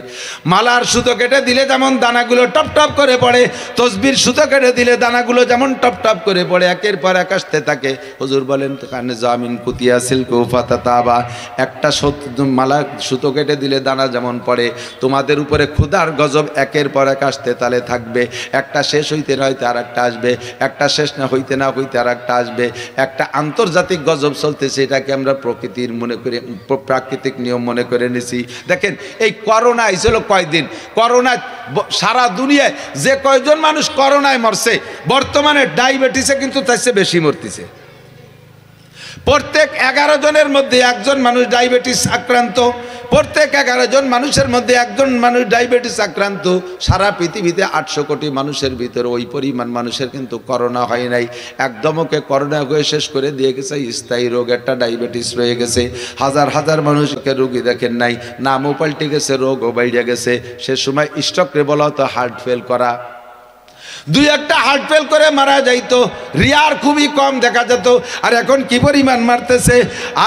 মালার সুতো কেটে দিলে যেমন দানাগুলো টপ টপ করে পড়ে, তসবির সুতো কেটে দিলে দানাগুলো যেমন টপ টপ করে পড়ে, একের পর এক আসতে থাকে। হুজুর বলেন কানে জামিন কুতিয়া সিলকু ফাতাতাবা। একটা মালা সুতো কেটে দিলে দানা যেমন পড়ে, তোমাদের উপরে ক্ষুধার গজব একের পর এক আসতে তালে থাকবে। একটা শেষ হইতে না হইতে আর একটা আসবে, একটা শেষ না হইতে আর একটা আসবে। একটা আন্তর্জাতিক গজব চলতেছে, এটাকে আমরা প্রকৃতির মনে করে, প্রাকৃতিক নিয়ম মনে করে নিছি। দেখেন এই করোনা আইছিল কয়দিন, করোনা সারা দুনিয়ায় যে কয়জন মানুষ করোনায় মরছে, বর্তমানে ডায়াবেটিসে কিন্তু তার চেয়ে বেশি মরতেছে। প্রত্যেক 11 জনের মধ্যে একজন মানুষ ডায়াবেটিস আক্রান্ত, প্রত্যেক 11 জন মানুষের মধ্যে একজন মানুষ ডায়াবেটিস আক্রান্ত। সারা পৃথিবীতে 800 কোটি মানুষের ভিতরে ওই পরিমাণ মানুষের কিন্তু করোনা হয় নাই। একদমকে করোনা হয়ে শেষ করে দিয়ে গেছে স্থায়ী রোগ, একটা ডায়াবেটিস রয়ে গেছে। হাজার হাজার মানুষকে রোগী দেখেন নাই, নামও পাল্টে গেছে, রোগও বাইরে গেছে। সে সময় স্ট্রোকে বলা হতো হার্ট ফেল করা, 2-1টা হার্ট ফেল করে মারা যাইতো, রিয়ার খুবই কম দেখা যেত। আর এখন কি পরিমাণ মারতেছে।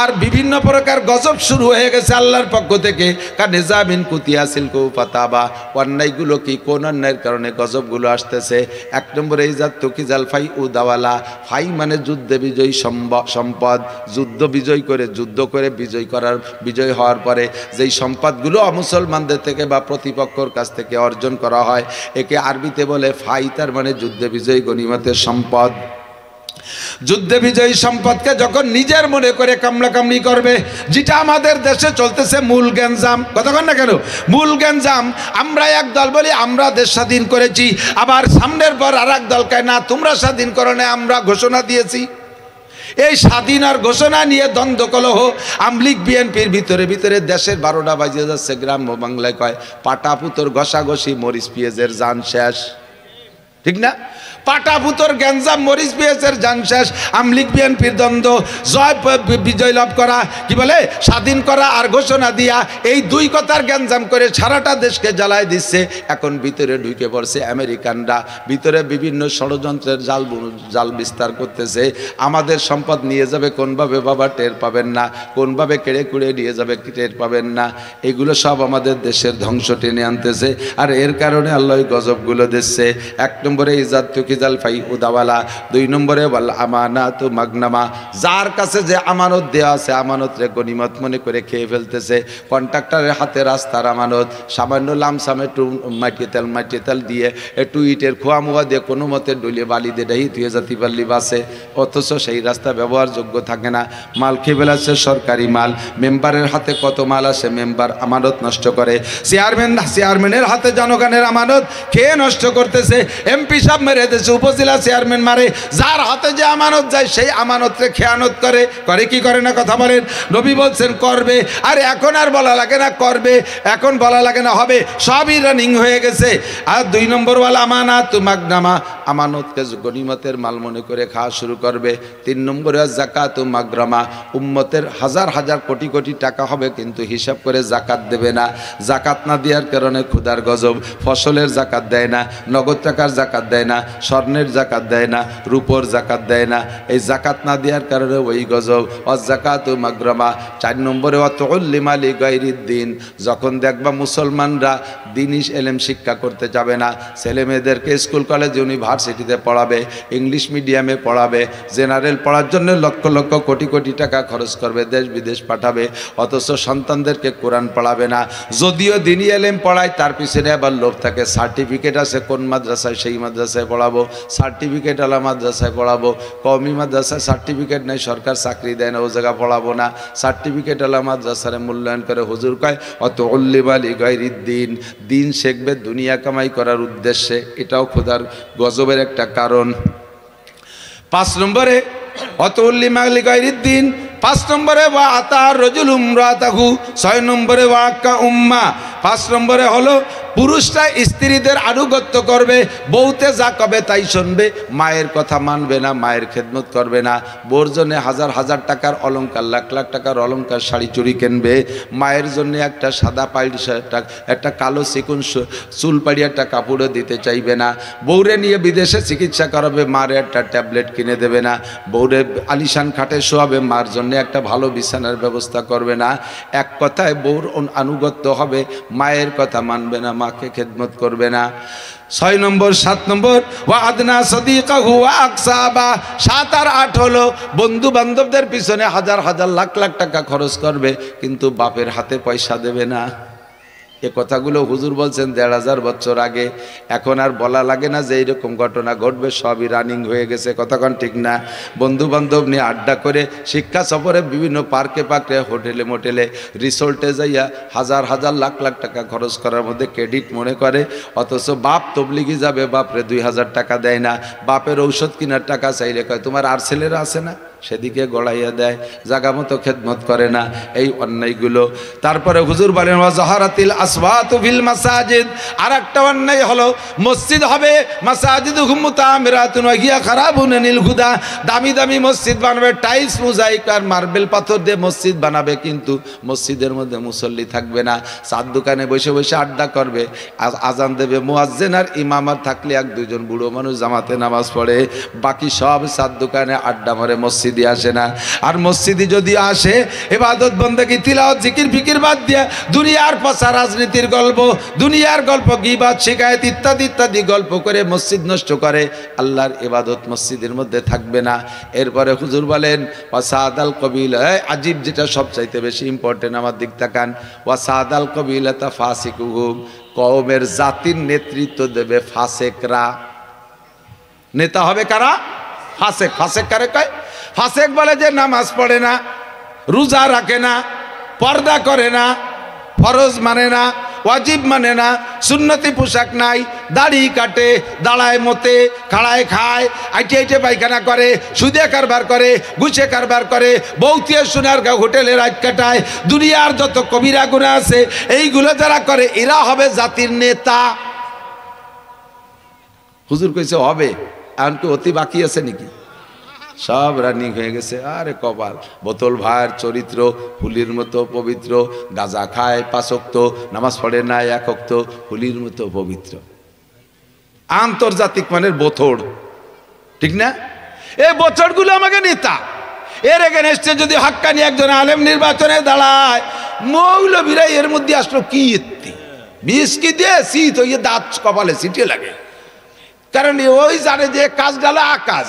আর বিভিন্ন প্রকার গজব শুরু হয়ে গেছে আল্লাহর পক্ষ থেকে। কানিজামিন কুতিয়া সিলকু ফাতাবা। অন্যায়গুলো কি, কোন অন্যায়ের কারণে গজবগুলো আসতেছে? 1 নম্বরে ইজাত তুকিজাল ফাই উ দাওয়ালা। ফাই মানে যুদ্ধে বিজয়ী সম্পদ। যুদ্ধ করে বিজয় হওয়ার পরে যেই সম্পদগুলো অমুসলমানদের থেকে বা প্রতিপক্ষর কাছ থেকে অর্জন করা হয়, একে আরবিতে বলে ফাই। তার মানে যুদ্ধে বিজয়ী গনিমতের সম্পদ। যুদ্ধে বিজয়ী সম্পদকে যখন নিজের মনে করে কামড়াকামড়ি করবে, যেটা আমাদের দেশে চলতেছে মূল গ্যাঞ্জাম। কতক্ষণ না কেন মূল গ্যাঞ্জাম। আমরা এক দল বলি আমরা দেশ স্বাধীন করেছি, আবার সামনের পর আর এক দল কয় না তোমরা স্বাধীন করো না, আমরা ঘোষণা দিয়েছি। এই স্বাধীন আর ঘোষণা নিয়ে দ্বন্দ্ব কলহ আমলিগ বিএনপির ভিতরে ভিতরে দেশের 12টা বাজিয়ে যাচ্ছে। গ্রাম্য বাংলায় কয় পাটাপুতর ঘষাঘষি মরিচ পেঁয়াজের জান শেষ, ঠিক না? পাটাপুতর গ্যাঞ্জাম মরিচ পেঁয়াজের জান শেষ। আমলিগ বিএনপির দ্বন্দ্ব, জয় বিজয় লাভ করা, কি বলে স্বাধীন করা আর ঘোষণা দিয়া, এই দুই কথার গ্যাঞ্জাম করে সারাটা দেশকে জ্বালায় দিচ্ছে। এখন ভিতরে ঢুকে পড়ছে আমেরিকানরা, ভিতরে বিভিন্ন ষড়যন্ত্রের জাল বিস্তার করতেছে। আমাদের সম্পদ নিয়ে যাবে কোনভাবে বাবা টের পাবেন না, কোনভাবে কেড়ে কুড়ে নিয়ে যাবে টের পাবেন না। এগুলো সব আমাদের দেশের ধ্বংস টেনে আনতেছে। আর এর কারণে আল্লাহ গজবগুলো দিচ্ছে। 1 নম্বরে ইজাত তুকিজাল ফাই উদাওয়ালা, 2 নম্বরে ওয়াল আমানাতু মাগনামা, যার কাছে যে আমানত দেওয়া আছে আমানতরে গনিমত মনে করে খেয়ে ফেলতেছে। কন্ট্রাক্টরের হাতে রাস্তার আমানত, সামান্য লামসামে একটু মাটি তেল দিয়ে একটু ইটের খোয়া মুয়া দিয়ে কোনো মতে ডলিয়ে বালি দিয়ে ডাহি তুই জাতি পাল্লি বাসে, অথচ সেই রাস্তা ব্যবহারযোগ্য থাকে না। মাল খেয়ে ফেলাচ্ছে সরকারি মাল। মেম্বারের হাতে কত মাল আসে, মেম্বার আমানত নষ্ট করে। চেয়ারম্যানের হাতে জনগণের আমানত খেয়ে নষ্ট করতেছে। এমপি সাহেব মেরে দিয়েছে, উপজেলা চেয়ারম্যান মারে। যার হাতে যে আমানত যায় সেই আমানতরে খেয়ানত করে। করে কি করে না কথা বলেন? নবী বলছেন করবে। আর এখন আর বলা লাগে না করবে, এখন বলা লাগে না হবে, সবই রানিং হয়ে গেছে। আর 2 নম্বর ওয়ালা আমানাতু মাগনামা, আমানতকে গনিমতের মাল মনে করে খাওয়া শুরু করবে। 3 নম্বরে যাকাতু মাগরামা, উম্মতের হাজার হাজার কোটি কোটি টাকা হবে কিন্তু হিসাব করে যাকাত দেবে না। যাকাত না দেওয়ার কারণে ক্ষুধার গজব। ফসলের যাকাত দেয় না, নগদ টাকার যাকাত দেয় না, স্বর্ণের যাকাত দেয় না, রূপোর যাকাত দেয় না। এই যাকাত না দেওয়ার কারণে ওই গজব। যাকাতু মাগরামা। 4 নম্বরে ওয়াতুল্লিমা লিগাইরিদ্দিন, যখন দেখবা মুসলমানরা দিনই এলেম শিক্ষা করতে যাবে না, ছেলে মেয়েদেরকে স্কুল কলেজ ইউনিভার্সিটিতে পড়াবে, ইংলিশ মিডিয়ামে পড়াবে, জেনারেল পড়ার জন্য লক্ষ লক্ষ কোটি কোটি টাকা খরচ করবে, দেশ বিদেশ পাঠাবে, অথচ সন্তানদেরকে কোরআন পড়াবে না। যদিও দিনই এলেম পড়ায়, তার পিছনে আবার লোভ থাকে। সার্টিফিকেট আছে কোন মাদ্রাসায়, সেই মাদ্রাসায় পড়াবো, সার্টিফিকেট আলা মাদ্রাসায় পড়াবো। কওমি মাদ্রাসায় সার্টিফিকেট নেই, সরকার চাকরি দেয় না, ও জায়গা পড়াবো না। সার্টিফিকেট আলা মাদ্রাসারে মূল্যায়ন করে। হুজুর কয় ওয়াতুল্লিমা লিগাইরিদ্দিন, দিন শিখবে দুনিয়া কামাই করার উদ্দেশ্যে। এটাও খোদার গজবের একটা কারণ। 5 নম্বরে ওয়াতুল্লিমা লিগাইরিদ্দিন, 5 নম্বরে ওয়া আতার রাজুলুম রাতাহু, 6 নম্বরে ওয়াক্কা উম্মা। 5 নম্বরে হলো পুরুষরা স্ত্রীদের আনুগত্য করবে, বউতে যা কবে তাই শুনবে, মায়ের কথা মানবে না, মায়ের খেদমত করবে না। বোর জন্য হাজার হাজার টাকার অলংকার, লাখ লাখ টাকার অলংকার শাড়ি চুরি কিনবে, মায়ের জন্য একটা সাদা পাইল একটা কালো চিকুন চুল পাড়ি একটা কাপড়ও দিতে চাইবে না। বউরে নিয়ে বিদেশে চিকিৎসা করাবে, মারে একটা ট্যাবলেট কিনে দেবে না। বউরে আলিশান খাটে শোয়াবে, মার জন্য একটা ভালো বিছানার ব্যবস্থা করবে না। এক কথায় বউর আনুগত্য হবে, মায়ের কথা মানবে না, মাকে খেদমত করবে না। 6 নম্বর 7 নম্বর ওয়া আদনা সাদিকাহু ওয়া আকসাবা, 7 আর 8 হলো বন্ধু বান্ধবদের পিছনে হাজার হাজার লাখ লাখ টাকা খরচ করবে কিন্তু বাপের হাতে পয়সা দেবে না। এ কথাগুলো হুজুর বলছেন 1500 বছর আগে। এখন আর বলা লাগে না যে এইরকম ঘটনা ঘটবে, সবই রানিং হয়ে গেছে। কতক্ষণ ঠিক না? বন্ধু বান্ধব নিয়ে আড্ডা করে, শিক্ষা সফরে বিভিন্ন পার্কে পার্কে, হোটেলে মোটেলে, রিসোর্টে যাইয়া হাজার হাজার লাখ লাখ টাকা খরচ করার মধ্যে ক্রেডিট মনে করে। অথচ বাপ তবলিগি যাবে, বাপরে 2000 টাকা দেয় না। বাপের ঔষধ কেনার টাকা চাইলে কয় তোমার আর ছেলেরা আছে না, সেদিকে গড়াইয়া দেয়, জাগা মতো খেদমত করে না। এই অন্যায়গুলো। তারপরে হুজুর বলেন ওয়াজাহারাতিল আসওয়াতু ফিল মাসাজিদ, আর একটা অন্যায় হলো মসজিদ হবে মাসাজিদুহুম মুতামিরাতুন ওয়া হিয়া খারাবুন আনিল হুদা, দামি দামি মসজিদ বানাবে, টাইলস মোজাইক আর মার্বেল পাথর দিয়ে মসজিদ বানাবে, কিন্তু মসজিদের মধ্যে মুসল্লি থাকবে না। চার দোকানে বসে বসে আড্ডা করবে, আজান দেবে মুয়াজ্জিন আর ইমাম, আর থাকলে 1-2 জন বুড়ো মানুষ জামাতে নামাজ পড়ে, বাকি সব চার দোকানে আড্ডা মারে, মসজিদ আসে না। আর মসজিদে যদি আসে ইবাদত বন্দেগী তিলাওয়াত জিকির ফিকির বাদ দিয়ে দুনিয়ার পচা রাজনীতির গল্প, দুনিয়ার গল্প, গীবাত শিকায়েত ইত্যাদি ইত্যাদি গল্প করে মসজিদ নষ্ট করে। আল্লাহর ইবাদত মসজিদের মধ্যে থাকবে না। এরপরে হুজুর বলেন ওয়াসাদাল কবিল, আজীব যেটা সবচাইতে বেশি ইম্পর্টেন্ট আমার দিক তাকান, ওয়াসাদাল কবিলাতা ফাসিকুহুম, কওমের জাতির নেতৃত্ব দেবে ফাসেকরা। নেতা হবে কারা? ফাসেক। ফাসেক কারে কয়? ফাসেক বলে যে নামাজ পড়ে না, রোজা রাখে না, পর্দা করে না, ফরজ মানে না, ওয়াজিব মানে না, সুন্নতি পোশাক নাই, দাড়ি কাটে, দাঁড়ায় মতে, খাড়ায় খায়, আইটে আইটে পায়খানা করে, সুদে কারবার করে, ঘুষে কারবার করে, বৌতিয়া সোনার হোটেলে রাত কাটায়, দুনিয়ার যত কবিরা গুনাহ আছে এইগুলো যারা করে এরা হবে জাতির নেতা। হুজুর কইছে হবে, এখন কি অতি বাকি আছে নাকি? সব রানিং হয়ে গেছে। আরে কপাল, বোতল ভাইয়ের চরিত্র ফুলির মতো পবিত্র, গাঁজা খায় 5 ওয়াক্ত, নামাজ পড়ে না 1 ওয়াক্ত, ফুলির মতো পবিত্র, আন্তর্জাতিক মানের বোতল, ঠিক না? এই বোতলগুলো আমাকে নেতা। এর এগেনস্টে যদি হাক্কানি একজন আলেম নির্বাচনে দাঁড়ায়, মৌলবীরা এর মধ্যে আসলো কি এত্তি বিষ কি দিয়ে শীত হইয়ে দাঁত কপালে সিটে লাগে। কারণ ওই জানে যে কাজটা হলো আকাজ,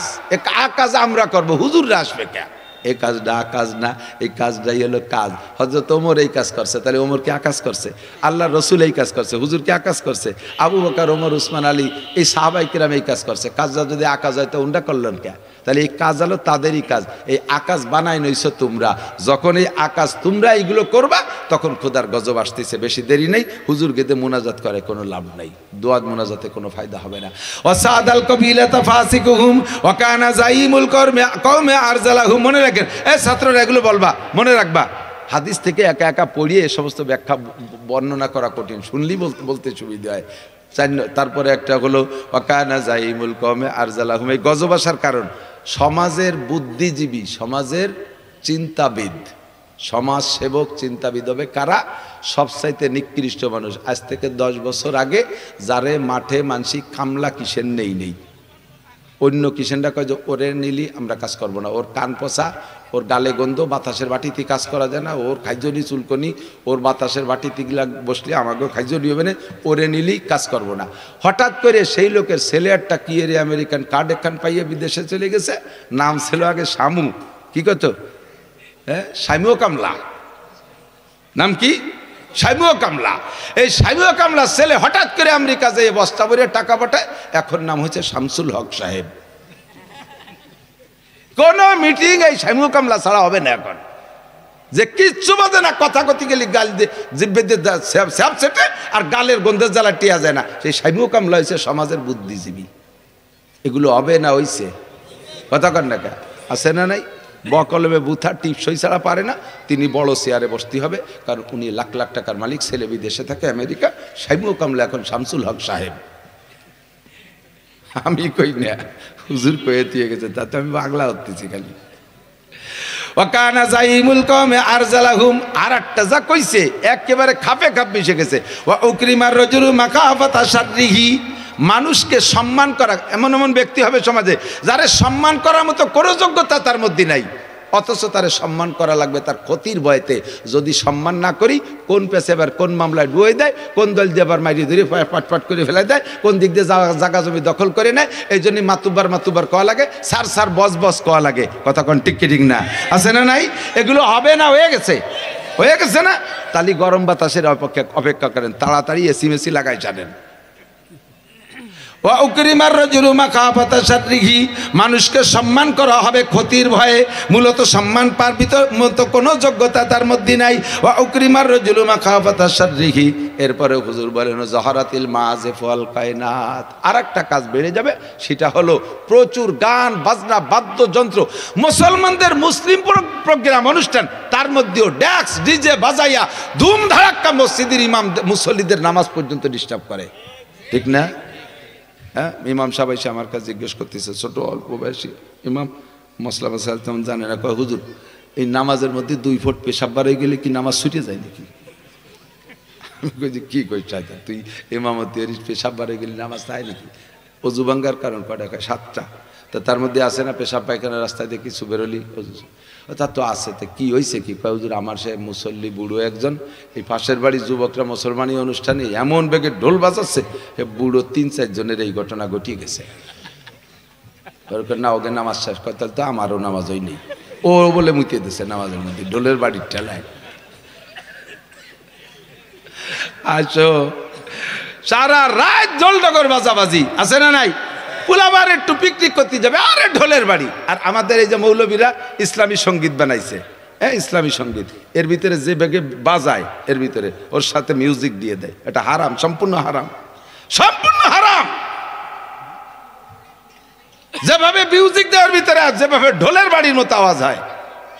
আকাজ আমরা করবো, হুজুররা আসবে কে? এই কাজটা আকাজ না, এই কাজটাই হলো কাজ। হযরত ওমর এই কাজ করছে, তাহলে ওমর কি আকাজ করছে? আল্লাহ রসুল এই কাজ করছে, হুজুর কি আকাজ করছে? আবু বকর, ওমর, উসমান আলী, এই সাহাবায়ে কিরাম এই কাজ করছে। কাজটা যদি আকাজ হয় তো উন্ডা করলেন কে? তাহলে এই কাজ হলো তাদেরই কাজ। এই আকাশ বানাই নইছো তোমরা। যখন এই আকাশ তোমরা এইগুলো করবা তখন খোদার গজব আসতেছে। বেশি দেরি নেই, হুজুর গেতে মোনাজাত করে কোনো লাভ নাই, দোয়াত মোনাজাতে কোনো ফায়দা হবে না। ওয়াসাদাল কবিলাতা ফাসিকুহুম ওয়া কানা যাইমুল কওমে আরজালাহুম। মনে রাখেন এই ছাত্ররা, এগুলো বলবা, মনে রাখবা। হাদিস থেকে একা একা পড়িয়ে এই সমস্ত ব্যাখ্যা বর্ণনা করা কঠিন, শুনলেই বলতে সুবিধা হয়। তারপরে একটা হলো ওয়া কানা যাইমুল কওমে আরজালাহুম। এই গজব আসার কারণ সমাজের বুদ্ধিজীবী, সমাজের চিন্তাবিদ, সমাজ সেবক চিন্তাবিদ হবে কারা? সবচাইতে নিকৃষ্ট মানুষ। আজ থেকে 10 বছর আগে যারে মাঠে মানসিক কামলা কিসেন নেই, অন্য কিসেনটা কয় যে ওরে নিলি আমরা কাজ করব না, ওর কান পচা, ওর গালে গন্ধ, বাতাসের বাটিতে কাজ করা যায় না, ওর খাইজনি চুলকনি, ওর বাতাসের বাটিতে গিলা বসলে আমাকেও খাইজনি হবে না, ওরে নিলি কাজ করব না। হঠাৎ করে সেই লোকের ছেলে একটা কি এর আমেরিকান কার্ড একখান পাইয়ে বিদেশে চলে গেছে, নাম ছিল আগে শামু, কি কত হ্যাঁ শামীয় কামলা, নাম কি? শামীয় কামলা। এই শামীয় কামলা ছেলে হঠাৎ করে আমেরিকা যেয়ে বস্তা ভরে টাকা পাঠায়, এখন নাম হচ্ছে শামসুল হক সাহেব। কোন মিটিং এই শামীয় কামলা ছাড়া হবে না এখন, যে কিচ্ছু বাজে না, কথা কথি গেলি গাল দিয়ে জিব্বে দিয়ে স্যাপ সেটে আর গালের গন্ধের জ্বালা টিয়া যায় না। সেই শামীয় কামলা হয়েছে সমাজের বুদ্ধিজীবী। এগুলো হবে না হইছে? কথা কন না কে? আছে না নাই? বকলমে বুথা টিপসই ছাড়া পারে না, তিনি বড় চেয়ারে বসতে হবে, কারণ উনি লাখ লাখ টাকার মালিক, ছেলে বিদেশে থাকে আমেরিকা। শামীয় কামলা এখন শামসুল হক সাহেব। আমি কই না, হুজুর কয়ে দিয়ে গেছে, তাতে আমি বাংলা হতেছি খালি। ওয়াকানা যাইমুল কওমে আরজালাহুম। আর একটা যা কইছে একেবারে খাপে খাপ মিশে গেছে। ওয়া উকরিমার রাজুলু মাকাফাতা শাররিহি। মানুষকে সম্মান করা, এমন এমন ব্যক্তি হবে সমাজে যারে সম্মান করার মতো কোনো যোগ্যতা তার মধ্যে নাই, অথচ তারে সম্মান করা লাগবে তার ক্ষতির ভয়তে। যদি সম্মান না করি, কোন পেছে আবার কোন মামলায় ডুয়ে দেয়, কোন দল দিয়ে আবার মাইরি ধরে পাটপাট করে ফেলে দেয়, কোন দিক দিয়ে জায়গা জমি দখল করে নেয়। এই জন্য মাতুব্বার কওয়া লাগে, সার বস কওয়া লাগে। কথা কোন ঠিক না? আছে না নাই? এগুলো হবে না, হয়ে গেছে না? তালি গরম বাতাসের অপেক্ষা করেন, তাড়াতাড়ি এসি মেসি লাগাই জানেন। মানুষকে সম্মান করা হবে ক্ষতির ভয়ে, মূলত সম্মান পার মতো কোনো যোগ্যতা তার মধ্যে নাই। এরপরে হুজুর বলেন জহরাতিল মাযিফ ওয়াল কায়নাত। আর একটা কাজ বেড়ে যাবে, সেটা হলো প্রচুর গান বাজনা বাদ্যযন্ত্র। মুসলমানদের মুসলিম প্রোগ্রাম অনুষ্ঠান, তার মধ্যেও ড্যাক্স ডিজে বাজাইয়া ধুমধারাক্কা মসজিদের ইমাম মুসল্লিদের নামাজ পর্যন্ত ডিস্টার্ব করে, ঠিক না? হ্যাঁ, ইমাম সাহেব এসে আমার কাছে জিজ্ঞেস করতেছে, ছোট অল্প বয়সী ইমাম, মশলা মশলা তেমন জানে না, কয় হুজুর এই নামাজের মধ্যে 2 ফুট পেশাব বার হয়ে গেলে কি নামাজ ছুটে যায় নাকি? আমি কই যে কি কই চাইতা তুই ইমামতি পেশাব বার হয়ে গেলে নামাজ তাই নাকি? অজু ভাঙ্গার কারণ কয়টা? 7টা। তা তার মধ্যে আসে না পেশাব পায়খানা রাস্তায় দেখি সুবেরলি, তার তো আছে। তো কি হয়েছে কি? কয় হুজুর আমার সে মুসল্লি বুড়ো একজন, এই পাশের বাড়ির যুবকরা মুসলমানি অনুষ্ঠানে এমন বেগে ঢোল বাজাচ্ছে, বুড়ো 3-4 জনের এই ঘটনা ঘটিয়ে গেছে। না ওকে নামাজ শেষ করে, তাহলে তো আমারও নামাজ হয় নেই, ও বলে মুতিয়ে দিচ্ছে নামাজের মধ্যে ঢোলের বাড়ির ঠেলায়। আসো সারা রাত ঢোল ডগর বাজাবাজি, আছে না নাই? পুলাবার একটু পিকনিক করতে যাবে, আরে ঢোলের বাড়ি। আর আমাদের এই যে মৌলবীরা ইসলামী সঙ্গীত বানাইছে, হ্যাঁ ইসলামী সঙ্গীত, এর ভিতরে যে বেগে বাজায় এর ভিতরে ওর সাথে মিউজিক দিয়ে দেয়, এটা হারাম, সম্পূর্ণ হারাম, সম্পূর্ণ হারাম। যেভাবে মিউজিক দেওয়ার ভিতরে আর যেভাবে ঢোলের বাড়ির মতো আওয়াজ হয়,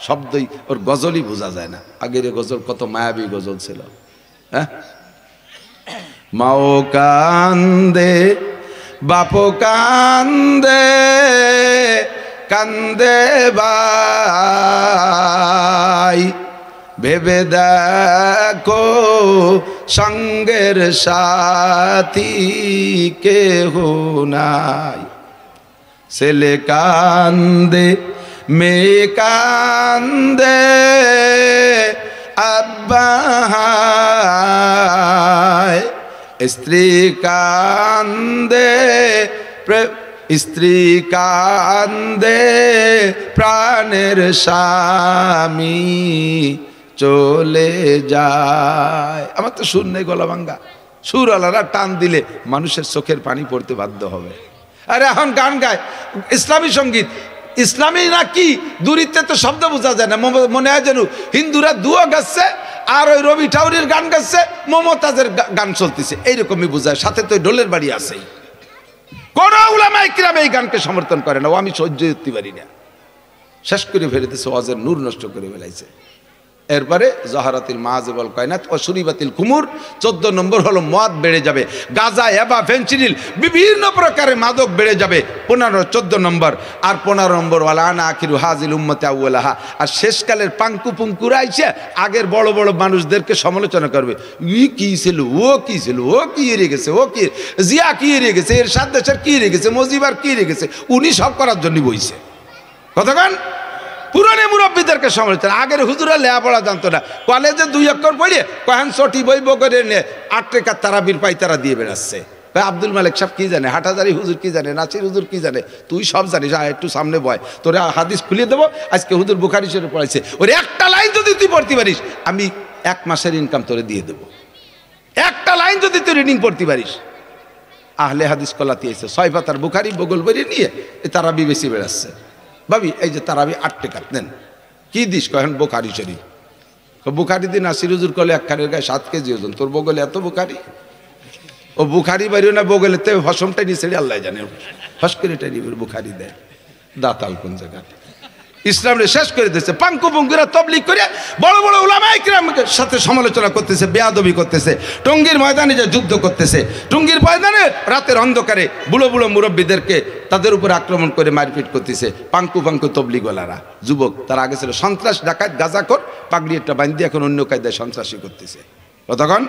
শব্দই ওর গজলই বোঝা যায় না। আগের গজল কত মায়াবী গজল ছিল। হ্যাঁ, মাও কান্দে বাপো কান্দে, কান্দে ভাই ভেবে দেখো সঙ্গের সাথী কেহ নাই। ছেলে কান্দে মেয়ে কান্দে আব্বা হায়, স্ত্রী কান্দে স্ত্রী কান্দে প্রাণের স্বামী চলে যায়। আমার তো সুর নেই, গলা ভাঙ্গা। সুরওয়ালারা টান দিলে মানুষের চোখের পানি পড়তে বাধ্য হবে। আরে এখন গান গায় ইসলামী সঙ্গীত, ইসলামী না কি দূরিত্বে তো শব্দ বোঝা যায় না। মনে হয় যেন হিন্দুরা দুয়া গাচ্ছে আর ওই রবি ঠাকুরের গান গাচ্ছে, মমতাজের গান চলতেছে, এইরকমই বোঝায়। সাথে তো ঢোলের বাড়ি আছেই। কোন উলামায়ে কিরাম এই গানকে সমর্থন করে না। ও আমি সহ্য করতে পারি না। শেষ করে ফেলেছে, ওয়াজের নূর নষ্ট করে ফেলাইছে। এরপরে জহারাতিল মাহাজেবল কায়নাত ও সুরিবাতিল কুমুর। 14 নম্বর হলো মদ বেড়ে যাবে, গাঁজা এবা ফেনসিডিল বিভিন্ন প্রকারের মাদক বেড়ে যাবে। 14 নম্বর। আর 15 নম্বর ওয়ালা আনা আখিরু হাজিল উম্মতে আউয়ালাহা। আর শেষকালের পাঙ্কু পুঙ্কুরা আইসে আগের বড় বড় মানুষদেরকে সমালোচনা করবে। ই কি ছিল, ও কি ছিল, ও কি এড়ে গেছে, ও কি জিয়া কি এড়ে গেছে, এর সাত দেশের কি এড়ে গেছে, মজিবার কি এড়ে গেছে। উনি সব করার জন্য বইছে। কতক্ষণ পুরনো মুরব্বীদেরকে সমালোচনা। আগের হুজুরা লেখাপড়া জানতো না, কলেজে 2 অক্ষর পড়ে কখন ছটি বই বগরে নিয়ে 8 টাকা তারাবির পাইতারা দিয়ে বেড়াচ্ছে। ভাই আব্দুল মালিক সাহেব কি জানে, হাটহাজারি হুজুর কি জানে, নাসির হুজুর কি জানে, তুই সব জানিস। একটু সামনে বয়, তোরে হাদিস খুলিয়ে দেবো। আজকে হুজুর বুখারী শরীফ পড়াইছে, ওর একটা লাইন যদি তুই পড়তে পারিস আমি 1 মাসের ইনকাম তোরে দিয়ে দেবো। একটা লাইন যদি তুই রিডিং পড়তে পারিস। আহলে হাদিস কলাতে এসে 6 পাতার বুখারী বগল বেরিয়ে নিয়ে তারাবি বেশি বেড়াচ্ছে। ভাবি এই যে তারাবি 8 টাকা নেন, কি দিস কহেন বুখারী শরীফ। বুখারী দিন নাসির হুজুর কলে 1 খারের গায়ে 7 কেজি ওজন, তোর বগলে এত বুখারী। ও বুখারী বাড়িও না বগলে তে হসমটাই নিয়ে ছেড়ে আল্লাহ জানে, হস করে টাই বুখারী দেয়। দাতাল কোন জায়গা ইসলামে শেষ করে দিয়েছে। পাঙ্কু পুঙ্কুরা তবলিগ করে বড় বড় উলামায়ে কিরামের সাথে সমালোচনা করতেছে, বেয়াদবি করতেছে। টঙ্গীর ময়দানে যে যুদ্ধ করতেছে, টঙ্গীর ময়দানে রাতের অন্ধকারে বুড়ো বুড়ো মুরব্বীদেরকে তাদের উপর আক্রমণ করে মারপিট করতেছে পাঙ্কু তবলিগওয়ালারা, যুবক। তার আগে ছিল সন্ত্রাস, ডাকাত, গাঁজাখোর, পাগড়ি একটা বান্ধি এখন অন্য কায়দায় সন্ত্রাসী করতেছে। কতক্ষণ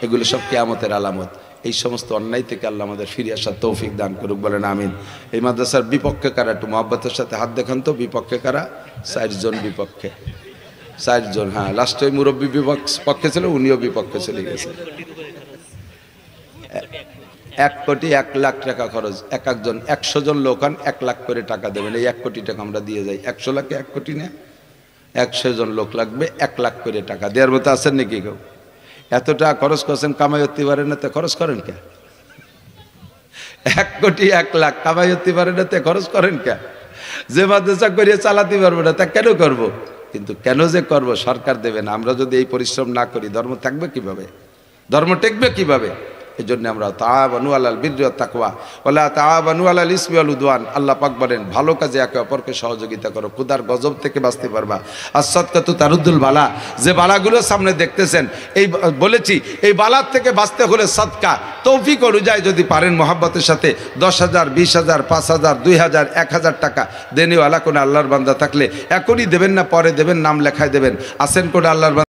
এগুলো সব কিয়ামতের আলামত। এই সমস্ত অন্যায় থেকে আল্লাহ আমাদের ফিরে আসার তৌফিক দান করুক, বলেন আমিন। এই মাদ্রাসার বিপক্ষে কারা, একটু মহব্বতের সাথে হাত দেখান তো। বিপক্ষে কারা? 4 জন বিপক্ষে, 4 জন। হ্যাঁ, লাস্টে মুরব্বী বিপক্ষে ছিল, উনিও বিপক্ষে চলে গেছে। 1 কোটি 1 লাখ টাকা খরচ। একজন 100 জন লোক 1 লাখ করে টাকা দেবেন। এই 1 কোটি টাকা আমরা দিয়ে যাই। 100 লাখে 1 কোটি না, 100 জন লোক লাগবে, 1 লাখ করে টাকা দেওয়ার মতো আছেন নাকি কেউ? এত টাকা খরচ করছেন, কামাই হতে পারেন না, তে খরচ করেন কে? 1 কোটি 1 লাখ কামাই হতে পারেন না, তে খরচ করেন কে? যে মাদ্রাসা করিয়ে চালাতে পারবো না তা কেন করব? কিন্তু কেন যে করব সরকার দেবে না। আমরা যদি এই পরিশ্রম না করি ধর্ম থাকবে কিভাবে, ধর্ম টেকবে কিভাবে? এই জন্য আমরা তাআবানু আলাল বিররি ওয়াত তাকওয়া ওয়ালা তাআবানু আলাল ইসমি ওয়াল উদওয়ান। আল্লাহ পাক বলেন ভালো কাজে একে অপরকে সহযোগিতা করো, খোদার গজব থেকে বাঁচতে পারবা। আর সাদকাতু তারুদ্দুল বালা, যে বালাগুলো সামনে দেখতেছেন, এই বলেছি এই বালার থেকে বাঁচতে হলে সাদকা তৌফিক অনুযায়ী যদি পারেন মহব্বতের সাথে 10,000, 20,000, 5,000, 2,000, 1,000 টাকা দেনেওয়ালা কোনো আল্লাহর বান্দা থাকলে এখনই দেবেন না পরে দেবেন, নাম লেখায় দেবেন। আসেন করে আল্লাহর